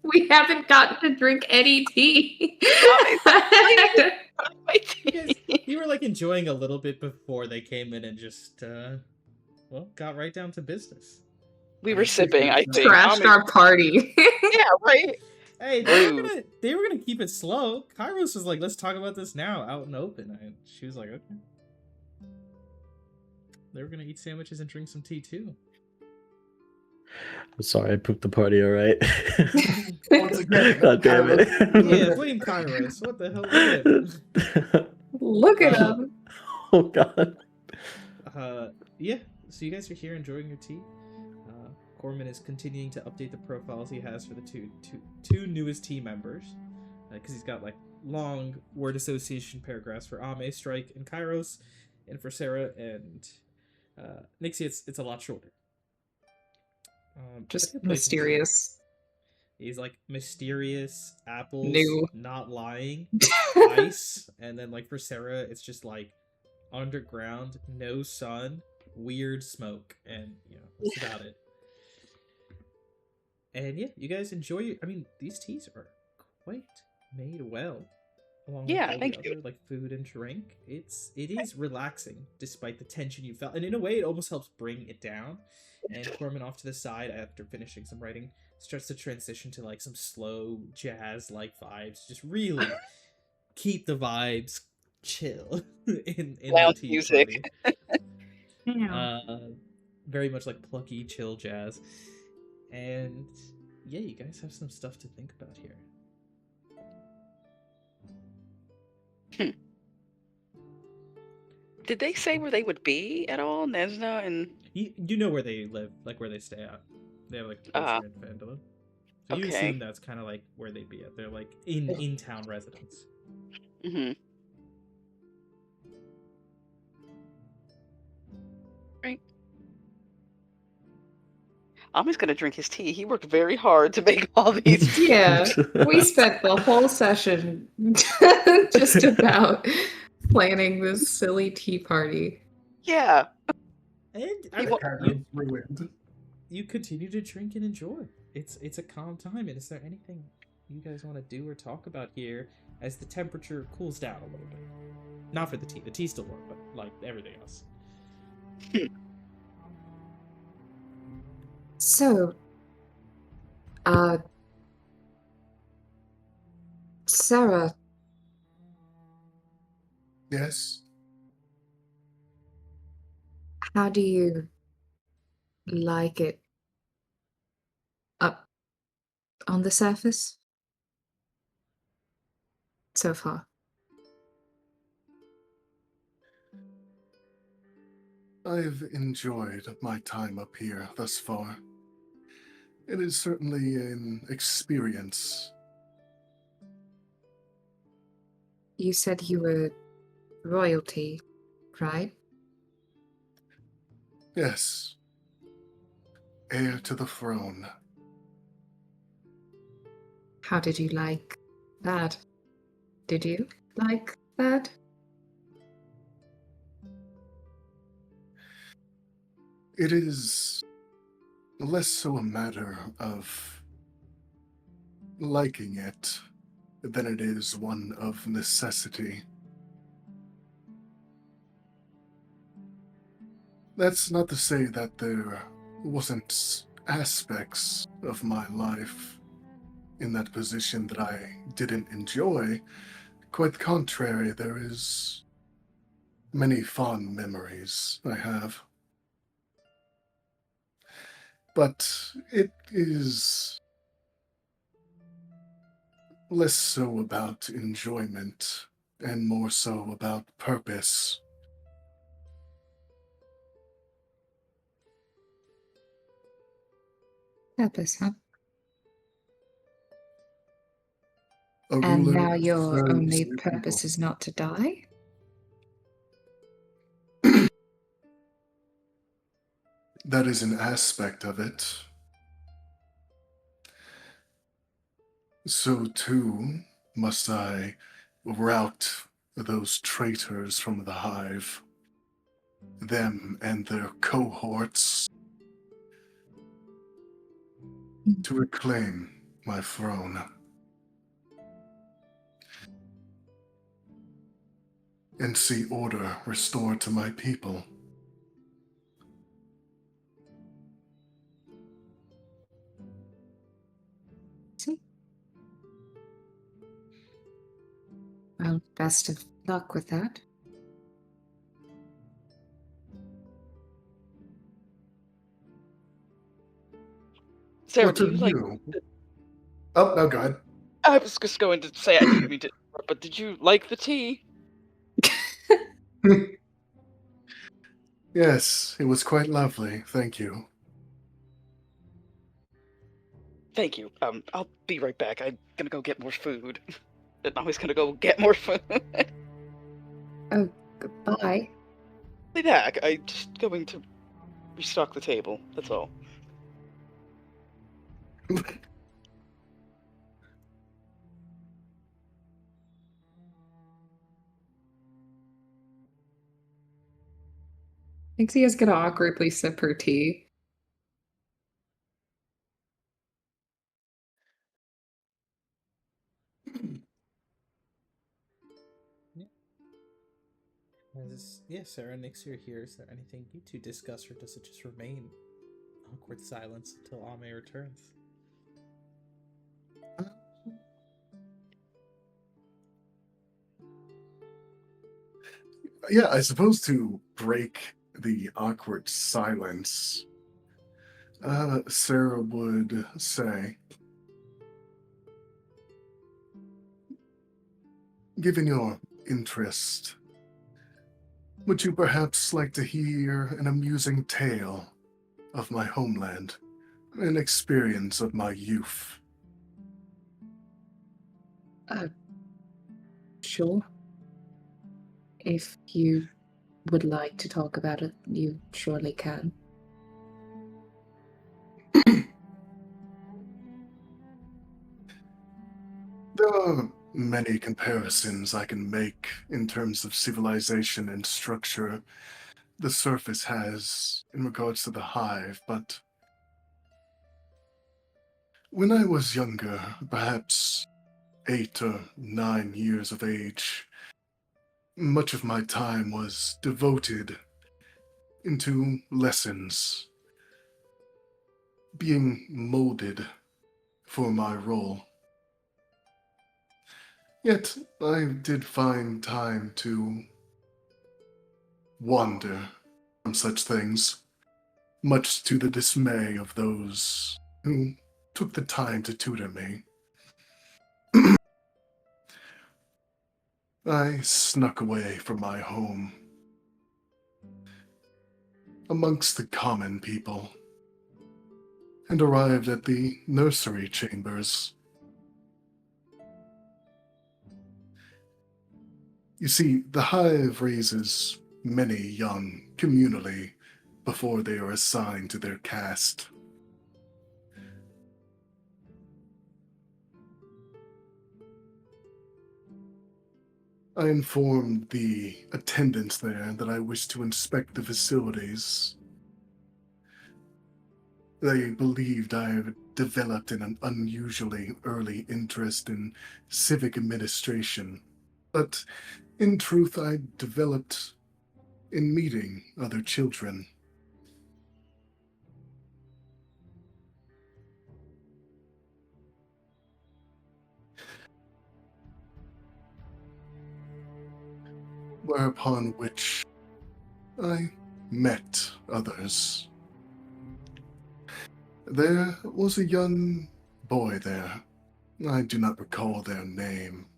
We haven't gotten to drink any tea. My You guys, tea. you were like enjoying a little bit before they came in and just, well, got right down to business. We were sipping, I think. Trashed our party. Yeah, right? Hey, Rude. they were gonna keep it slow. Kairos was like, "Let's talk about this now, out and open." And she was like, "Okay." They were gonna eat sandwiches and drink some tea too. I'm sorry, I pooped the party, alright? Once again, God damn it. Yeah, blame Kairos. What the hell? Look at him. Look at Uh, him. Oh god. Yeah. So you guys are here enjoying your tea. Corman is continuing to update the profiles he has for the two newest team members, because he's got like long word association paragraphs for Ame, Strike, and Kairos, and for Sarah and Nixie, it's a lot shorter. Just but yeah, places- mysterious. He's like mysterious apples, New. not lying, ice, and then like for Sarah, it's just like underground, no sun, weird smoke, and that's about it. And yeah, you guys enjoy. I mean, these teas are quite made well, along Yeah, with all thank the you. other like food and drink. It is relaxing despite the tension you felt, and in a way, it almost helps bring it down. And Corman off to the side after finishing some writing starts to transition to like some slow jazz like vibes, just really keep the vibes chill in Lounge the tea music. party. Very much like plucky chill jazz. And yeah, you guys have some stuff to think about here. Did they say where they would be at all, Nesna and? You know where they live, like where they stay at. They have like a place here in Phandelver. So you Okay. assume that's kind of like where they'd be at. They're like in town residents. Mm-hmm. Right. Ami's gonna drink his tea. He worked very hard to make all these. Yeah, we spent the whole session just about planning this silly tea party. Yeah. And I He mean, wa- Kind of ruined. you continue to drink and enjoy. It's a calm time. And is there anything you guys want to do or talk about here as the temperature cools down a little bit? Not for the tea. The tea's still warm, but like everything else. So, Sarah, Yes. how do you like it up on the surface so far? I've enjoyed my time up here thus far. It is certainly an experience. You said you were royalty, right? Yes. Heir to the throne. How did you like that? Did you like that? It is less so a matter of liking it than it is one of necessity. That's not to say that there wasn't aspects of my life in that position that I didn't enjoy. Quite the contrary, there is many fond memories I have. But it is less so about enjoyment and more so about purpose. Purpose, huh? A And ruler now your serves only their purpose is not to die? people. That is an aspect of it. So too must I rout those traitors from the hive, them and their cohorts, to reclaim my throne. And see order restored to my people. See? Well, best of luck with that. Sarah, What do of you like? you? Oh, no, go ahead. I was just going to say I didn't mean to, but did you like the tea? Yes, it was quite lovely, thank you. Thank you. I'll be right back. I'm gonna go get more food. And I'm always gonna go get more food. Oh, goodbye. Be back. I'm just going to restock the table. That's all. Ixia's gonna awkwardly sip her tea. Yes, Sarah, Nixir here. Is there anything you two discuss, or does it just remain awkward silence until Ame returns? Yeah, I suppose to break the awkward silence, Sarah would say, given your interest, would you perhaps like to hear an amusing tale of my homeland, an experience of my youth? Sure. If you would like to talk about it, you surely can. There are many comparisons I can make in terms of civilization and structure the surface has in regards to the hive, but when I was younger, perhaps 8 or 9 years of age, much of my time was devoted into lessons, being molded for my role. Yet I did find time to wander from such things, much to the dismay of those who took the time to tutor me. I snuck away from my home, amongst the common people, and arrived at the nursery chambers. You see, the hive raises many young communally before they are assigned to their caste. I informed the attendants there that I wished to inspect the facilities. They believed I had developed an unusually early interest in civic administration, but in truth, I developed in meeting other children. Whereupon which I met others. There was a young boy there. I do not recall their name.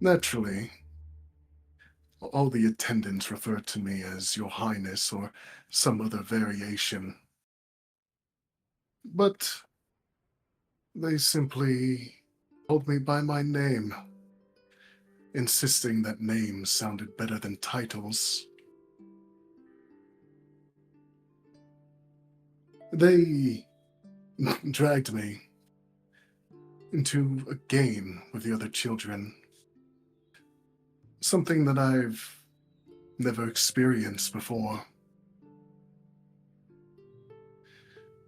Naturally, all the attendants referred to me as Your Highness or some other variation. But they simply called me by my name, insisting that names sounded better than titles. They dragged me into a game with the other children, something that I've never experienced before.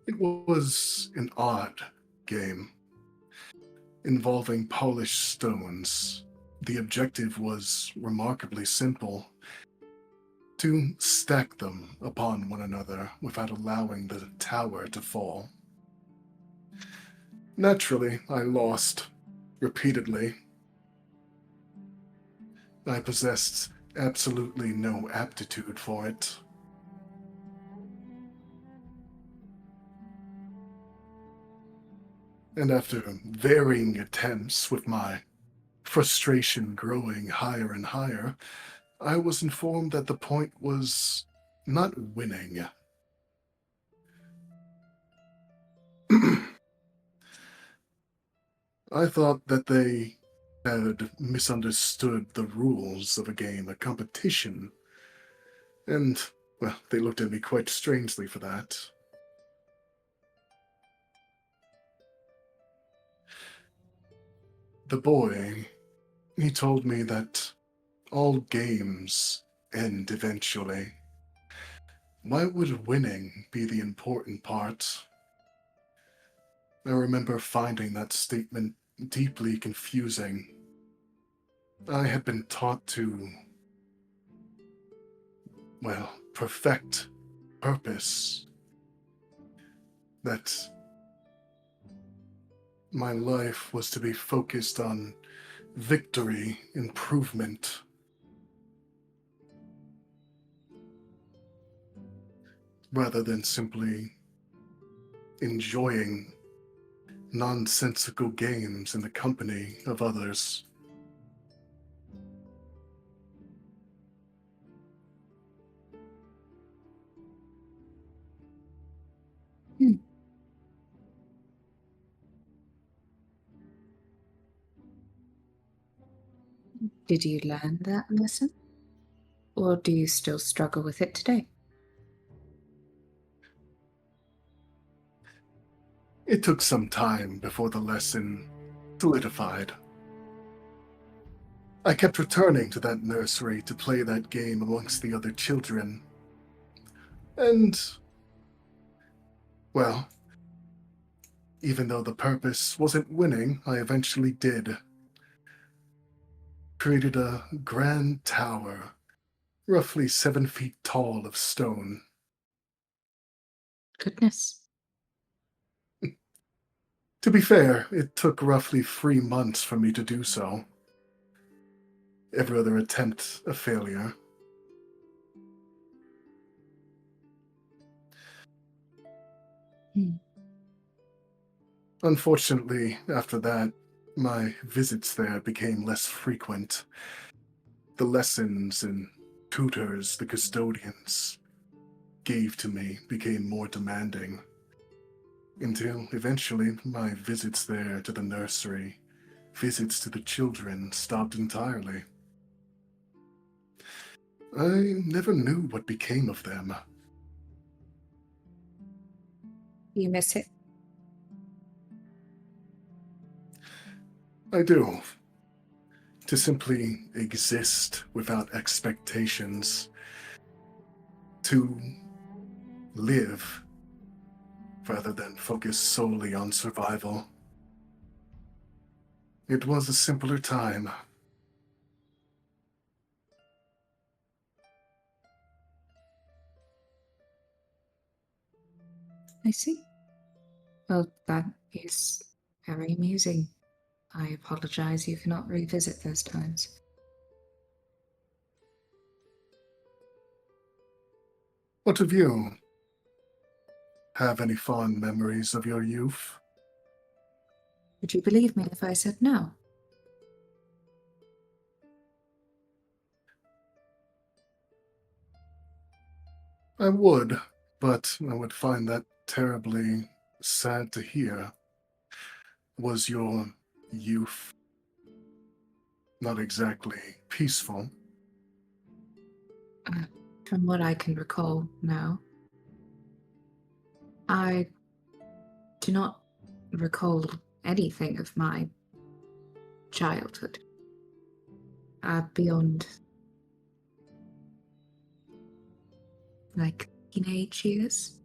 It was an odd game involving polished stones. The objective was remarkably simple: to stack them upon one another without allowing the tower to fall. Naturally, I lost repeatedly. I possessed absolutely no aptitude for it. And after varying attempts, with my frustration growing higher and higher, I was informed that the point was not winning. I thought that they had misunderstood the rules of a game, a competition, and, well, they looked at me quite strangely for that. The boy, he told me that all games end eventually. Why would winning be the important part? I remember finding that statement deeply confusing. I had been taught to, well, perfect purpose. That my life was to be focused on victory, improvement. Rather than simply enjoying nonsensical games in the company of others. Did you learn that lesson? Or do you still struggle with it today? It took some time before the lesson solidified. I kept returning to that nursery to play that game amongst the other children. And, well, even though the purpose wasn't winning, I eventually did. Created a grand tower, roughly 7 feet tall of stone. Goodness. To be fair, it took roughly 3 months for me to do so. Every other attempt a failure. Hmm. Unfortunately, after that, my visits there became less frequent. The lessons and tutors the custodians gave to me became more demanding, until eventually my visits there to the nursery, visits to the children, stopped entirely. I never knew what became of them. You miss it? I do. To simply exist without expectations. To live rather than focus solely on survival. It was a simpler time. I see. Well, that is very amusing. I apologize you cannot revisit those times. What of you? Have any fond memories of your youth? Would you believe me if I said no? I would, but I would find that terribly sad to hear. Was your youth not exactly peaceful? From what I can recall, no. I do not recall anything of my childhood. Beyond, like, teenage years.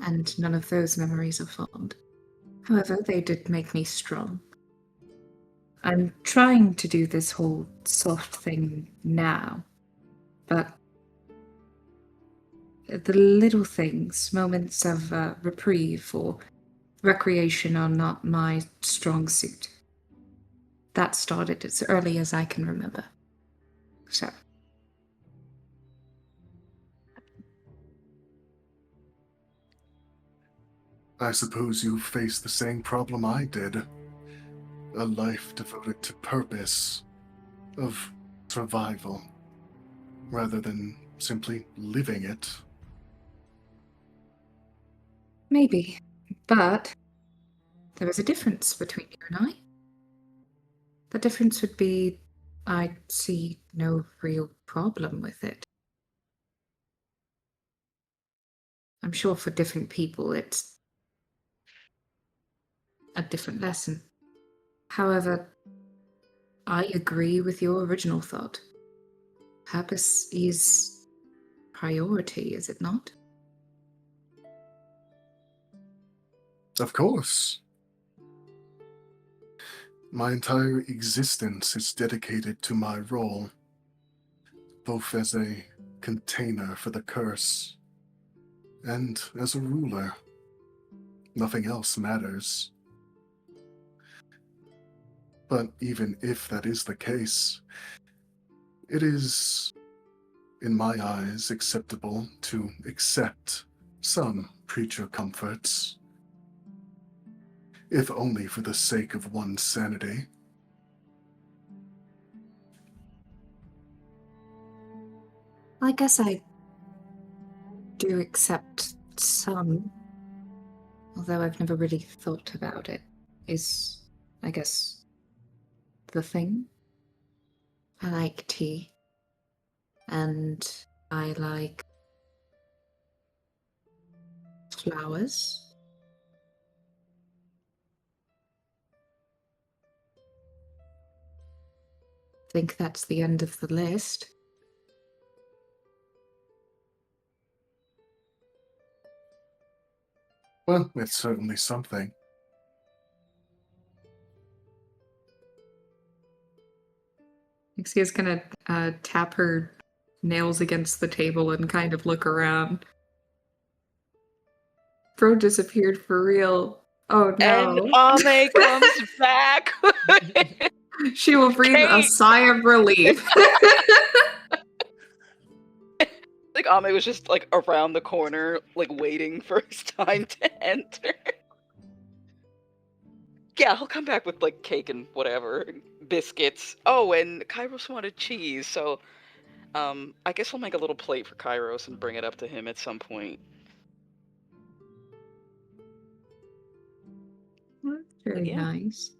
And none of those memories are fond. However, they did make me strong. I'm trying to do this whole soft thing now, but the little things, moments of reprieve or recreation, are not my strong suit. That started as early as I can remember. So, I suppose you faced the same problem I did. A life devoted to purpose, of survival, rather than simply living it. maybe. But there is a difference between you and I. The difference would be I see no real problem with it. I'm sure for different people it's a different lesson. However, I agree with your original thought. Purpose is priority, is it not? Of course. My entire existence is dedicated to my role, both as a container for the curse and as a ruler. Nothing else matters. But even if that is the case, it is, in my eyes, acceptable to accept some creature comforts, if only for the sake of one's sanity. I guess I do accept some, although I've never really thought about it, is, I guess, the thing. I like tea, and I like flowers, think that's the end of the list. Well, it's certainly something. Nixia's gonna tap her nails against the table and kind of look around. Bro disappeared for real. Oh And no. Ame comes back. She will breathe a Kate! sigh of relief. Like Ame was just like around the corner, like waiting for his time to enter. Yeah, he'll come back with like cake and whatever, biscuits. Oh, and Kairos wanted cheese, so I guess I'll make a little plate for Kairos and bring it up to him at some point. Very Yeah. nice.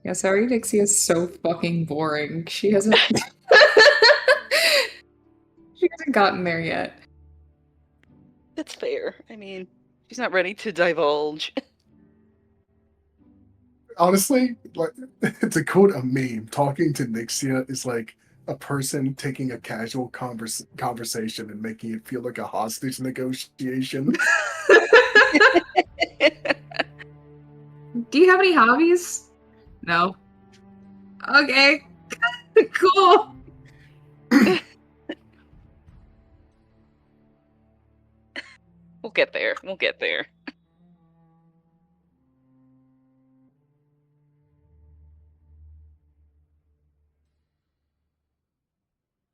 Yeah, sorry, Nixie is so fucking boring. She hasn't she hasn't gotten there yet. That's fair. I mean, she's not ready to divulge. Honestly, like to quote a meme, talking to Nixia is like a person taking a casual conversation and making it feel like a hostage negotiation. Do you have any hobbies? No. Okay. Cool. We'll get there. We'll get there.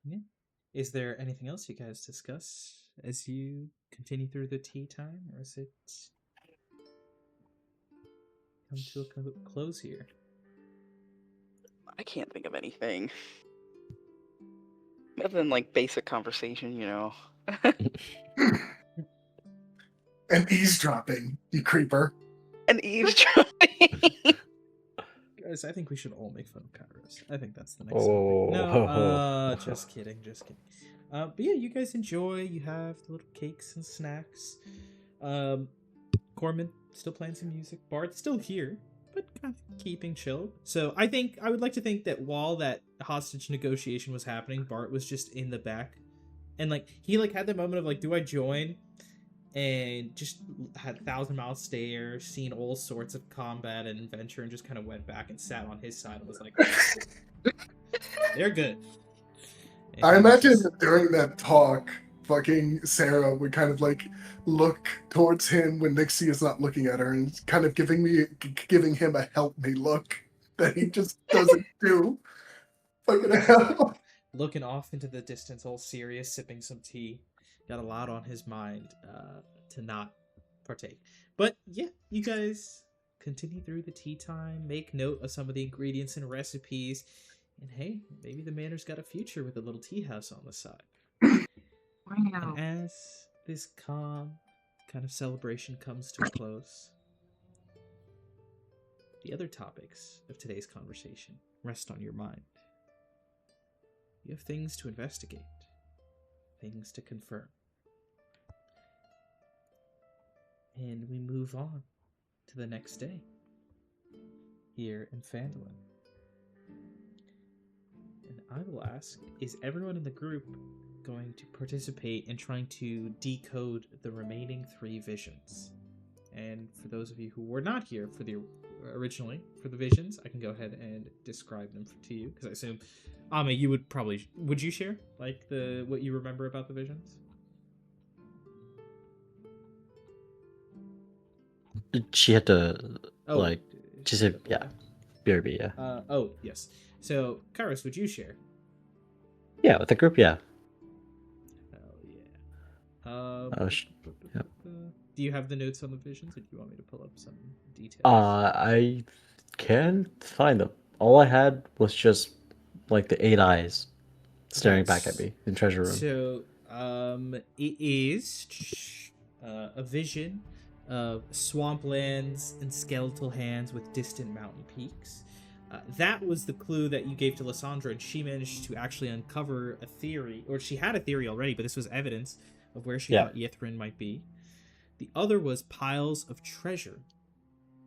Yeah. Is there anything else you guys discuss as you continue through the tea time, or is it come to a close here? I can't think of anything. Other than like basic conversation, you know. And eavesdropping, you creeper. And eavesdropping. Guys, I think we should all make fun of Kairos. I think that's the next Oh. topic. No, just kidding, just kidding. But yeah, you guys enjoy. You have the little cakes and snacks. Corman still playing some music. Bart's still here, but kind of keeping chill. So I would like to think that while that hostage negotiation was happening, Bart was just in the back, and like he like had the moment of like, do I join? And just had 1,000-mile stare, seen all sorts of combat and adventure, and just kind of went back and sat on his side and was like, they're good. And I he was imagine just- that during that talk, fucking Sarah would kind of like look towards him when Nixie is not looking at her and kind of giving him a help me look that he just doesn't do. Fucking hell. looking off into the distance, all serious, sipping some tea. Got a lot on his mind to not partake. But yeah, you guys continue through the tea time, make note of some of the ingredients and recipes, and hey, maybe the manor's got a future with a little tea house on the side. Wow. And as this calm kind of celebration comes to a close, the other topics of today's conversation rest on your mind. You have things to investigate, things to confirm. And we move on to the next day here in Phandelver. And I will ask, is everyone in the group going to participate in trying to decode the remaining 3 visions? And for those of you who were not here for the originally for the visions, I can go ahead and describe them to you, because I assume Ame, you would you share like what you remember about the visions? She had to, Oh, like, she said, yeah, BRB, yeah. Oh yes. So Kairos, would you share? Yeah, with the group, yeah. Hell yeah. Yep. Do you have the notes on the visions, or do you want me to pull up some details? I can't find them. All I had was just, like, the 8 eyes staring back at me in treasure room. So, it is a vision of swamplands and skeletal hands with distant mountain peaks. That was the clue that you gave to Lysandra, and she managed to actually uncover a theory, or she had a theory already, but this was evidence of where she thought Yithrin might be. The other was piles of treasure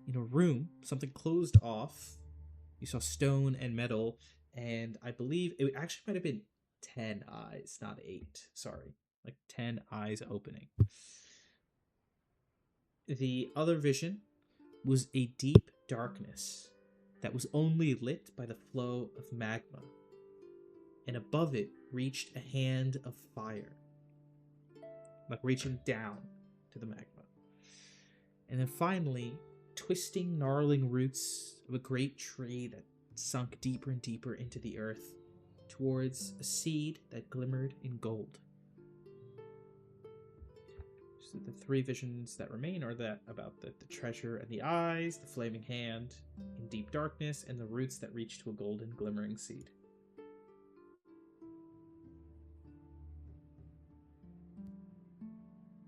in a room, something closed off. You saw stone and metal, and I believe it actually might have been 10 eyes, not 8. Sorry. Like 10 eyes opening. The other vision was a deep darkness that was only lit by the flow of magma, and above it reached a hand of fire, like reaching down to the magma. And then finally, twisting, gnarling roots of a great tree that sunk deeper and deeper into the earth towards a seed that glimmered in gold. So the three visions that remain are that about the treasure and the eyes, the flaming hand in deep darkness, and the roots that reach to a golden glimmering seed.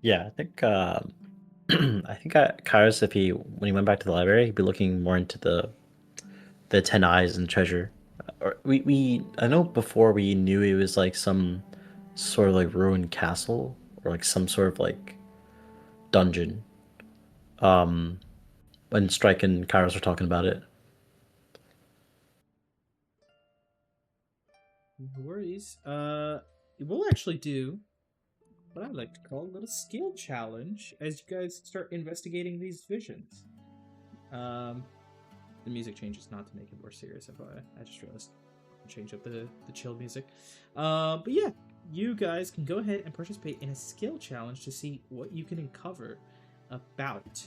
Yeah, I think I think Kairos, if he when he went back to the library, he'd be looking more into the 10 eyes and treasure. Or we I know before we knew it was like some sort of like ruined castle or like some sort of like dungeon. Um, when Strike and Kairos were talking about it. No worries. We'll actually do what I like to call a little skill challenge as you guys start investigating these visions. The music changes not to make it more serious. I just realized change up the chill music. But yeah, you guys can go ahead and participate in a skill challenge to see what you can uncover about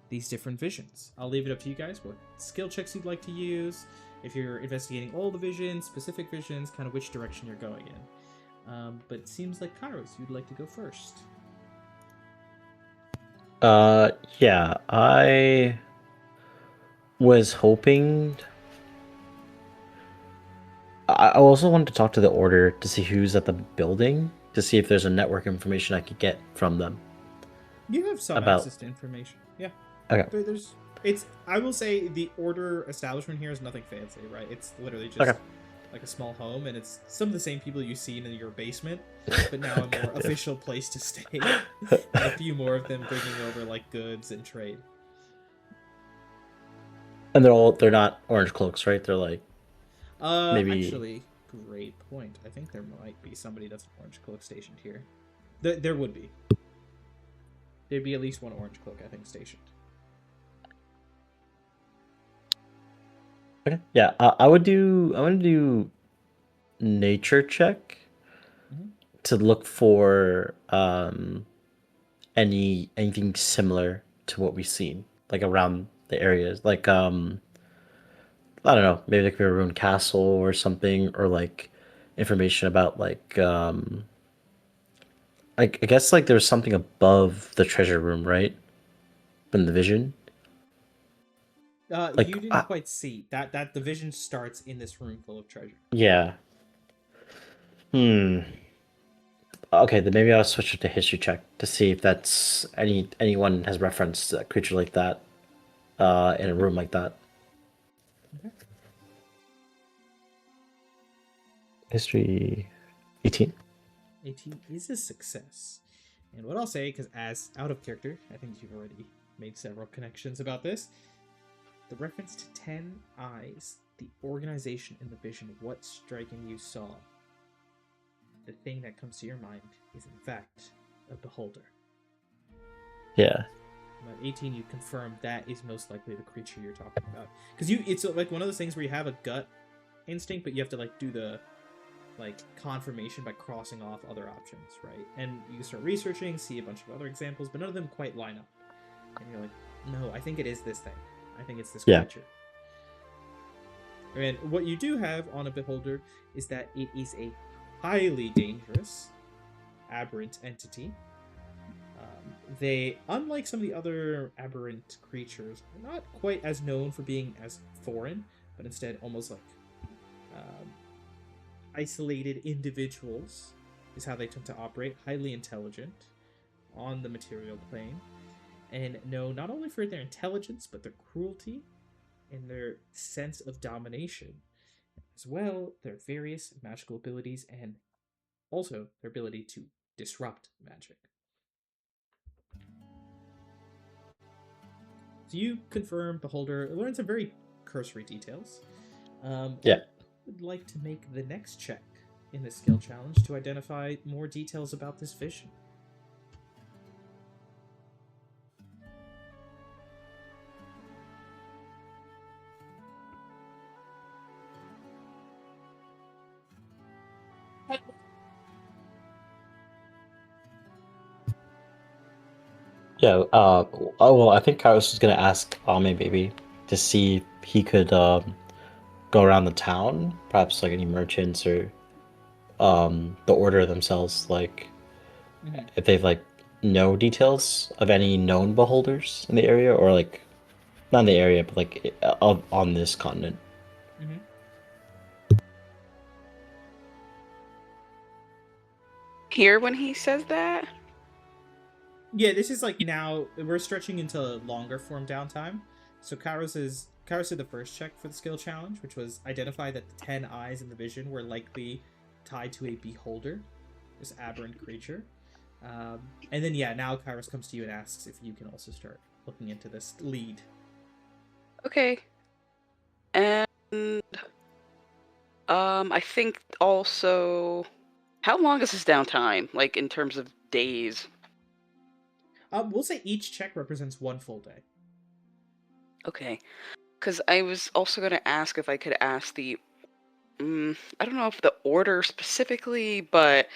these different visions. I'll leave it up to you guys what skill checks you'd like to use, if you're investigating all the visions, specific visions, kind of which direction you're going in. But it seems like Kairos, you'd like to go first. Yeah, I was hoping. I also wanted to talk to the Order to see who's at the building, to see if there's a network information I could get from them. You have some About- access to information. Yeah. Okay. There's. It's. I will say the Order establishment here is nothing fancy, right? It's literally just Okay. like a small home, and it's some of the same people you've seen in your basement, but now a more Goddamn. official place to stay. And a few more of them bringing over like goods and trade. And they're not orange cloaks, right? They're like maybe Actually, great point. I think there might be somebody that's an orange cloak stationed here. There would be. There'd be at least one orange cloak, I think, stationed. okay. Yeah, I want to do nature check Mhm. to look for anything similar to what we've seen, like around the areas, like I don't know, maybe there could be a ruined castle or something, or like information about like I guess like there's something above the treasure room, right? In the vision. Like You didn't quite see that the vision starts in this room full of treasure. yeah. Hmm. Okay, then maybe I'll switch it to history check to see if that's anyone has referenced a creature like that in a room like that. Okay. History 18. 18 is a success. And what I'll say, because as out of character, I think you've already made several connections about this. The reference to 10 eyes, the organization in the vision, what striking you saw, the thing that comes to your mind is in fact a beholder. Yeah. At 18, you confirm that is most likely the creature you're talking about. Because it's like one of those things where you have a gut instinct, but you have to like do the like confirmation by crossing off other options, right? And you start researching, see a bunch of other examples, but none of them quite line up. And you're like, no, I think it is this thing. I think it's this Yeah. creature. And what you do have on a beholder is that it is a highly dangerous, aberrant entity. They, unlike some of the other aberrant creatures, are not quite as known for being as foreign, but instead almost like isolated individuals is how they tend to operate. Highly intelligent on the material plane, and known not only for their intelligence but their cruelty and their sense of domination, as well their various magical abilities and also their ability to disrupt magic. So you confirm Beholder learn some very cursory details. Yeah. Would like to make the next check in the skill challenge to identify more details about this vision. Yeah. Oh well, I think Kairos was gonna ask Ame maybe to see if he could go around the town, perhaps like any merchants or the order themselves, like if they've like no details of any known beholders in the area, or like not in the area, but like on this continent. Mm-hmm. Here when he says that? Yeah, this is like now we're stretching into longer form downtime. So Kairos did the first check for the skill challenge, which was identify that the 10 eyes in the vision were likely tied to a beholder, this aberrant creature. And then yeah, now Kairos comes to you and asks if you can also start looking into this lead. Okay. And I think also, how long is this downtime? Like in terms of days? We'll say each check represents 1 full day. Okay. Because I was also going to ask if I could ask the, I don't know if the order specifically, but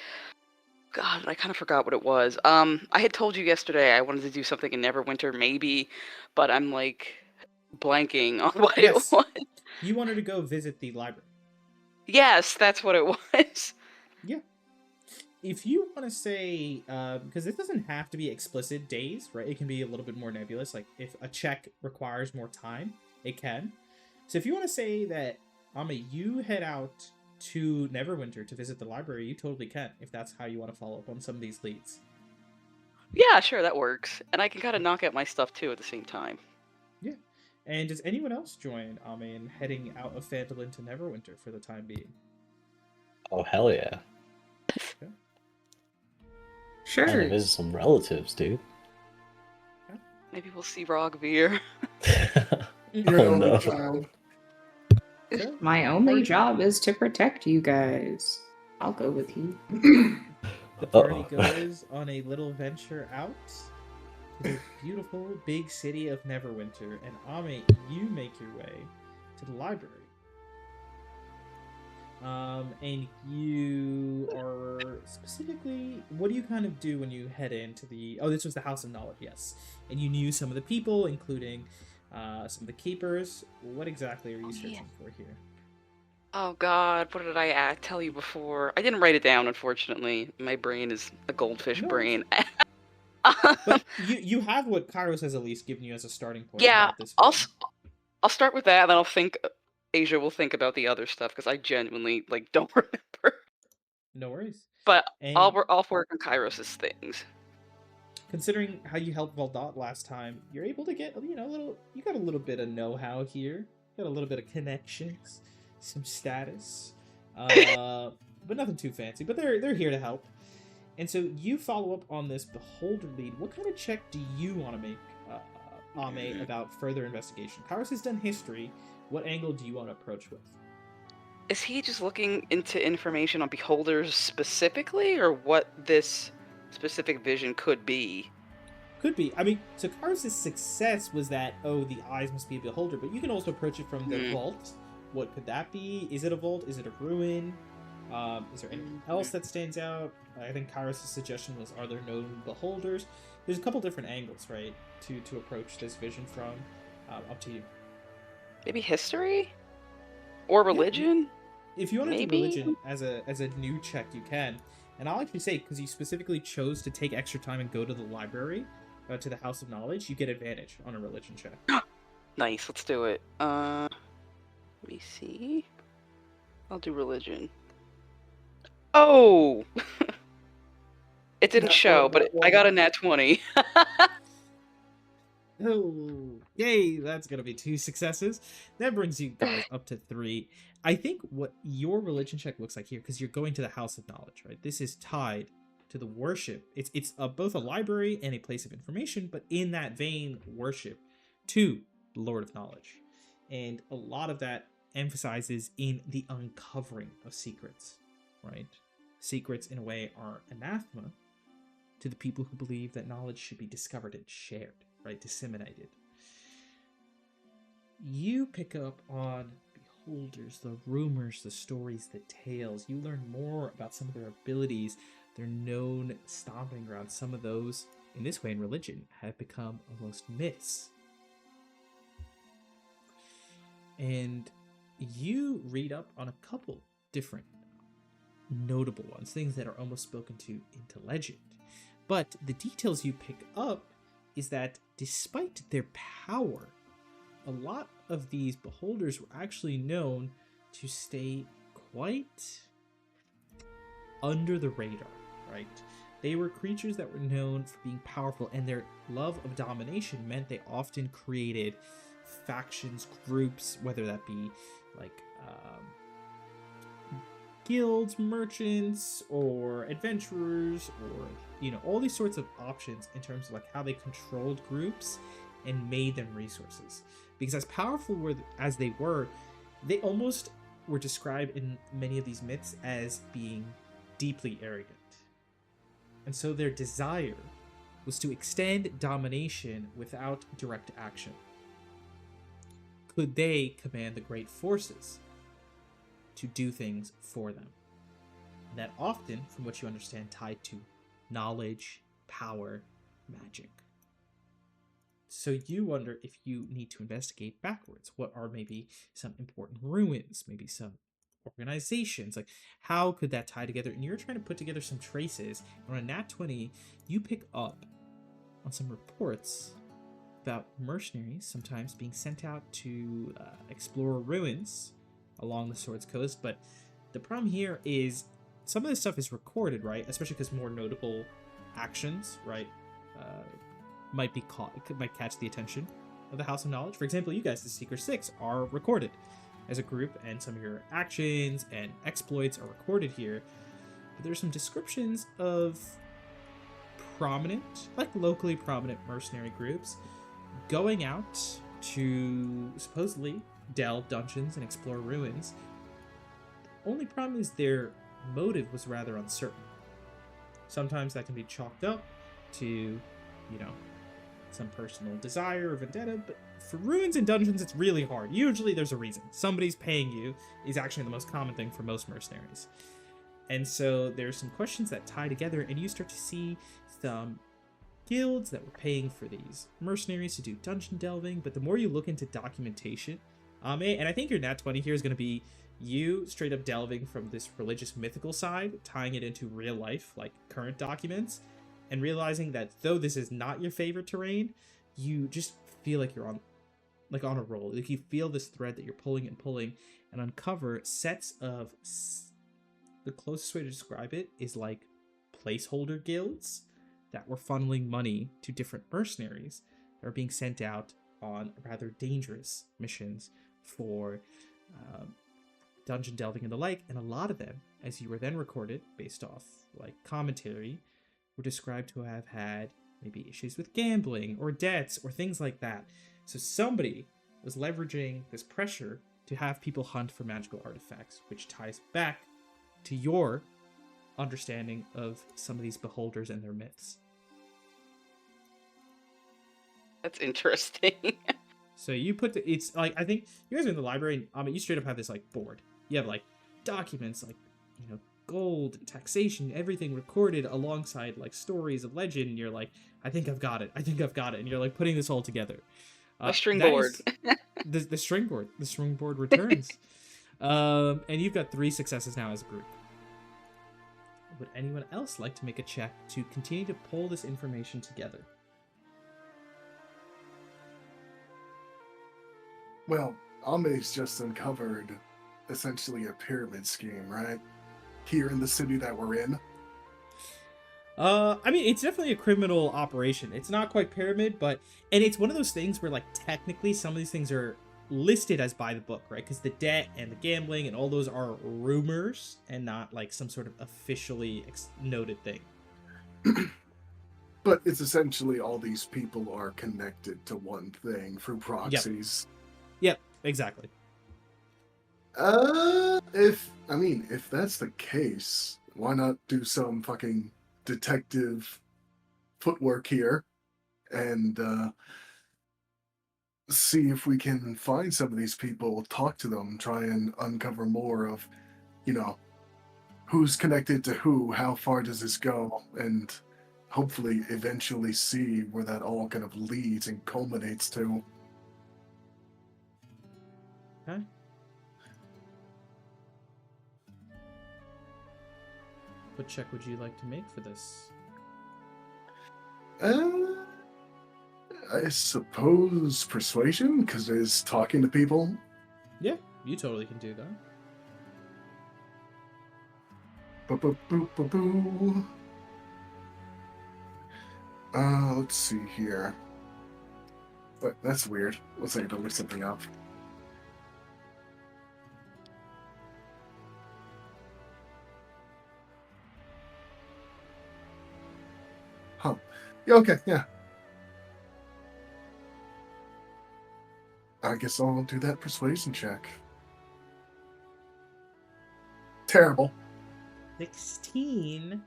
God, I kind of forgot what it was. I had told you yesterday I wanted to do something in Neverwinter, maybe, but I'm like blanking on what it Yes. was. You wanted to go visit the library. Yes, that's what it was. Yeah. If you want to say, because this doesn't have to be explicit days, right? It can be a little bit more nebulous. Like if a check requires more time, it can. So if you want to say that, Ame, you head out to Neverwinter to visit the library, you totally can. If that's how you want to follow up on some of these leads. Yeah, sure, that works. And I can kind of knock out my stuff too at the same time. Yeah. And does anyone else join Ame in heading out of Phandelver to Neverwinter for the time being? Oh hell yeah! Okay. Sure. And visit some relatives, dude. Maybe we'll see Rogvir. Your Oh, only no. child. So, My only party- job is to protect you guys. I'll go with you. The party Uh-oh. goes on a little venture out to the beautiful big city of Neverwinter, and Ame, you make your way to the library. And you are specifically, what do you kind of do when you head into the? Oh, this was the House of Knowledge, yes. And you knew some of the people, including some of the keepers. What exactly are you searching for here? Oh God, what did I tell you before? I didn't write it down, unfortunately. My brain is a goldfish No, brain. But you have what Kairos has at least given you as a starting point Yeah, about this. I'll start with that, and then I'll think. Asia will think about the other stuff because I genuinely don't remember. No worries. But And I'll work on Kairos's things. considering how you helped Valdot last time, you're able to get you got a little bit of know-how here. Got a little bit of connections, some status, but nothing too fancy. But they're here to help. And so you follow up on this beholder lead. What kind of check do you want to make, Ame, about further investigation? Kairos has done history. What angle do you want to approach with? Is he just looking into information on beholders specifically, or what this specific vision could be? Could be. I mean, so Kairos' success was that, oh, the eyes must be a beholder, but you can also approach it from the vault. What could that be? Is it a vault? Is it a ruin? Is there anything else that stands out? I think Kairos' suggestion was, are there known beholders? There's a couple different angles, right, to approach this vision from. Up to you. Maybe history? Or religion? If you want to do Maybe? religion as a new check, you can. And I'll actually say, because you specifically chose to take extra time and go to the library, to the House of Knowledge, you get advantage on a religion check. Nice, let's do it. Let me see. I'll do religion. Oh! It didn't show, but I got a nat 20. Oh, yay! That's gonna be 2 successes. That brings you guys up to 3. I think what your religion check looks like here, because you're going to the House of Knowledge, right? This is tied to the worship. It's both a library and a place of information, but in that vein, worship to the Lord of Knowledge. And a lot of that emphasizes in the uncovering of secrets, right? Secrets, in a way, are anathema to the people who believe that knowledge should be discovered and shared, right? Disseminated. You pick up on beholders, the rumors, the stories, the tales. You learn more about some of their abilities, their known stomping grounds. Some of those, in this way in religion, have become almost myths. And you read up on a couple different notable ones, things that are almost spoken to into legend. But the details you pick up is that despite their power, a lot of these beholders were actually known to stay quite under the radar, right? They were creatures that were known for being powerful, and their love of domination meant they often created factions, groups, whether that be like guilds, merchants, or adventurers, or all these sorts of options in terms of like how they controlled groups and made them resources. Because as powerful as they were, they almost were described in many of these myths as being deeply arrogant. And so their desire was to extend domination without direct action. Could they command the great forces to do things for them? And that often, from what you understand, tied to knowledge, power, magic. So you wonder if you need to investigate backwards. What are maybe some important ruins, maybe some organizations? Like, how could that tie together? And you're trying to put together some traces. And on a nat 20, you pick up on some reports about mercenaries sometimes being sent out to explore ruins along the Sword's Coast. But the problem here is some of this stuff is recorded, right? Especially because more notable actions, right, might be caught. It might catch the attention of the House of Knowledge. For example, you guys, the Seeker 6, are recorded as a group, and some of your actions and exploits are recorded here. But there's some descriptions of prominent, like locally prominent mercenary groups going out to supposedly delve dungeons and explore ruins. The only problem is their motive was rather uncertain. Sometimes that can be chalked up to, some personal desire or vendetta, but for ruins and dungeons, it's really hard. Usually there's a reason. Somebody's paying you is actually the most common thing for most mercenaries. And so there's some questions that tie together, and you start to see some guilds that were paying for these mercenaries to do dungeon delving. But the more you look into documentation, and I think your nat 20 here is going to be you straight up delving from this religious mythical side, tying it into real life, like current documents, and realizing that though this is not your favorite terrain, you just feel like you're on a roll. Like you feel this thread that you're pulling and uncover sets of, the closest way to describe it is like placeholder guilds that were funneling money to different mercenaries that are being sent out on rather dangerous missions for dungeon delving and the like. And a lot of them, as you were then recorded based off like commentary, were described to have had maybe issues with gambling or debts or things like that. So somebody was leveraging this pressure to have people hunt for magical artifacts, which ties back to your understanding of some of these beholders and their myths. That's interesting. So you put it's like, I think you guys are in the library, and you straight up have this like board. You have like documents, like gold, taxation, everything recorded alongside like stories of legend, and you're like, I think I've got it, and you're like putting this all together. A string board. The string board returns. And you've got 3 successes now as a group. Would anyone else like to make a check to continue to pull this information together? Well, Ame's just uncovered essentially a pyramid scheme, right? Here in the city that we're in. It's definitely a criminal operation. It's not quite pyramid, and it's one of those things where, like, technically some of these things are listed as by the book, right? Because the debt and the gambling and all those are rumors and not, like, some sort of officially noted thing. But it's essentially all these people are connected to one thing through proxies. Yep, exactly. If that's the case, why not do some fucking detective footwork here and see if we can find some of these people, talk to them, try and uncover more of, you know, who's connected to who, how far does this go, and hopefully eventually see where that all kind of leads and culminates to. Okay. What check would you like to make for this? I suppose persuasion, because it's talking to people. Yeah, you totally can do that. Boo-boo-boo-boo-boo. Let's see here. But that's weird. Let's say to look something up. Huh. Yeah, okay, yeah. I guess I'll do that persuasion check. Terrible. 16,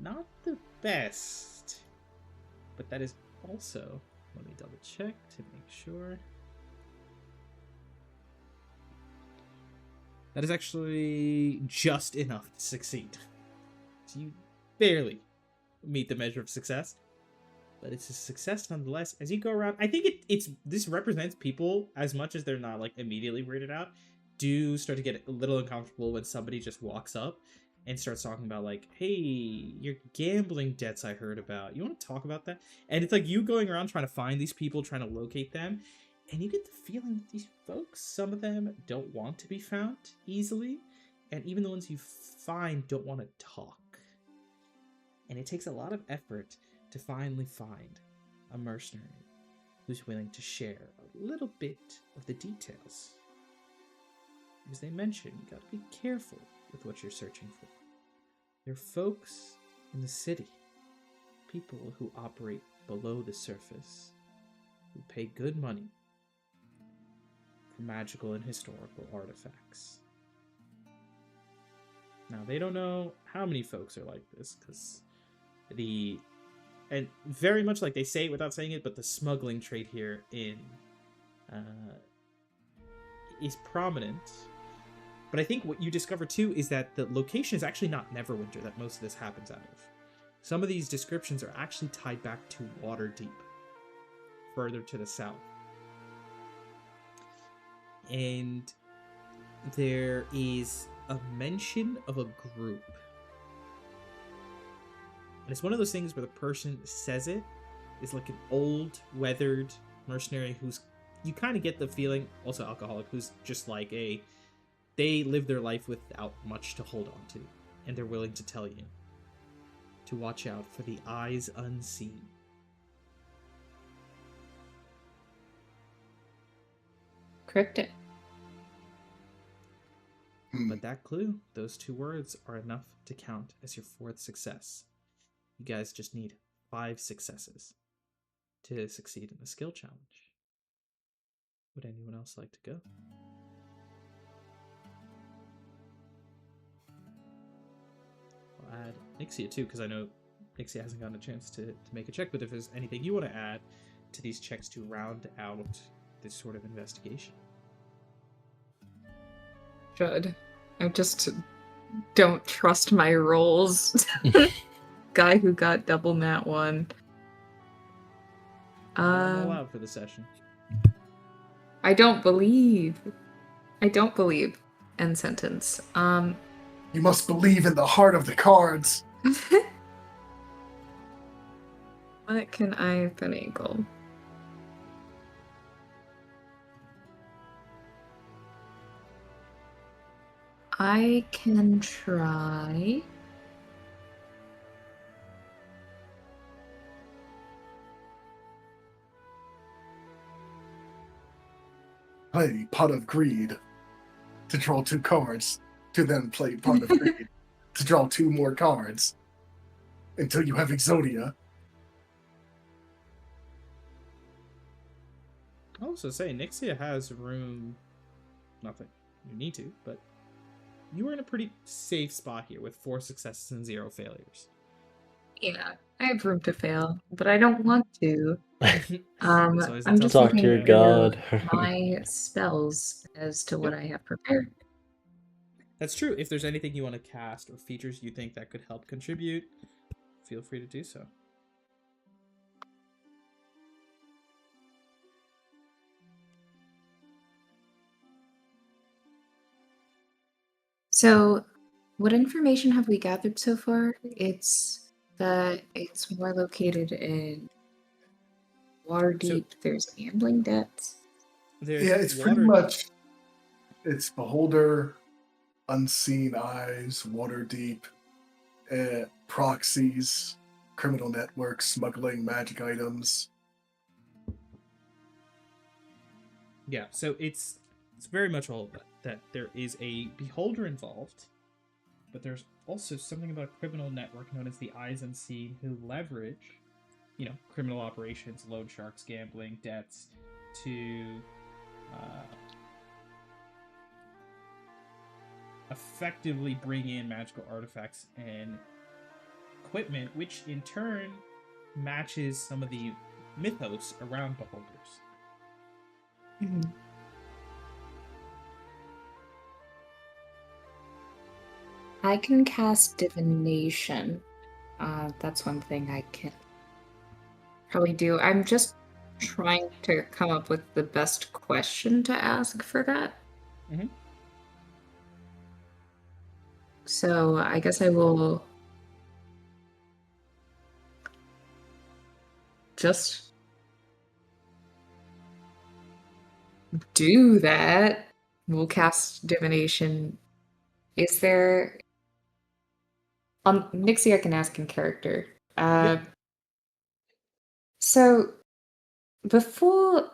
not the best. But that is also, let me double check to make sure. That is actually just enough to succeed. So you barely meet the measure of success. But it's a success nonetheless. As you go around, I think this represents people, as much as they're not like immediately weirded out, do start to get a little uncomfortable when somebody just walks up and starts talking about like, hey, your gambling debts I heard about. You want to talk about that? And it's like you going around trying to find these people, trying to locate them, and you get the feeling that these folks, some of them don't want to be found easily, and even the ones you find don't want to talk. And it takes a lot of effort to finally find a mercenary who's willing to share a little bit of the details. As they mention, you gotta be careful with what you're searching for. They're folks in the city, people who operate below the surface, who pay good money for magical and historical artifacts. Now, they don't know how many folks are like this, because and very much like they say it without saying it, but the smuggling trade here is prominent. But I think what you discover too is that the location is actually not Neverwinter that most of this happens out of. Some of these descriptions are actually tied back to Waterdeep, further to the south. And there is a mention of a group. And it's one of those things where the person says it is like an old, weathered mercenary who's, you kind of get the feeling, also alcoholic, who's just like they live their life without much to hold on to. And they're willing to tell you to watch out for the eyes unseen. Cryptic. But that clue, those 2 words, are enough to count as your 4th success. You guys just need 5 successes to succeed in the skill challenge. Would anyone else like to go? I'll add Nixia too, because I know Nixia hasn't gotten a chance to make a check, but if there's anything you want to add to these checks to round out this sort of investigation. Should. I just don't trust my rolls. Guy who got double nat 1. I'm allowed for the session. I don't believe. End sentence. You must believe in the heart of the cards. What can I finagle? I can try. Play Pot of Greed to draw 2 cards, to then play Pot of Greed to draw 2 more cards until you have Exodia. I'll also say Nixia has room. Nothing. you need to, but you are in a pretty safe spot here with 4 successes and 0 failures. Yeah, I have room to fail, but I don't want to. That's always a I'm tough just Talk to one, your looking yeah. through god. my spells as to what I have prepared. That's true. If there's anything you want to cast or features you think that could help contribute, feel free to do so. So, what information have we gathered so far? It's that it's more located in Waterdeep. There's gambling debts. There's Yeah, it's pretty much it's Beholder, Unseen Eyes, Waterdeep, proxies, criminal networks, smuggling magic items. Yeah, so it's very much all of that. That there is a beholder involved, but there's also something about a criminal network known as the Eyes Unseen who leverage, criminal operations, loan sharks, gambling, debts, to effectively bring in magical artifacts and equipment, which in turn matches some of the mythos around beholders. Mhm. I can cast divination. That's one thing I can probably do. I'm just trying to come up with the best question to ask for that. Mhm. So I guess I will just do that. We'll cast divination. Is there Nixie I can ask in character. So before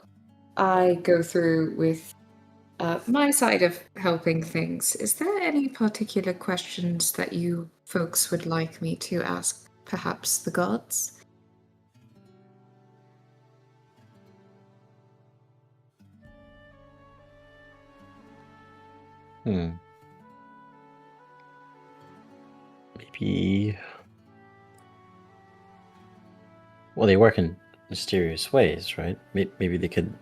I go through with my side of helping things, is there any particular questions that you folks would like me to ask, perhaps the gods? Maybe. Well, they work in mysterious ways, right? Maybe they could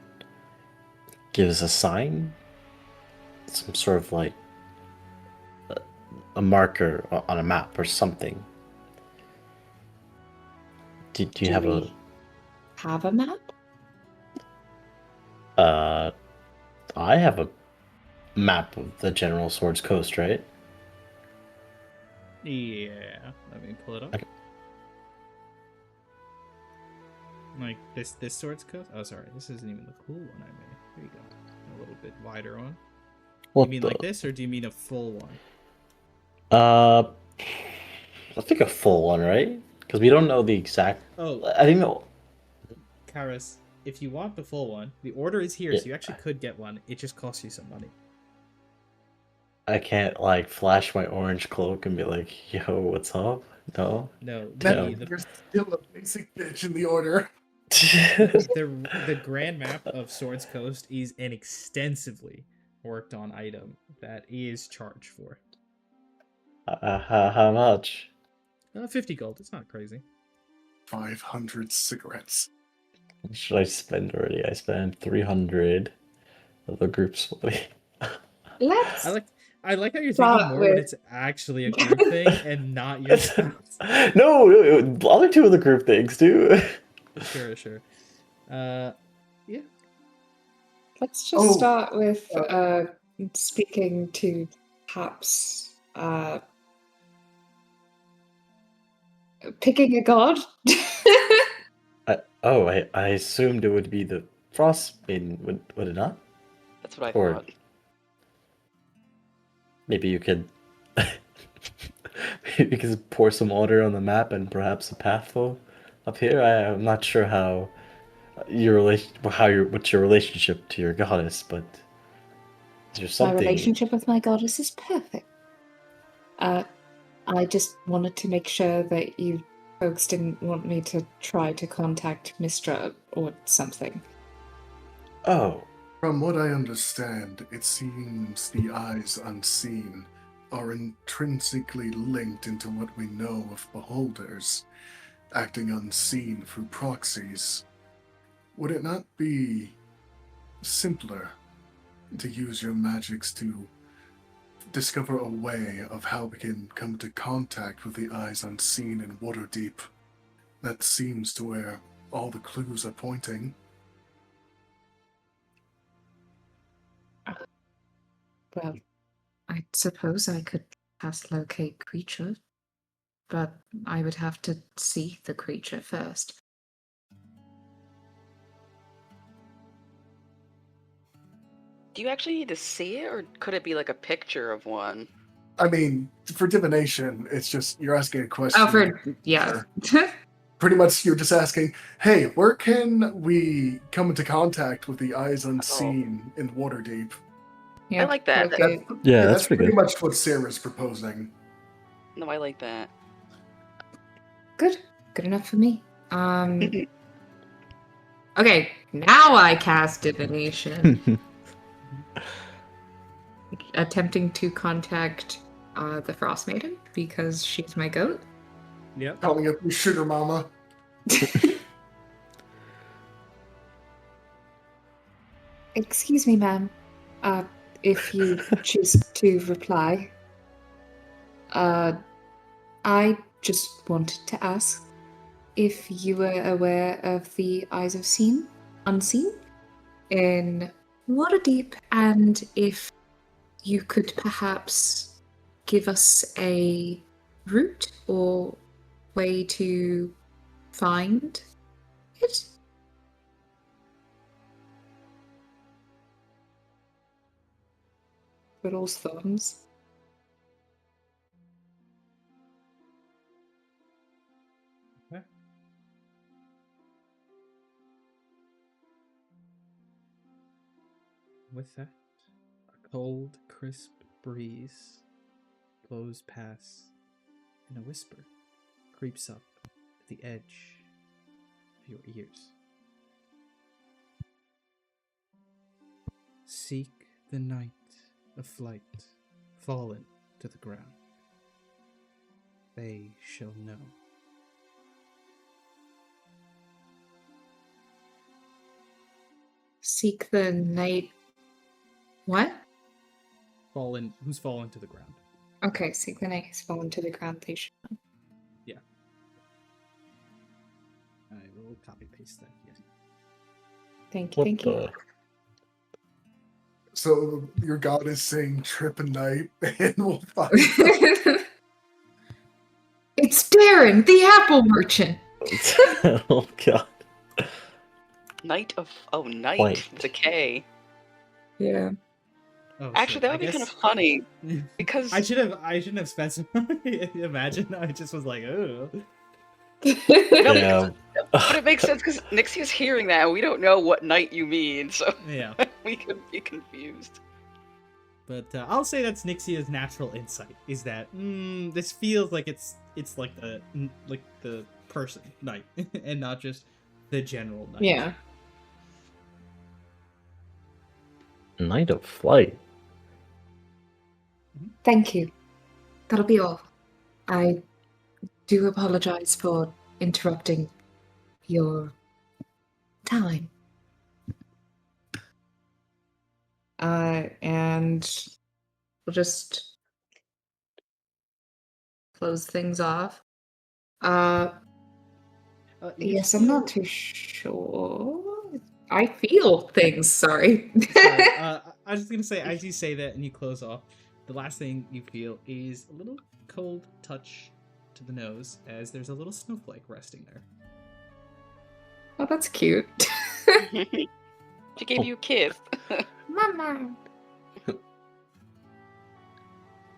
give us a sign, some sort of like a marker on a map or something. Do you have we have a map? I have a map of the General Swords Coast, right? Yeah, let me pull it up. Okay. Like this Swords Coast? Oh, sorry, this isn't even the cool one I made. Here you go. A little bit wider on. What You mean like this, or do you mean a full one? I think a full one, right? Because we don't know the exact. Oh, I think the. Karis, if you want the full one, the order is here, so you actually could get one. It just costs you some money. I can't like flash my orange cloak and be like, "Yo, what's up?" No. No, There's still a basic bitch in the order. the grand map of Swords Coast is an extensively worked on item that is charged for. How much? 50 gold. It's not crazy. 500 cigarettes. What should I spend already? I spent 300 of the group's money. Let's I like how you're Start thinking more when with- it's actually a group thing and not your stats. No, other two of the group things too. Sure. Yeah. let's just start with speaking to perhaps picking a god. I assumed it would be the Frost Maiden, would it not? That's what I Or- thought. Maybe you could maybe you could pour some water on the map and perhaps a pathful up here. I'm not sure how what's your relationship to your goddess, but is there My something? relationship with my goddess is perfect. I just wanted to make sure that you folks didn't want me to try to contact Mistra or something. Oh, From what I understand, it seems the eyes unseen are intrinsically linked into what we know of beholders, acting unseen through proxies. Would it not be simpler to use your magics to discover a way of how we can come into contact with the eyes unseen in Waterdeep? That seems to where all the clues are pointing. Well, I suppose I could cast locate creature, but I would have to see the creature first. Do you actually need to see it, or could it be like a picture of one? I mean, for divination, it's just you're asking a question. Oh, yeah. Pretty much, you're just asking, hey, where can we come into contact with the eyes unseen in Waterdeep? Yeah, I like that. locate. Yeah, that's pretty pretty good. much what Sarah's proposing. No, I like that. Good. Good enough for me. Okay, now I cast divination. Attempting to contact the Frost Maiden because she's my goat. Yep. Calling up your sugar mama. Excuse me, ma'am. If you choose to reply, I just wanted to ask if you were aware of the Eyes of Unseen in Waterdeep, and if you could perhaps give us a route or way to find it. Riddle's thumbs. Okay. With that, a cold, crisp breeze blows past, and a whisper creeps up at the edge of your ears. Seek the night of flight, fallen to the ground. They shall know. Seek the night. What? Who's fallen to the ground? Okay, seek the night has fallen to the ground. They should know. Yeah. I will copy paste that here. Thank you. Thank you. So your god is saying trip a night, and we'll find. It's Darren, the apple merchant. Oh god. Night. White. With a K. Yeah. Oh, Actually, that would be kind of funny because I shouldn't have specified. Imagine I just was like, oh. Yeah. But it makes sense because Nixia's hearing that and we don't know what night you mean, so Yeah. we could be confused. But I'll say that's Nixia's natural insight. Is that this feels like it's like the person night and not just the general night. Yeah. Night of flight. Thank you. That'll be all. I do apologize for interrupting your time. And we'll just close things off. Yes, I'm not too sure. I feel things, sorry. Sorry, I was just gonna say, as you say that and you close off, the last thing you feel is a little cold touch to the nose as there's a little snowflake resting there. Oh, that's cute. She gave you a kiss. Mama.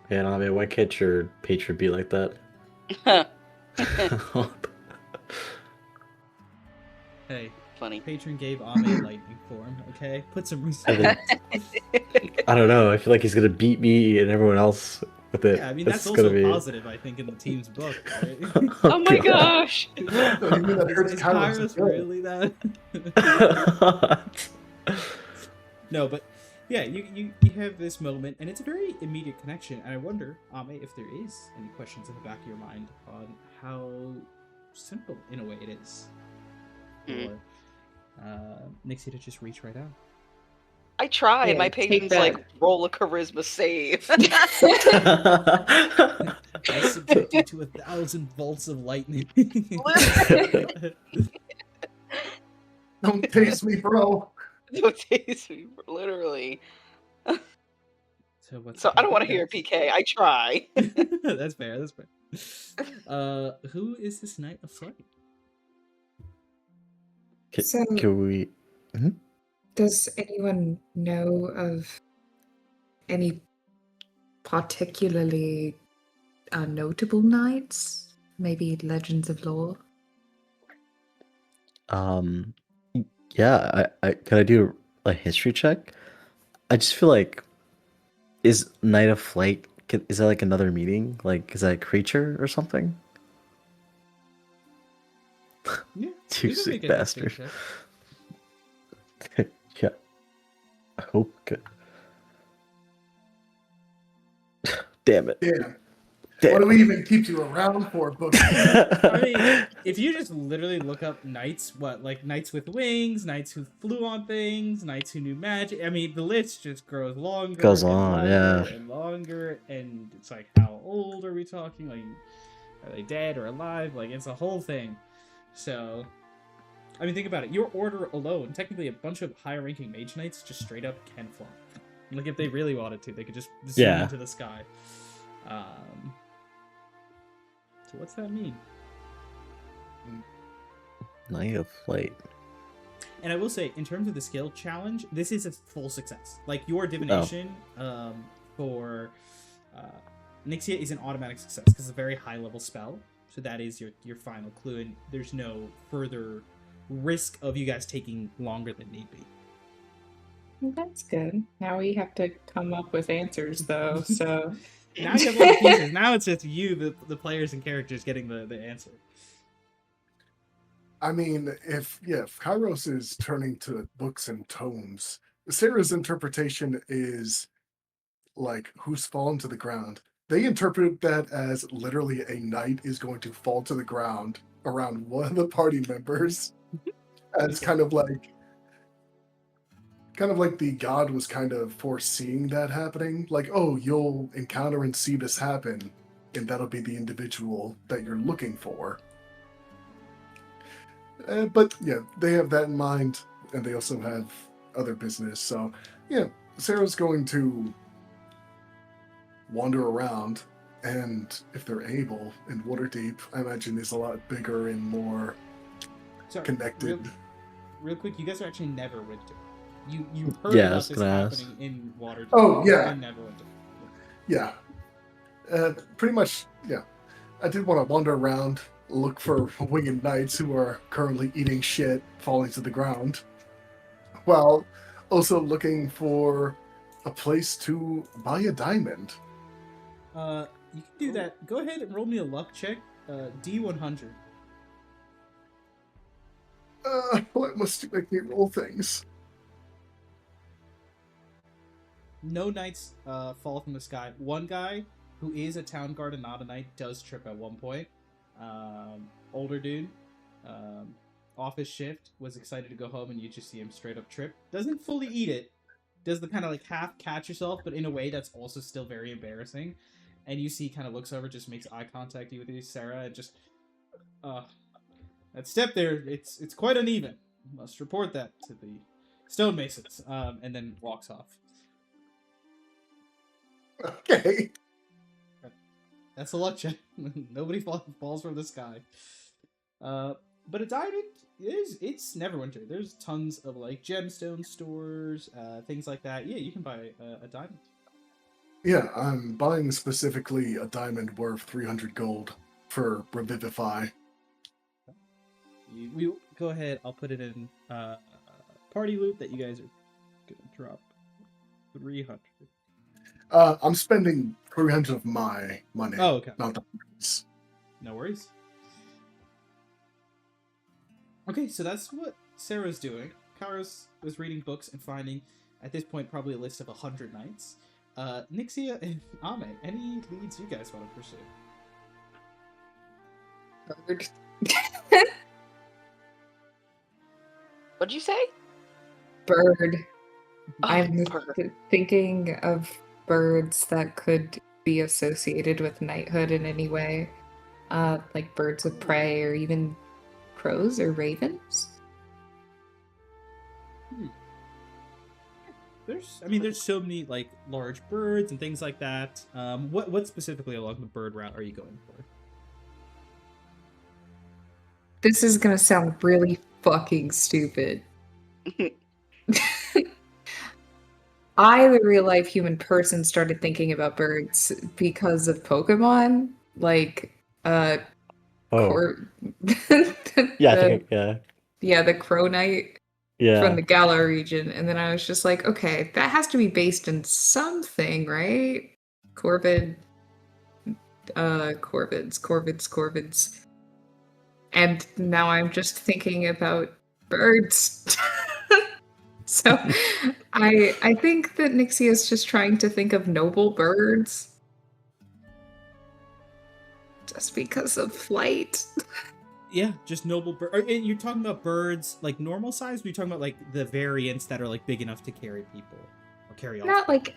Yeah, no, I mean, why can't your patron be like that? Hey, Funny. patron gave Ame lightning form, okay? Put some respect. I don't know. I feel like he's gonna beat me and everyone else with it. Yeah, I mean, It's that's also gonna be... positive, I think, in the team's book, right? Oh my God. gosh! You mean that hurts Is Kairos Kairos as well? really that? No, but yeah, you have this moment, and it's a very immediate connection. And I wonder, Ame, if there is any questions in the back of your mind on how simple, in a way, it is Mm. for Nixie to just reach right out. I tried. Yeah, My take patient's that. like roll a charisma save. I subject you to 1,000 volts of lightning. Don't taste me, bro. Don't taste me, literally. So what's So I don't want to happening hear next? PK. I try. That's fair. That's fair. Who is this Knight of Flight? So- Can we? Does anyone know of any particularly notable knights? Maybe legends of lore? Yeah. Can I do a history check? I just feel like, is Knight of Flight? Is that like another meaning? Like, is that a creature or something? Yeah, You can sick make a history bastard. check. Yeah. I hope good. Damn it. Yeah. Damn. What do we even keep you around for, book? I mean, if you just literally look up knights, like knights with wings, knights who flew on things, knights who knew magic. I mean, the list just grows longer, Goes and on, longer yeah. and longer, and it's like, how old are we talking? Like, are they dead or alive? Like, it's a whole thing. So, I mean, think about it. Your order alone, technically, a bunch of higher-ranking mage knights just straight up can fly. Like, if they really wanted to, they could just zoom Yeah. into the sky. So what's that mean? Knight of Flight. And I will say, in terms of the skill challenge, this is a full success. Like, your divination for Nixia is an automatic success because it's a very high-level spell. So that is your final clue, and there's no further risk of you guys taking longer than need be. Well, that's good. Now we have to come up with answers, though. So Now you have all the pieces. Now it's just you, the players and characters, getting the answer. I mean, if Kairos is turning to books and tomes, Sarah's interpretation is like who's fallen to the ground. They interpret that as literally a knight is going to fall to the ground around one of the party members. As kind of like the god was kind of foreseeing that happening. Like, oh, you'll encounter and see this happen, and that'll be the individual that you're looking for. But yeah, they have that in mind, and they also have other business. So yeah, Sarah's going to wander around, and if they're able, in Waterdeep, I imagine is a lot bigger and more connected. Real quick, you guys are actually never winter. You heard Yeah, I about was this gonna happening ask. in Waterdeep. Oh, yeah. In Neverwinter. Yeah. Pretty much, yeah. I did want to wander around, look for winged knights who are currently eating shit, falling to the ground, while also looking for a place to buy a diamond. You can do that. Go ahead and roll me a luck check. D100. What must you make me roll things? No knights fall from the sky. One guy who is a town guard and not a knight does trip at one point. Older dude, off his shift, was excited to go home, and you just see him straight up trip. Doesn't fully eat it. Does the kind of like half catch yourself, but in a way that's also still very embarrassing. And you see, kind of looks over, just makes eye contact with you, Sarah, and just, that step there, it's quite uneven. Must report that to the stonemasons. And then walks off. Okay. That's a luck check. Nobody falls from the sky. But a diamond it's Neverwinter. There's tons of like gemstone stores, things like that. Yeah, you can buy a diamond. Yeah, I'm buying specifically a diamond worth 300 gold for Revivify. We go ahead. I'll put it in party loot that you guys are gonna drop 300. I'm spending 300 of my money. Oh, okay. Not the others. No worries. Okay, so that's what Sarah's doing. Kairos was reading books and finding at this point probably a list of 100 knights. Nixia and Ame, any leads you guys want to pursue? Bird. What'd you say? Bird. Oh, I'm bird. thinking of birds that could be associated with knighthood in any way. Like birds of prey or even crows or ravens. There's so many like large birds and things like that. What specifically along the bird route are you going for? This is gonna sound really fucking stupid. I, the real life human person, started thinking about birds because of Pokemon. Like, Oh, the, yeah, I think the Crow Knight yeah. from the Galar region. And then I was just like, okay, that has to be based in something, right? Corvids. And now I'm just thinking about birds. So I think that Nixie is just trying to think of noble birds. Just because of flight. Yeah, just noble bird. You're talking about birds like normal size? Or are you talking about like the variants that are like big enough to carry people or carry off? Not like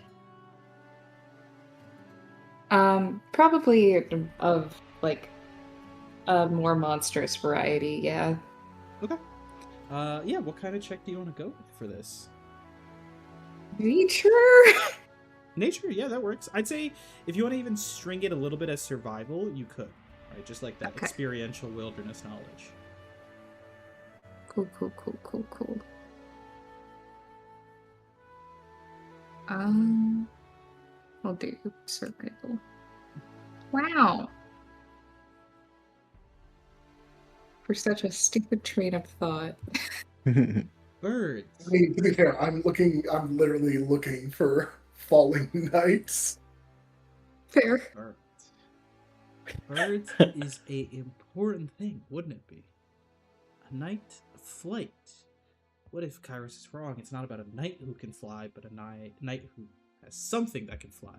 probably of like a more monstrous variety, yeah. Okay. Yeah, what kind of check do you want to go with for this? Nature? Nature, yeah, that works. I'd say if you want to even string it a little bit as survival, you could. Right? Just like that Okay. experiential wilderness knowledge. Cool. I'll do survival. Wow. For such a stupid train of thought. Birds. I mean, to be fair, I'm literally looking for falling knights. Fair. Birds is a important thing, wouldn't it be? A knight of flight. What if Kairos is wrong? It's not about a knight who can fly, but a knight who has something that can fly.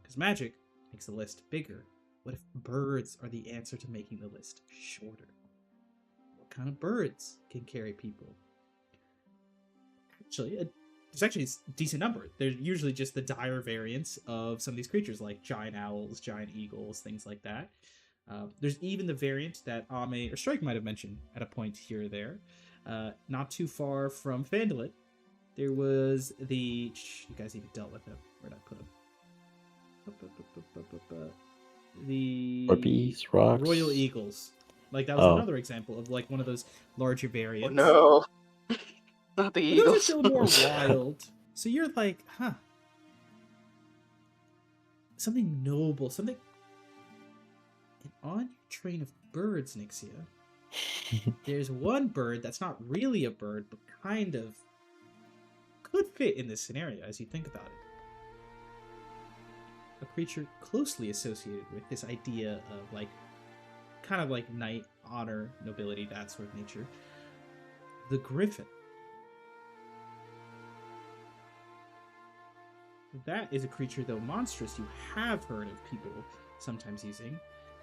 Because magic makes the list bigger. What if birds are the answer to making the list shorter? What kind of birds can carry people? There's actually a decent number. They're usually just the dire variants of some of these creatures, like giant owls, giant eagles, things like that. There's even the variant that Ame or Strike might have mentioned at a point here or there. Not too far from Phandelver, there was the... You guys even dealt with him. Where'd I put him? The... Harpies, rocks. Royal eagles. Like, that was another example of, like, one of those larger variants. Oh no. Not the But eagles. those are still more wild. So you're like, huh. Something noble, something... And on your train of birds, Nixia, there's one bird that's not really a bird, but kind of could fit in this scenario as you think about it. A creature closely associated with this idea of, like, kind of like knight, honor, nobility, that sort of nature. The griffin. That is a creature, though monstrous, you have heard of people sometimes using.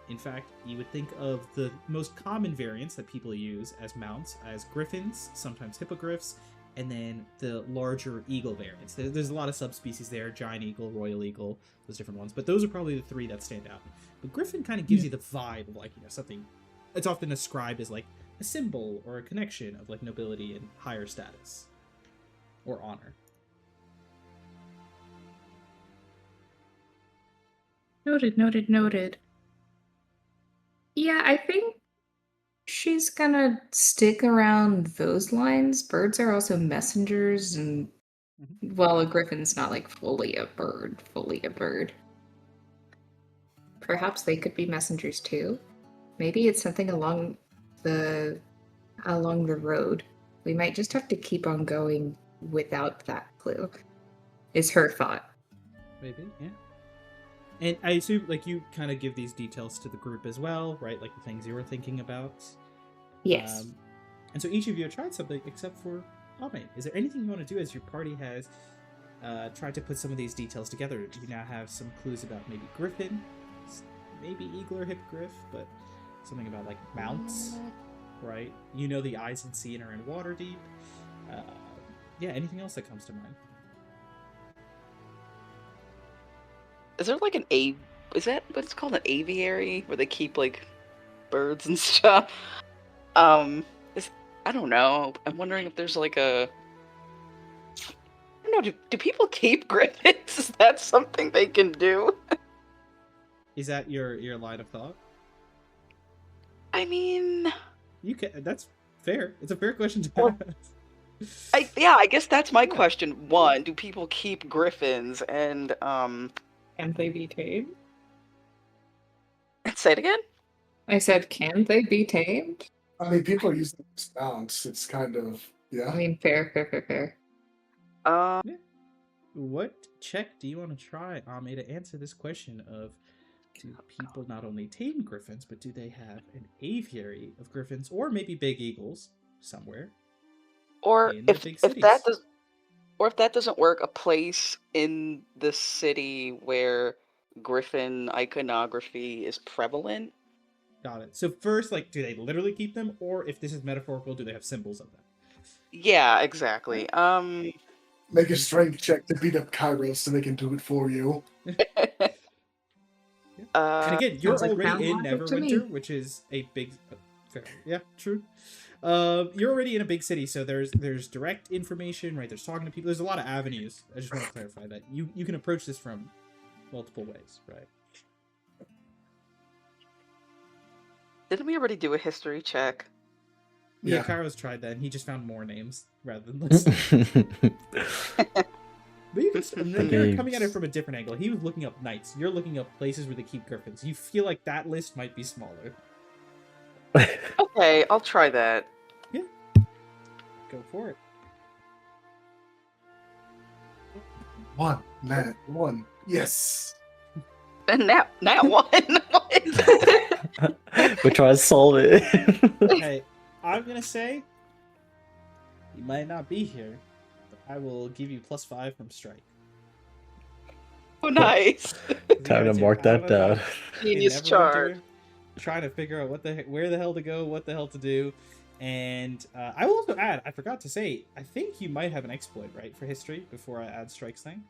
In fact, you would think of the most common variants that people use as mounts as griffins, sometimes hippogriffs, and then the larger eagle variants. There's a lot of subspecies there, giant eagle, royal eagle, those different ones. But those are probably the three that stand out. But griffin kind of gives you the vibe of, like, you know, something... It's often ascribed as, like, a symbol or a connection of, like, nobility and higher status. Or honor. Noted. Yeah, I think she's gonna stick around those lines. Birds are also messengers, and well, a griffin's not like fully a bird. Perhaps they could be messengers too. Maybe it's something along the road. We might just have to keep on going without that clue. Is her thought. Maybe, yeah. And I assume, like, you kind of give these details to the group as well, right? Like, the things you were thinking about. Yes. And so each of you have tried something except for Amen, is there anything you want to do as your party has tried to put some of these details together? Do you now have some clues about maybe Griffin, maybe Eagle or Hippogriff, but something about like mounts, right? You know the eyes and seeing are in Waterdeep. Yeah, anything else that comes to mind? Is there like is that what it's called, an aviary where they keep like birds and stuff? Is I don't know. I'm wondering if there's like a I don't know, do people keep griffins? Is that something they can do? Is that your line of thought? I mean, You can. That's fair. It's a fair question to Well, ask. I guess that's my Yeah. question. One, do people keep griffins? And Can they be tamed? say it again? I said, can they be tamed? I mean, people are using them as mounts. It's kind of, yeah. I mean, fair. What check do you want to try, Ame, to answer this question of do people not only tame griffins, but do they have an aviary of griffins or maybe big eagles somewhere? Or In the big if that cities. if that doesn't work, a place in the city where griffin iconography is prevalent. Got it. So first, like, do they literally keep them, or if this is metaphorical, do they have symbols of them? Yeah, exactly. Make a strength check to beat up Kairos so they can do it for you. And again, you're sounds like already in ground logic to me. Neverwinter, which is a big, fair, yeah, true. You're already in a big city, so there's direct information, right? There's talking to people. There's a lot of avenues. I just want to clarify that you can approach this from multiple ways, right? Didn't we already do a history check? Yeah, Yeah. Kairos tried that, and he just found more names rather than less. But you can, you're coming at it from a different angle. He was looking up knights. You're looking up places where they keep griffins. You feel like that list might be smaller. Okay, I'll try that. Go for it. One, Nat, one. Yes. And now one. We try to solve it. Hey, I'm gonna say you might not be here, but I will give you +5 from strike. Oh, nice. Time to mark that down. Genius In charge. Neverwinter, trying to figure out where the hell to go, what the hell to do, and I will also add, I forgot to say, I think you might have an exploit, right, for history before I add strike's thing.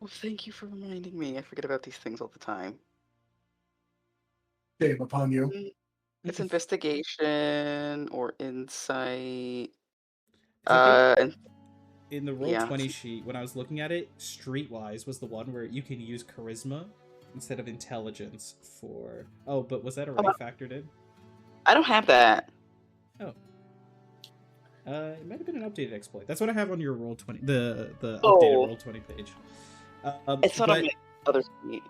Well, thank you for reminding me. I forget about these things all the time. Shame upon you. It's investigation or insight. 'Cause I think And in the yeah. Roll20 sheet, when I was looking at it, Streetwise was the one where you can use charisma instead of intelligence for. Oh, but was that already factored in? I don't have that. Oh. It might have been an updated exploit. That's what I have on your Roll20, the updated Oh. Roll20 page. It's not on but my other sheet.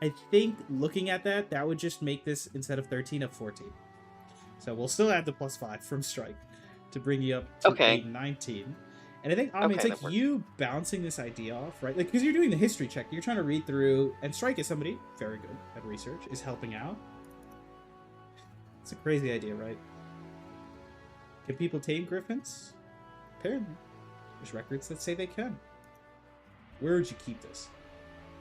I think looking at that would just make this, instead of 13, a 14. So we'll still add the +5 from strike to bring you up to Okay. a 19. And I think, it's Okay, like that works. you bouncing this idea off, right? Like, because you're doing the history check, you're trying to read through, and Strike is somebody very good at research, is helping out. It's a crazy idea, right? Can people tame griffins? Apparently. There's records that say they can. Where would you keep this?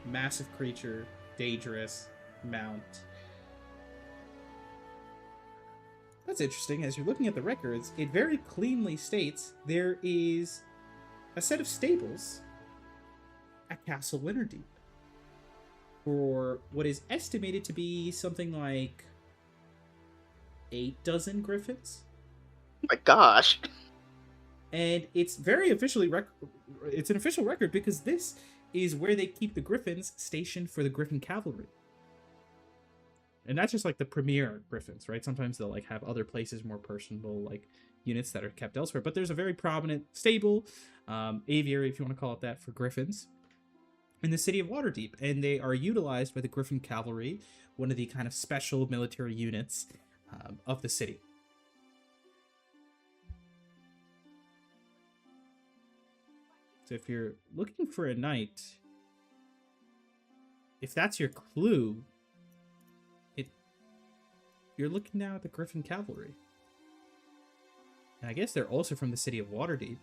Massive creature, dangerous, mount. That's interesting. As you're looking at the records, it very cleanly states there is a set of stables at Castle Winterdeep for what is estimated to be something like 8 dozen griffins. Oh my gosh. And it's very officially it's an official record because this is where they keep the griffins stationed for the Griffin Cavalry. And that's just like the premier griffins, right? Sometimes they'll like have other places, more personable like units that are kept elsewhere. But there's a very prominent stable, aviary, if you want to call it that, for griffins in the city of Waterdeep. And they are utilized by the Griffin Cavalry, one of the kind of special military units of the city. So if you're looking for a knight, if that's your clue, you're looking now at the Griffin Cavalry. And I guess they're also from the city of Waterdeep,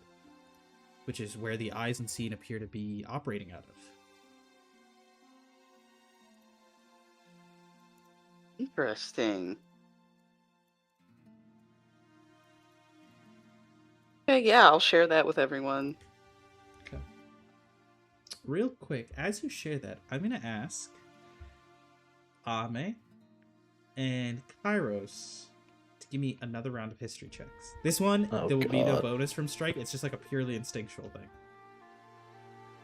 which is where the Eyes Unseen appear to be operating out of. Interesting. Okay, yeah, I'll share that with everyone. Okay. Real quick, as you share that, I'm going to ask Ame and Kairos to give me another round of history checks. This one, Oh, there will be no God. bonus from Strike. It's just like a purely instinctual thing.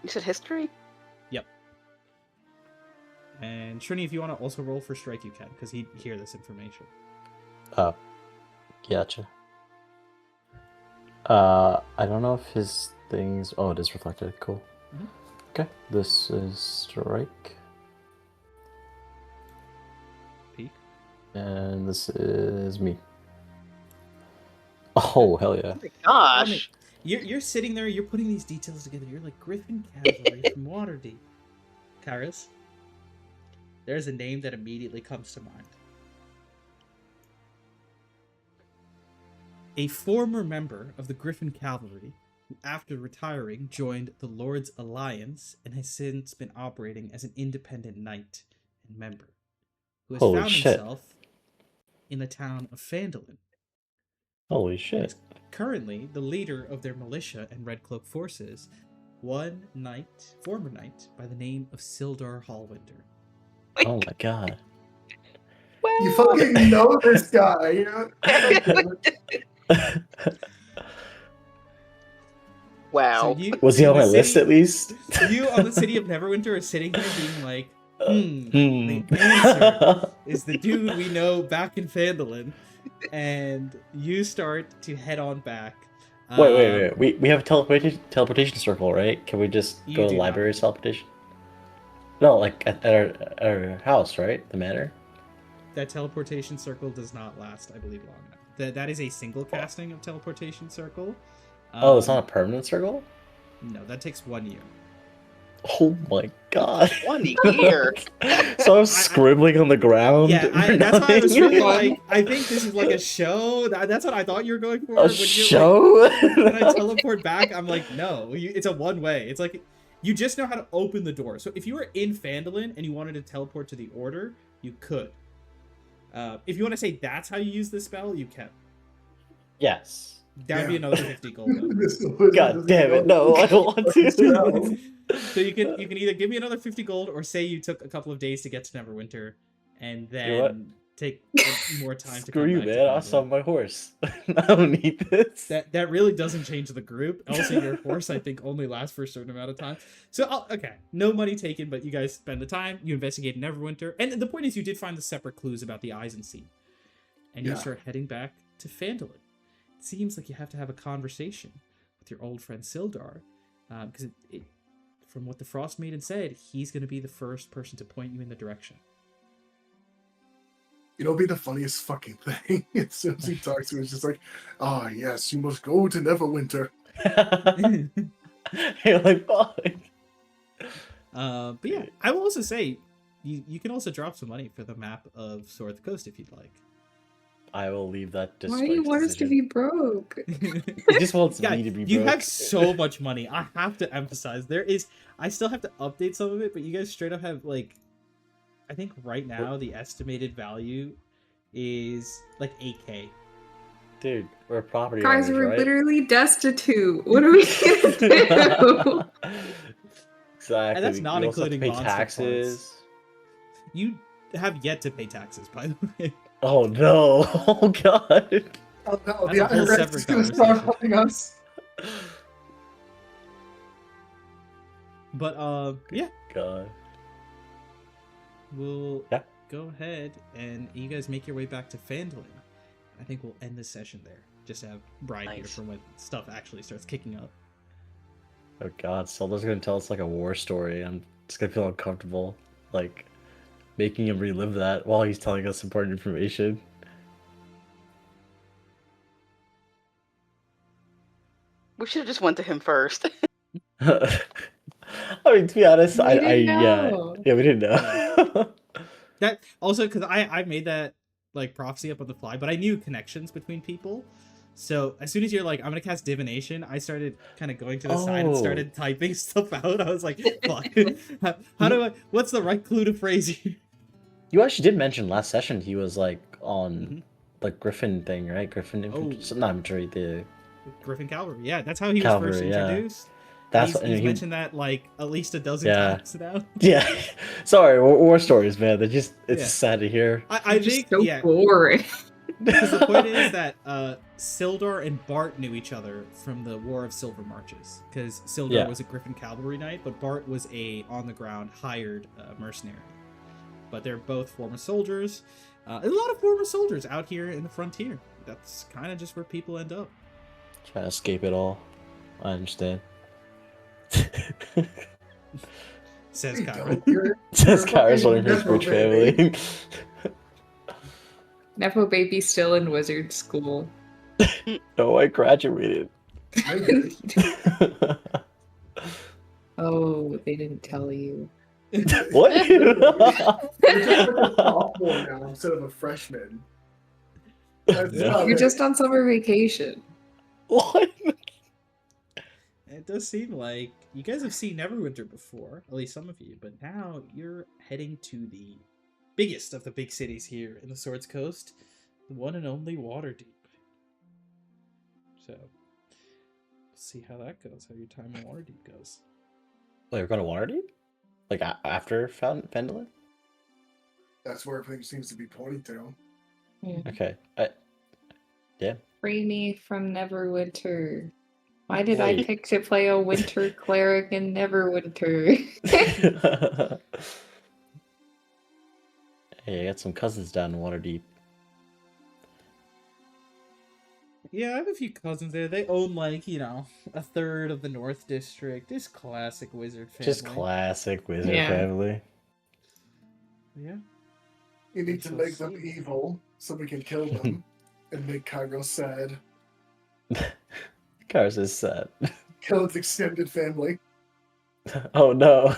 You said history? Yep. And Trini, if you want to also roll for Strike, you can, because he'd hear this information. Oh, gotcha. I don't know if his things. Oh, it is reflected. Cool. Mhm. Okay, this is Strike, Peek. and this is me. Oh, hell yeah. Oh my gosh. You're sitting there, you're putting these details together. You're like Griffin Cavalry from Waterdeep. Kairos, there's a name that immediately comes to mind. A former member of the Griffin Cavalry, who after retiring joined the Lord's Alliance and has since been operating as an independent knight and member, who has Holy found shit. himself in the town of Phandelver. Holy And shit. is currently the leader of their militia and Red Cloak forces, one knight, former knight, by the name of Sildar Hallwinter. Oh my god. You fucking know this guy. Wow. So you, Was he in on the my list city- at least? You on the city of Neverwinter are sitting here being like, Hmm. the answer is the dude we know back in Phandalin, and you start to head on back. Wait. We have a teleportation circle, right? Can we just You go to do the not. library teleportation? No, like at our house, right? The manor? That teleportation circle does not last, I believe, long enough. That is a single casting of teleportation circle. Oh, it's not a permanent circle? No, that takes 1 year. Oh my god. 1 year. So I was scribbling on the ground. Yeah, for that's why I was nothing? really like, I think this is like a show. That's what I thought you were going for. A When show? when I teleport back, I'm like, no, it's a one way. It's like, you just know how to open the door. So if you were in Phandalin and you wanted to teleport to the Order, you could. If you want to say that's how you use the spell, you can. Yes. That'd be Yeah. another 50 gold. Though. God damn it! No, I don't want to. So you can either give me another 50 gold or say you took a couple of days to get to Neverwinter and You know what? then take more time to Screw come you, back to man! I'll Phandalin. sell my horse. I don't need this. That really doesn't change the group. Also, your horse, I think, only lasts for a certain amount of time. So, okay, no money taken, but you guys spend the time. You investigate Neverwinter. And the point is, you did find the separate clues about the Eyes Unseen. And you Yeah. start heading back to Phandalin. It seems like you have to have a conversation with your old friend Sildar. Because from what the Frost Maiden said, he's going to be the first person to point you in the direction. It'll be the funniest fucking thing. As soon as he talks to me, it's just like, ah, yes, you must go to Neverwinter. You're like, fuck. But yeah, I will also say, you can also drop some money for the map of Sorth Coast if you'd like. I will leave that to Why do you Strike's want us to decision. be broke? He just wants Yeah, me to be you broke. have so much money. I have to emphasize, I still have to update some of it, but you guys straight up have, like, I think right now the estimated value is like 8K. Dude, we're property Guys, owners, we're right? literally destitute. What are we gonna do? Exactly. And that's We not also have to including pay monster taxes. You have yet to pay taxes, by the way. Oh no! Oh god! Oh no, That's the a whole IRS separate is gonna start conversation. helping us. But yeah, God. we'll Yeah. go ahead and you guys make your way back to Phandalin. I think we'll end this session there. Just to have Brian here Nice. for when stuff actually starts kicking up. Oh god, Zelda's gonna tell us like a war story. I'm just gonna feel uncomfortable, like making him relive that while he's telling us important information. We should have just went to him first. I mean, to be honest, We I didn't yeah, know. yeah, we didn't know. That also because I made that like prophecy up on the fly, but I knew connections between people. So as soon as you're like, I'm gonna cast divination, I started kind of going to the side and Oh. started typing stuff out. I was like, fuck. How do I? What's the right clue to phrase here? You actually did mention last session he was like on Mhm. the Griffin thing, right? Griffin infantry, Oh. not infantry, the Griffin Cavalry. Yeah, that's how he was Cavalry, first yeah. introduced. that's He's and he- mentioned that like at least a dozen Yeah. times now. Yeah, sorry, war stories, man. They're just it's Yeah. sad to hear. I Just think so yeah. boring. Because the point is that Sildar and Bart knew each other from the War of Silver Marches. Because Sildar Yeah. was a Griffin cavalry knight, but Bart was a on-the-ground hired mercenary. But they're both former soldiers. A lot of former soldiers out here in the frontier. That's kind of just where people end up. Trying to escape it all. I understand. Says Hey, Kyra. don't, you're- Says you're Kyra's fucking running for his Nepo rich baby. family. Nepo baby still in wizard school. No, I graduated. I did. Oh, they didn't tell you. What? You're just like a sophomore now instead of a freshman. That's Yeah. not You're it. just on summer vacation. What? It does seem like you guys have seen Neverwinter before, at least some of you, but now you're heading to the biggest of the big cities here in the Swords Coast, the one and only Waterdeep. So, we'll see how that goes, how your time in Waterdeep goes. Wait, we're going to Waterdeep? Like after Phandelver? That's where everything seems to be pointing to. Okay. Free me from Neverwinter. Why did I Wait. pick to play a winter cleric in Neverwinter? Hey, I got some cousins down in Waterdeep. Yeah, I have a few cousins there. They own, like, you know, a third of the North District. Just classic wizard family. Just classic wizard Yeah. family. Yeah. You need to So make them sweet. evil so we can kill them and make Cairo sad. Cars is sad. Kill its extended family. Oh no.